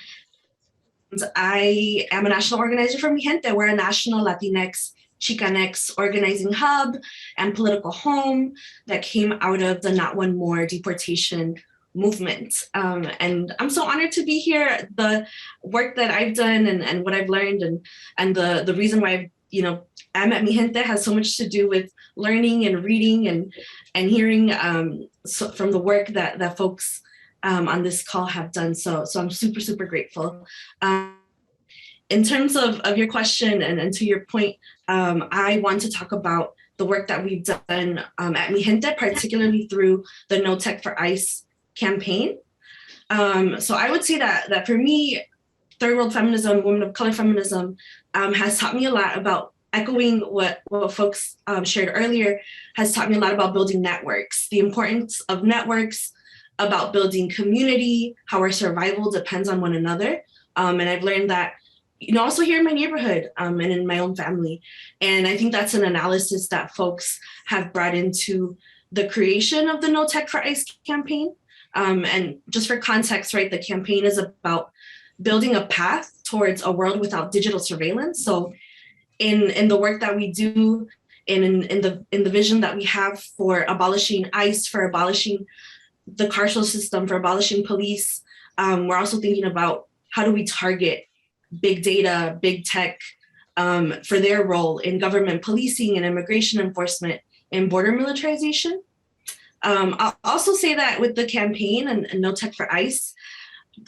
am a national organizer for Mi Gente. We're a national Latinx, Chicanx organizing hub and political home that came out of the Not One More deportation movement. And I'm so honored to be here. The work that I've done and what I've learned and the reason why I'm at Mi Gente has so much to do with learning and reading and hearing from the work that folks on this call have done. So I'm super, super grateful. In terms of your question and to your point, I want to talk about the work that we've done at Mi Gente, particularly through the No Tech for ICE campaign. So I would say that for me, third world feminism, women of color feminism, has taught me a lot about echoing what folks shared earlier, has taught me a lot about building networks, the importance of networks, about building community, how our survival depends on one another. And I've learned that, also here in my neighborhood and in my own family. And I think that's an analysis that folks have brought into the creation of the No Tech for ICE campaign. And just for context, right, the campaign is about building a path towards a world without digital surveillance. So in the work that we do, in the vision that we have for abolishing ICE, for abolishing the carceral system, for abolishing police, we're also thinking about how do we target big data, big tech, for their role in government policing and immigration enforcement and border militarization. I'll also say that with the campaign and No Tech for ICE,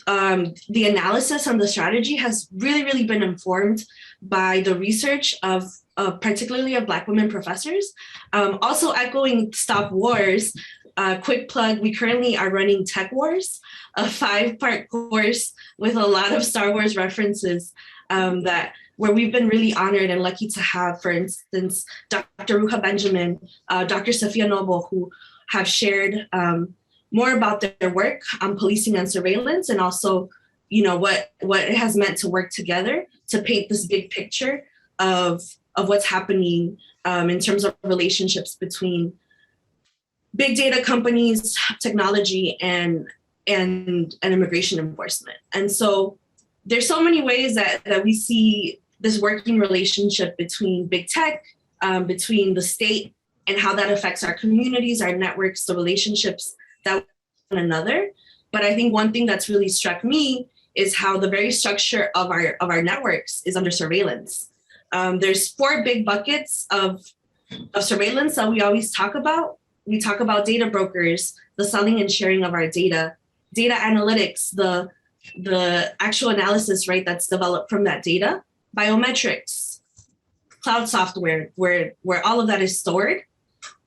the analysis and the strategy has really, really been informed by the research of particularly of Black women professors. Also echoing Stop Wars, quick plug, we currently are running Tech Wars, a 5-part course with a lot of Star Wars references where we've been really honored and lucky to have, for instance, Dr. Ruha Benjamin, Dr. Sophia Noble, who have shared more about their work on policing and surveillance, and also, what it has meant to work together to paint this big picture of what's happening in terms of relationships between big data companies, technology, and immigration enforcement. And so there's so many ways that we see this working relationship between big tech, between the state, and how that affects our communities, our networks, the relationships that with one another. But I think one thing that's really struck me is how the very structure of our networks is under surveillance. There's 4 big buckets of surveillance that we always talk about. We talk about data brokers, the selling and sharing of our data analytics, the actual analysis, right, that's developed from that data, biometrics, cloud software, where all of that is stored.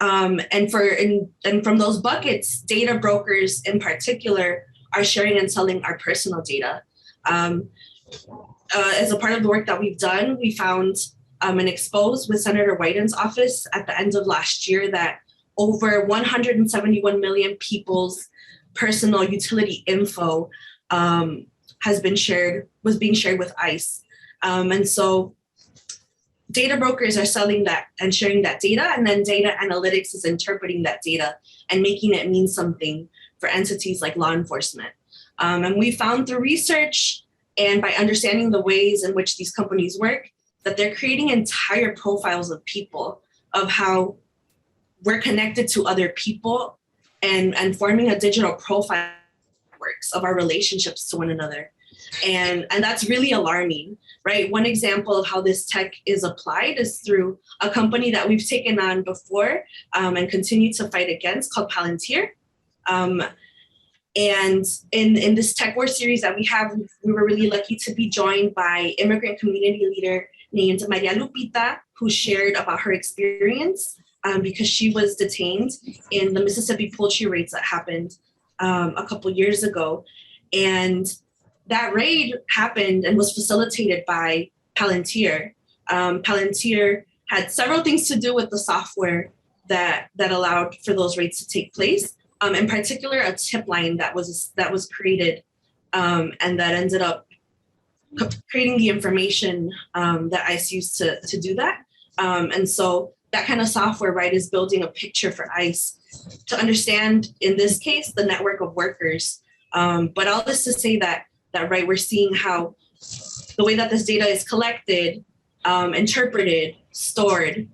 And from those buckets, data brokers in particular are sharing and selling our personal data. As a part of the work that we've done, we found and exposed with Senator Wyden's office at the end of last year that over 171 million people's personal utility info was being shared with ICE. And so data brokers are selling that and sharing that data, and then data analytics is interpreting that data and making it mean something for entities like law enforcement. And we found through research and by understanding the ways in which these companies work, that they're creating entire profiles of people, of how we're connected to other people and forming a digital profile networks of our relationships to one another. And that's really alarming, right? One example of how this tech is applied is through a company that we've taken on before and continue to fight against, called Palantir. And in this Tech War series that we have, we were really lucky to be joined by immigrant community leader named Maria Lupita, who shared about her experience because she was detained in the Mississippi poultry raids that happened a couple years ago. And that raid happened and was facilitated by Palantir. Palantir had several things to do with the software that allowed for those raids to take place. In particular, a tip line that was created and that ended up creating the information that ICE used to do that. And so that kind of software, right, is building a picture for ICE to understand, in this case, the network of workers. But all this to say that right, we're seeing how the way that this data is collected, interpreted, stored,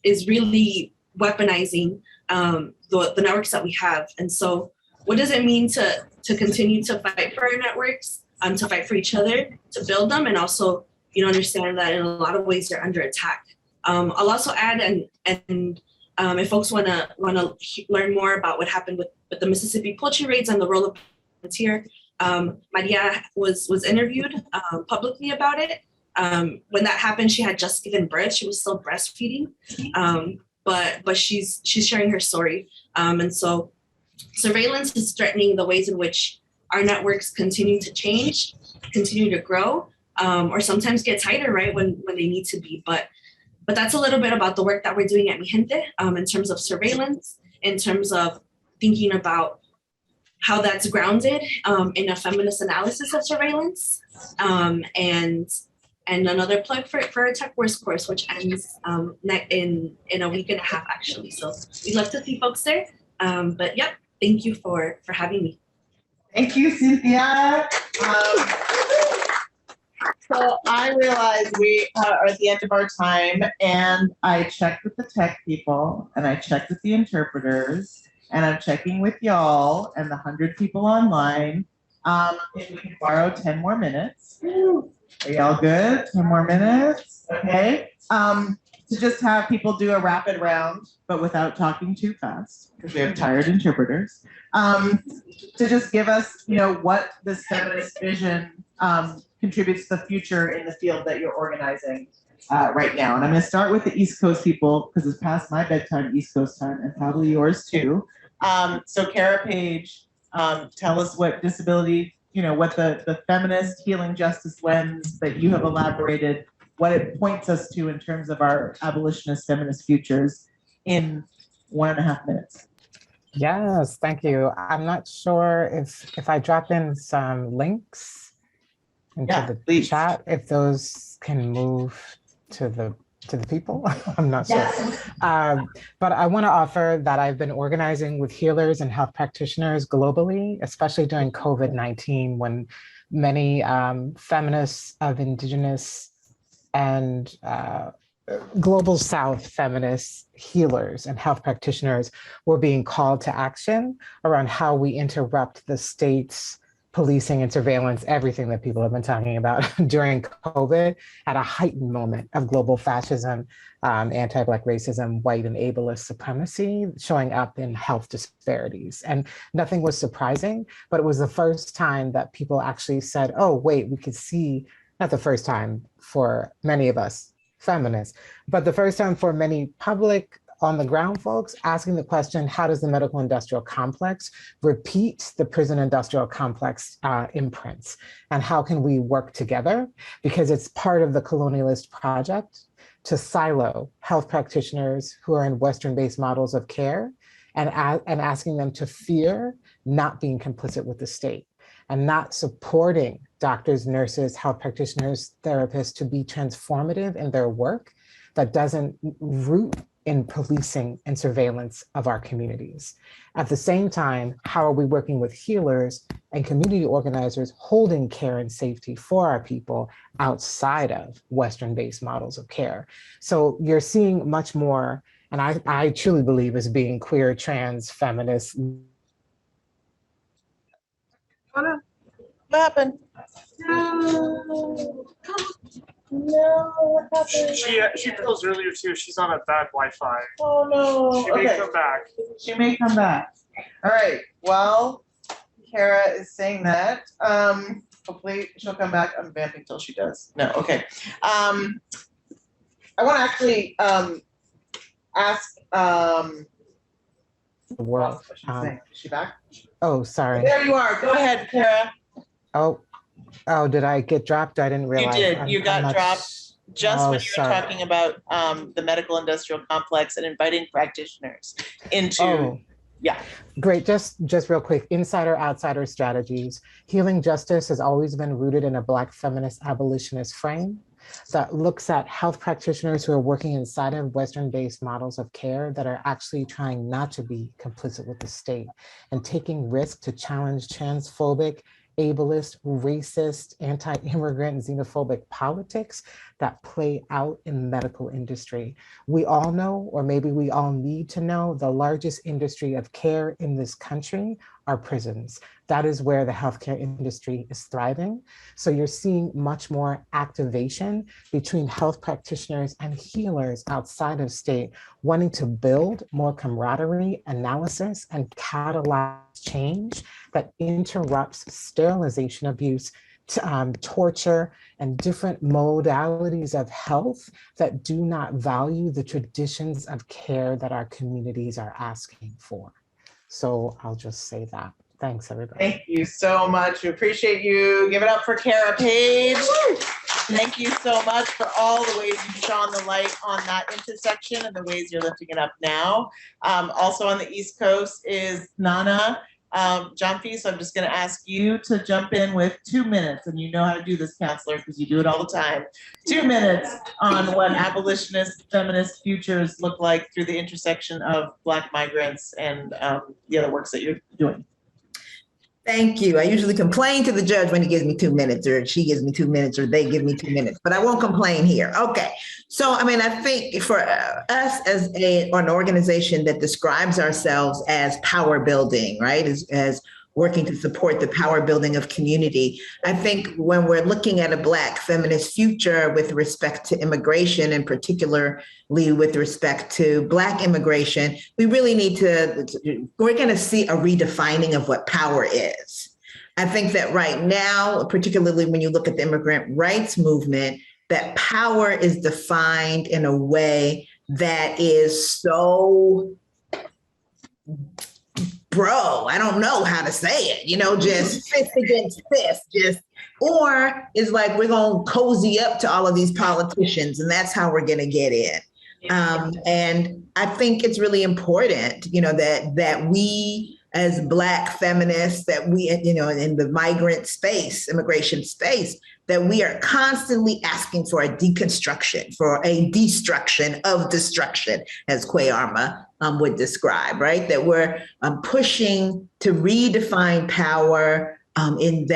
is really weaponizing the networks that we have. And so what does it mean to continue to fight for our networks, to fight for each other, to build them, and also, understand that in a lot of ways they're under attack. I'll also add, and if folks want to learn more about what happened with the Mississippi poultry raids and the role of volunteer, Maria was interviewed publicly about it. When that happened, she had just given birth. She was still breastfeeding, but she's sharing her story. And so surveillance is threatening the ways in which our networks continue to change, continue to grow, or sometimes get tighter, right, when they need to be. But that's a little bit about the work that we're doing at Mi Gente, in terms of surveillance, in terms of thinking about how that's grounded in a feminist analysis of surveillance, and another plug for our Tech Wars course, which ends in a week and a half, actually. So we'd love to see folks there. But yep, thank you for having me. Thank you, Cynthia. So I realize we are at the end of our time, and I checked with the tech people, and I checked with the interpreters, and I'm checking with y'all and the 100 people online. If we can borrow 10 more minutes. Are y'all good? 10 more minutes? Okay. To just have people do a rapid round, but without talking too fast, because we have tired interpreters. To just give us, what this feminist vision contributes to the future in the field that you're organizing right now. And I'm going to start with the East Coast people, because it's past my bedtime, East Coast time, and probably yours too. So Cara Page, tell us what disability, what the feminist healing justice lens that you have elaborated, what it points us to in terms of our abolitionist feminist futures in 1.5 minutes. Yes, thank you. I'm not sure if I drop in some links into the chat, if those can move to the people. I'm not sure. But I want to offer that I've been organizing with healers and health practitioners globally, especially during COVID-19, when many feminists of Indigenous and Global South feminist healers and health practitioners were being called to action around how we interrupt the state's policing and surveillance, everything that people have been talking about during COVID, at a heightened moment of global fascism, anti-Black racism, white and ableist supremacy showing up in health disparities. And nothing was surprising, but it was the first time that people actually said, oh, wait, we could see, not the first time for many of us feminists, but the first time for many public on the ground folks asking the question, how does the medical industrial complex repeat the prison industrial complex imprints? And how can we work together? Because it's part of the colonialist project to silo health practitioners who are in Western-based models of care and asking them to fear not being complicit with the state and not supporting doctors, nurses, health practitioners, therapists to be transformative in their work that doesn't root in policing and surveillance of our communities. At the same time, how are we working with healers and community organizers holding care and safety for our people outside of Western-based models of care? So you're seeing much more, and I truly believe as being queer, trans, feminist. What happened? No, what happened? She froze earlier too. She's on a bad Wi-Fi. Oh no. She may come back. She may come back. All right. Well, Cara is saying that. Hopefully she'll come back. I'm vamping till she does. No. Okay. I want to actually ask. The world. Is she back? Oh, sorry. There you are. Go ahead, Cara. Oh, did I get dropped? I didn't realize. You did. You got dropped just when you were sorry. talking about the medical industrial complex and inviting practitioners into. Yeah. Great. Just real quick, insider outsider strategies. Healing justice has always been rooted in a Black feminist abolitionist frame that looks at health practitioners who are working inside of Western-based models of care that are actually trying not to be complicit with the state and taking risk to challenge transphobic, ableist, racist, anti-immigrant, xenophobic politics that play out in the medical industry. We all know, or maybe we all need to know, the largest industry of care in this country our prisons. That is where the healthcare industry is thriving. So you're seeing much more activation between health practitioners and healers outside of state, wanting to build more camaraderie, analysis, and catalyze change that interrupts sterilization abuse, torture, and different modalities of health that do not value the traditions of care that our communities are asking for. So I'll just say that. Thanks, everybody. Thank you so much. We appreciate you. Give it up for Cara Page. Thank you so much for all the ways you shone the light on that intersection and the ways you're lifting it up now. Also on the East Coast is Nana Gyamfi. So I'm just going to ask you to jump in with 2 minutes, and you know how to do this, counselor, because you do it all the time. 2 minutes on what abolitionist feminist futures look like through the intersection of Black migrants and the other works that you're doing. Thank you. I usually complain to the judge when he gives me 2 minutes, or she gives me 2 minutes, or they give me 2 minutes, but I won't complain here. Okay. So, I mean, I think for us as an organization that describes ourselves as power building, right, as working to support the power building of community, I think when we're looking at a Black feminist future with respect to immigration, and particularly with respect to Black immigration, we really need we're going to see a redefining of what power is. I think that right now, particularly when you look at the immigrant rights movement, that power is defined in a way that is so I don't know how to say it, just fist against fist, or it's like we're going to cozy up to all of these politicians and that's how we're going to get in. And I think it's really important, that we as Black feminists, that we, in the migrant space, immigration space, that we are constantly asking for a deconstruction, for a destruction of destruction, as Kweyarma would describe, right? That we're pushing to redefine power in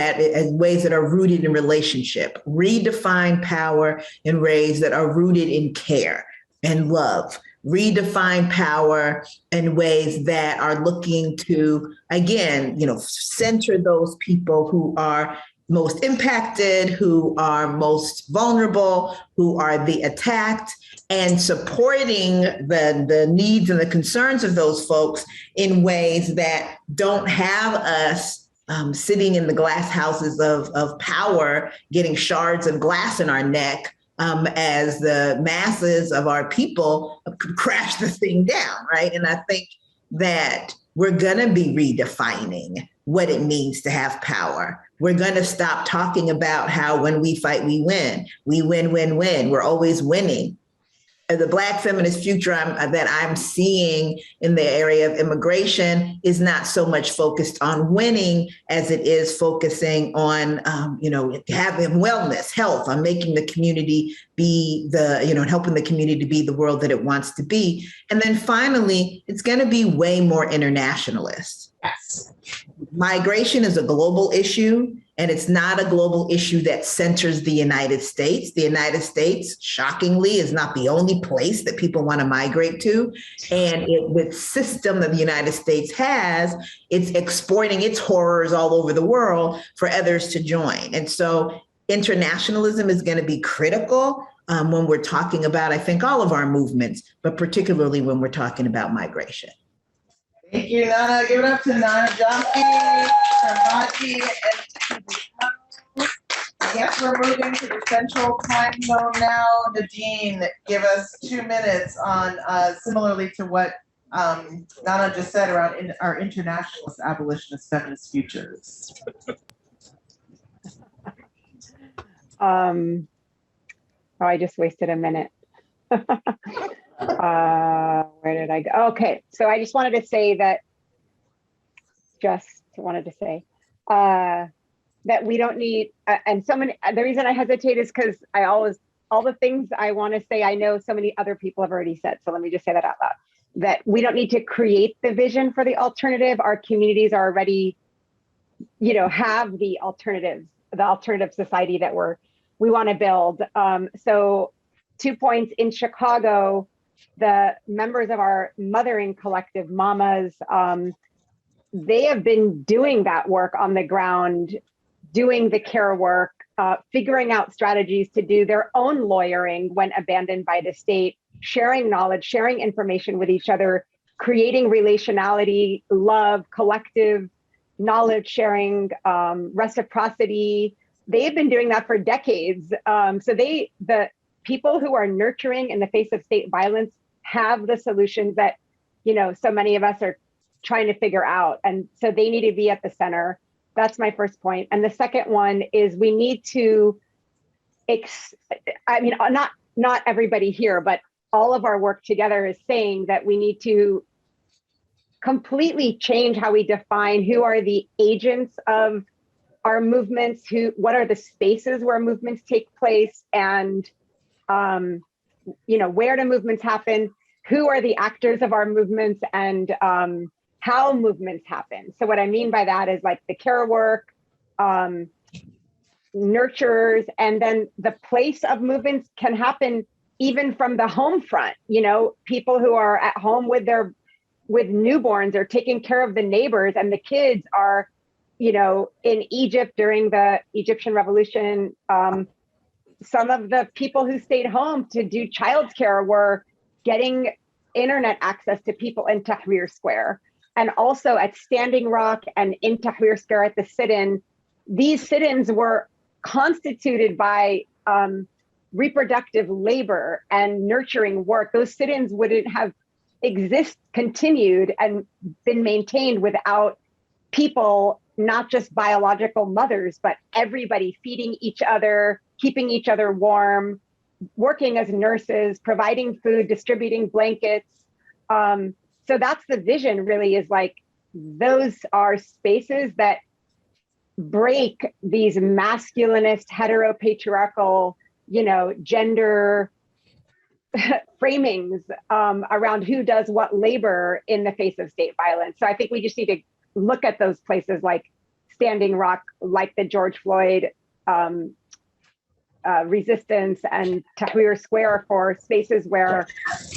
ways that are rooted in relationship, redefine power in ways that are rooted in care and love, redefine power in ways that are looking to, again, center those people who are most impacted, who are most vulnerable, who are the attacked, and supporting the needs and the concerns of those folks in ways that don't have us sitting in the glass houses of power, getting shards of glass in our neck, as the masses of our people crash the thing down, right? And I think that we're gonna be redefining what it means to have power. We're gonna stop talking about how when we fight, we win. We win, win, win. We're always winning. The Black feminist future that I'm seeing in the area of immigration is not so much focused on winning as it is focusing on, having wellness, health, on making the community be helping the community be the world that it wants to be. And then finally, it's going to be way more internationalist. Yes. Migration is a global issue, and it's not a global issue that centers the United States. The United States, shockingly, is not the only place that people want to migrate to. And the system that the United States has, it's exporting its horrors all over the world for others to join. And so internationalism is going to be critical when we're talking about, I think, all of our movements, but particularly when we're talking about migration. Thank you, Nana. Give it up to Nana Gyamfi, Sarmaji, and I guess we're moving to the central time zone now. Nadine, give us 2 minutes on similarly to what Nana just said around our internationalist abolitionist feminist futures. I just wasted a minute. Where did I go? Okay, so I just wanted to say that we don't need, the reason I hesitate is because all the things I want to say, I know so many other people have already said. So let me just say that out loud, that we don't need to create the vision for the alternative. Our communities are already, have the alternative society that we want to build. So 2 points. In Chicago, the members of our mothering collective, Mamas, they have been doing that work on the ground, doing the care work, figuring out strategies to do their own lawyering when abandoned by the state, sharing knowledge, sharing information with each other, creating relationality, love, collective knowledge sharing, reciprocity. They've been doing that for decades. So the people who are nurturing in the face of state violence have the solutions that, so many of us are trying to figure out. And so they need to be at the center. That's my first point. And the second one is we need to, not everybody here, but all of our work together is saying that we need to completely change how we define who are the agents of our movements, what are the spaces where movements take place, and where do movements happen, who are the actors of our movements, and how movements happen. So what I mean by that is like the care work, nurturers, and then the place of movements can happen even from the home front. People who are at home with newborns are taking care of the neighbors, and the kids are, in Egypt during the Egyptian revolution. Some of the people who stayed home to do childcare were getting internet access to people in Tahrir Square. And also at Standing Rock and in Tahrir Square at the sit-in, these sit-ins were constituted by reproductive labor and nurturing work. Those sit-ins wouldn't have continued and been maintained without people, not just biological mothers, but everybody feeding each other, keeping each other warm, working as nurses, providing food, distributing blankets. So that's the vision, really, is like, those are spaces that break these masculinist, heteropatriarchal, gender framings around who does what labor in the face of state violence. So I think we just need to look at those places like Standing Rock, like the George Floyd resistance, and Tahrir Square for spaces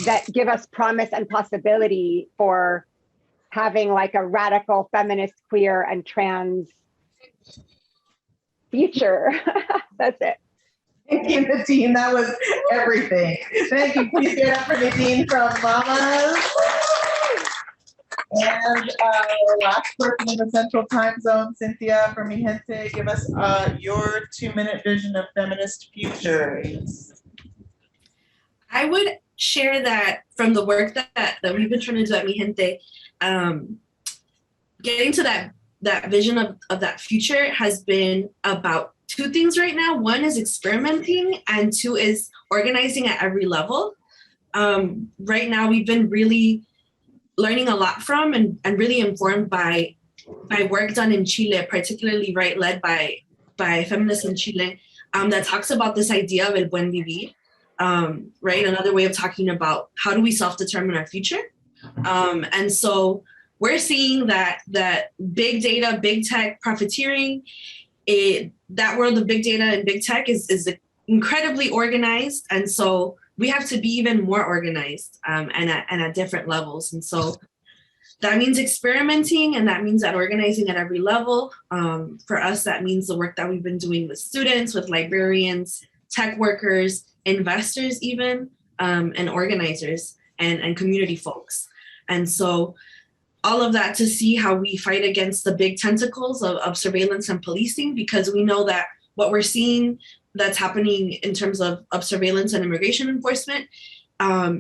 that give us promise and possibility for having like a radical feminist, queer, and trans future. That's it. Thank you, Nadine. That was everything. Thank you. Please give it up for Nadine from Mamas. And our last person in the Central Time Zone, Cynthia from Mi Gente, give us your 2-minute vision of feminist futures. I would share that from the work that we've been trying to do at Mi Gente, getting to that vision of that future has been about two things right now. One is experimenting, and two is organizing at every level. Right now, we've been really learning a lot from and really informed by work done in Chile, particularly led by Feminists in Chile, that talks about this idea of el buen vivir, right? Another way of talking about how do we self-determine our future. And so we're seeing that big data, big tech, profiteering, that world of big data and big tech is incredibly organized. And so we have to be even more organized and at different levels. And so that means experimenting, and that means that organizing at every level. For us, that means the work that we've been doing with students, with librarians, tech workers, investors even, and organizers and community folks. And so all of that to see how we fight against the big tentacles of surveillance and policing, because we know that what we're seeing that's happening in terms of surveillance and immigration enforcement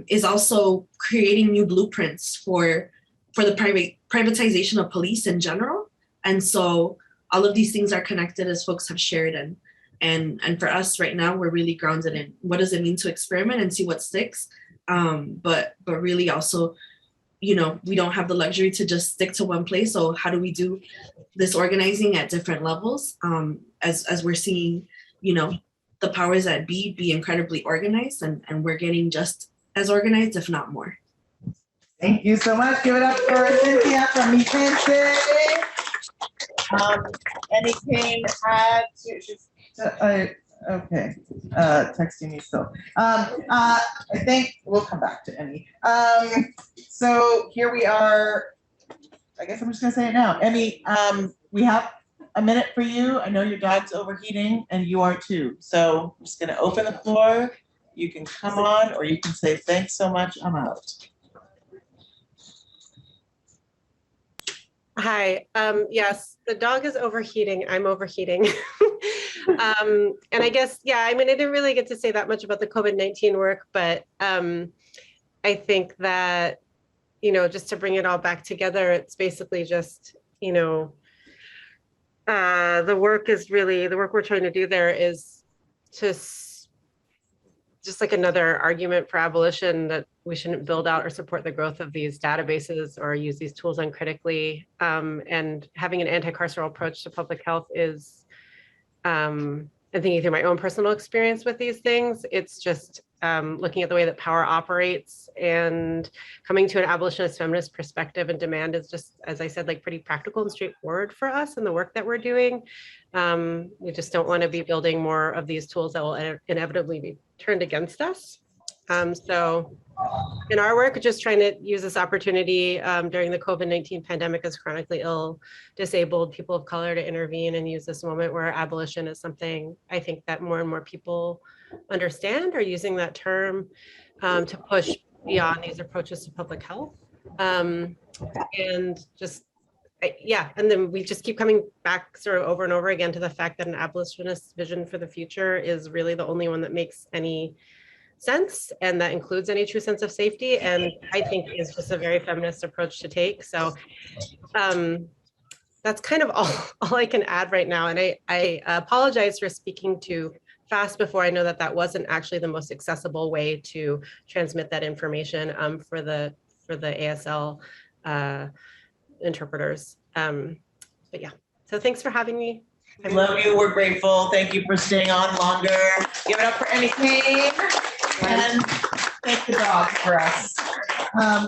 is also creating new blueprints for the privatization of police in general. And so all of these things are connected, as folks have shared. And for us right now, we're really grounded in what does it mean to experiment and see what sticks. But really also, we don't have the luxury to just stick to one place. So how do we do this organizing at different levels as we're seeing, the powers that be incredibly organized, and we're getting just as organized, if not more. Thank you so much. Give it up for Cynthia from Mi Gente. Anything add to okay, texting me still. I think we'll come back to any. So here we are. I guess I'm just gonna say it now. Emmy, we have a minute for you. I know your dog's overheating and you are too. So I'm just gonna open the floor. You can come on or you can say, thanks so much, I'm out. Hi, yes, the dog is overheating, I'm overheating. And I guess, yeah, I mean, I didn't really get to say that much about the COVID-19 work, but I think that, you know, just to bring it all back together, it's basically just, you know, the work we're trying to do there is just like another argument for abolition, that we shouldn't build out or support the growth of these databases or use these tools uncritically. And having an anti-carceral approach to public health is, and thinking through my own personal experience with these things, it's just looking at the way that power operates and coming to an abolitionist feminist perspective and demand is just, as I said, like pretty practical and straightforward for us in the work that we're doing. We just don't want to be building more of these tools that will inevitably be turned against us. So in our work, just trying to use this opportunity during the COVID-19 pandemic as chronically ill, disabled people of color to intervene and use this moment where abolition is something I think that more and more people understand, or using that term to push beyond these approaches to public health. And just, yeah, and then we just keep coming back sort of over and over again to the fact that an abolitionist vision for the future is really the only one that makes any sense and that includes any true sense of safety, and I think is just a very feminist approach to take. So that's kind of all I can add right now, and I apologize for speaking too fast before. I know that that wasn't actually the most accessible way to transmit that information for the ASL interpreters. But yeah, so thanks for having me. I love you, we're grateful. Thank you for staying on longer. Give it up for Emmy Kane. And thank the dog for us.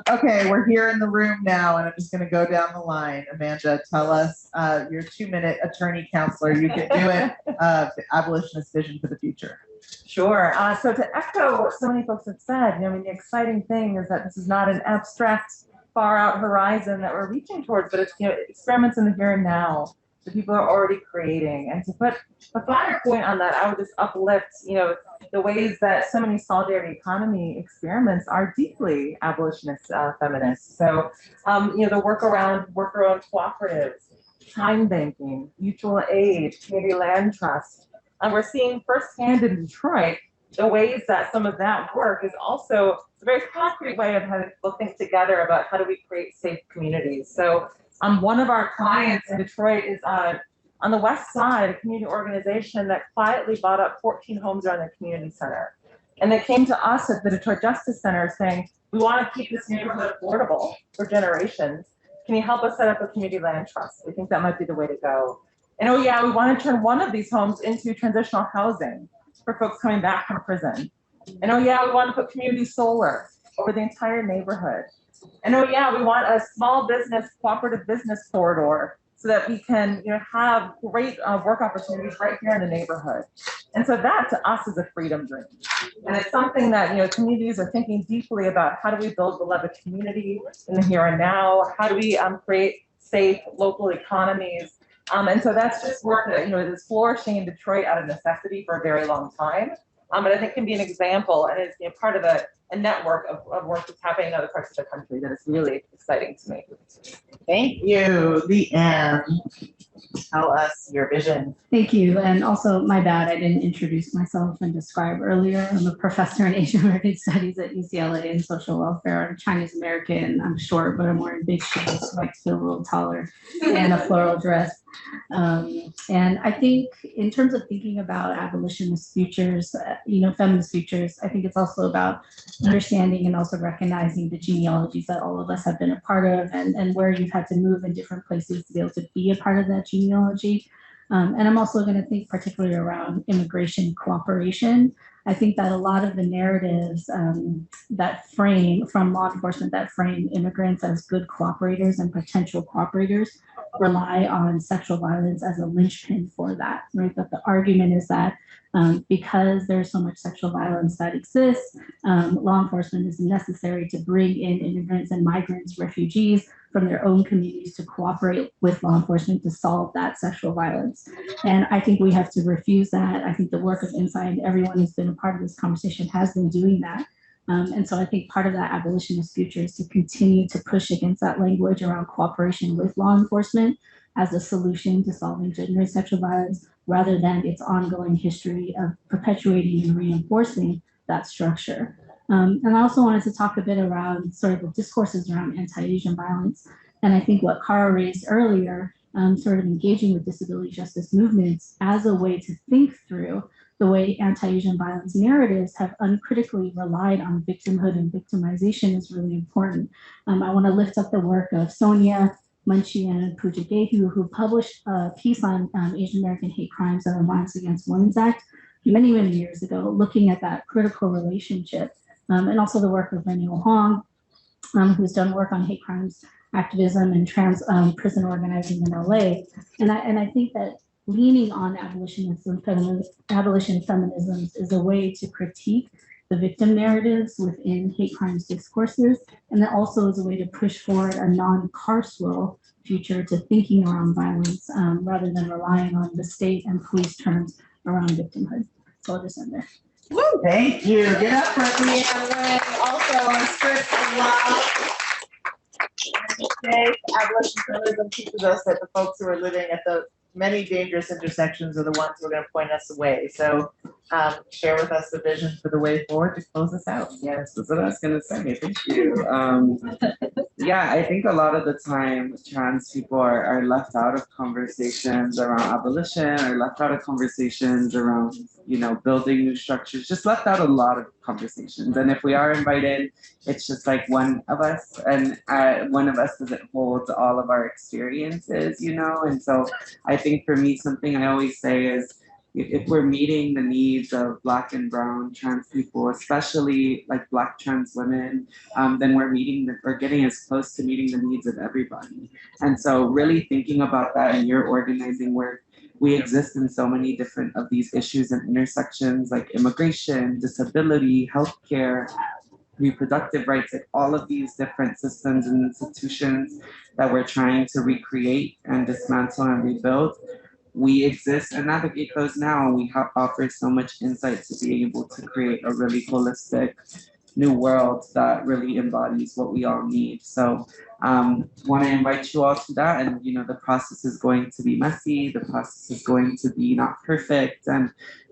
Okay, we're here in the room now, and I'm just going to go down the line. Amanda, tell us your 2-minute attorney counselor. You can do it. The abolitionist vision for the future. Sure. So to echo what so many folks have said, I mean, the exciting thing is that this is not an abstract, far out horizon that we're reaching towards, but it's, you know, experiments in the here and now that people are already creating. And to put a finer point on that, I would just uplift, you know, the ways that so many solidarity economy experiments are deeply abolitionist feminists. So, you know, the work around cooperatives, time banking, mutual aid, community land trust. And we're seeing firsthand in Detroit the ways that some of that work is also a very concrete way of having people think together about how do we create safe communities. So one of our clients in Detroit is on the west side, a community organization that quietly bought up 14 homes around their community center. And they came to us at the Detroit Justice Center saying, we want to keep this neighborhood affordable for generations. Can you help us set up a community land trust? We think that might be the way to go. And oh yeah, we want to turn one of these homes into transitional housing for folks coming back from prison. And oh yeah, we want to put community solar over the entire neighborhood. And oh yeah, we want a small business, cooperative business corridor so that we can, you know, have great work opportunities right here in the neighborhood. And so that to us is a freedom dream. And it's something that, you know, communities are thinking deeply about. How do we build beloved community in the here and now? How do we create safe local economies? And so that's just work that, you know, is flourishing in Detroit out of necessity for a very long time. And I think can be an example and is, you know, part of a network of work that's happening in other parts of the country that is really exciting to me. Thank you. The end. Tell us your vision. Thank you. And also, my bad, I didn't introduce myself and describe earlier. I'm a professor in Asian American Studies at UCLA and social welfare. I'm Chinese American. I'm short, but I'm wearing big shoes, so I feel a little taller, and a floral dress. And I think in terms of thinking about abolitionist futures, you know, feminist futures, I think it's also about understanding and also recognizing the genealogies that all of us have been a part of, and where you've had to move in different places to be able to be a part of that genealogy. And I'm also going to think particularly around immigration cooperation. I think that a lot of the narratives that frame from law enforcement that frame immigrants as good cooperators and potential cooperators rely on sexual violence as a linchpin for that, right? That the argument is that because there's so much sexual violence that exists, law enforcement is necessary to bring in immigrants and migrants, refugees, from their own communities to cooperate with law enforcement to solve that sexual violence. And I think we have to refuse that. I think the work of Inside, everyone who's been a part of this conversation has been doing that. And so I think part of that abolitionist future is to continue to push against that language around cooperation with law enforcement as a solution to solving gender and sexual violence, rather than its ongoing history of perpetuating and reinforcing that structure. And I also wanted to talk a bit around sort of the discourses around anti-Asian violence. And I think what Cara raised earlier, sort of engaging with disability justice movements as a way to think through the way anti-Asian violence narratives have uncritically relied on victimhood and victimization is really important. I want to lift up the work of Sonia Munchie and Pooja Gehu, who published a piece on Asian American hate crimes and the Violence Against Women's Act many, many years ago, looking at that critical relationship. And also the work of Renee Hong, who's done work on hate crimes activism and trans prison organizing in LA. And I think that leaning on abolitionism, abolition feminisms is a way to critique the victim narratives within hate crimes discourses, and that also is a way to push forward a non-carceral future to thinking around violence rather than relying on the state and police terms around victimhood. So I'll just end there. Woo, thank you. Get up for Leanne Wang, also a script of law. Abolition feminism teaches us that the folks who are living at the many dangerous intersections are the ones who are going to point us away. So share with us the vision for the way forward to close us out. Yes, that's what I was going to say. Thank you. Yeah, I think a lot of the time trans people are left out of conversations around abolition, or left out of conversations around, you know, building new structures, just left out a lot of conversations. And if we are invited, it's just like one of us, and one of us doesn't hold all of our experiences, you know? And so I think for me, something I always say is, if we're meeting the needs of Black and Brown trans people, especially like Black trans women, then we're getting as close to meeting the needs of everybody. And so really thinking about that in your organizing work, we exist in so many different of these issues and intersections like immigration, disability, healthcare, reproductive rights, like all of these different systems and institutions that we're trying to recreate and dismantle and rebuild. We exist and navigate those now, and we offer so much insight to be able to create a really holistic new world that really embodies what we all need. So want to invite you all to that. And you know, the process is going to be messy, the process is going to be not perfect, and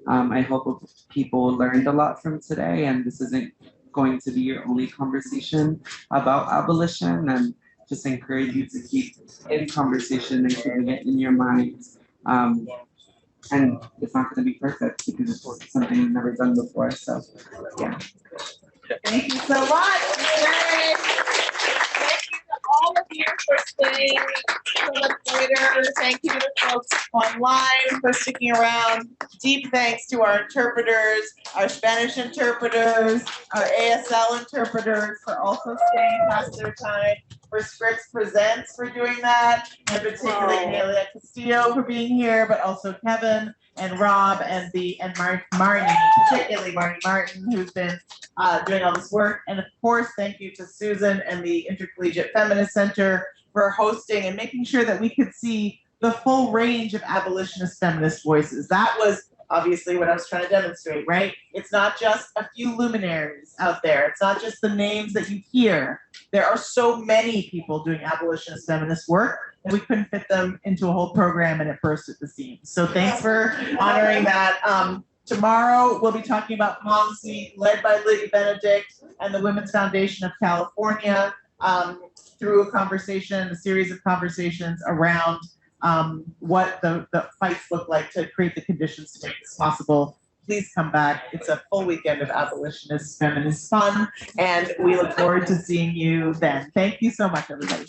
I hope people learned a lot from today, and this isn't going to be your only conversation about abolition, and just encourage you to keep in conversation and keeping it in your minds. And it's not going to be perfect because it's something we've never done before. So, yeah. Thank you so much. Thank you to all of you for staying so much later. Thank you to the folks online for sticking around. Deep thanks to our interpreters, our Spanish interpreters, our ASL interpreters for also staying past their time. For Scripps Presents for doing that, and particularly Nelia Castillo for being here, but also Kevin and Rob and Marnie, particularly Marnie Martin, who's been doing all this work. And of course, thank you to Susan and the Intercollegiate Feminist Center for hosting and making sure that we could see the full range of abolitionist feminist voices. That was obviously what I was trying to demonstrate, right? It's not just a few luminaries out there. It's not just the names that you hear. There are so many people doing abolitionist feminist work, and we couldn't fit them into a whole program, and it burst at the seams. So thanks for honoring that. Tomorrow, we'll be talking about policy led by Lydia Benedict and the Women's Foundation of California through a series of conversations around what the fights look like to create the conditions to make this possible. Please come back. It's a full weekend of abolitionist feminist fun, and we look forward to seeing you then. Thank you so much, everybody.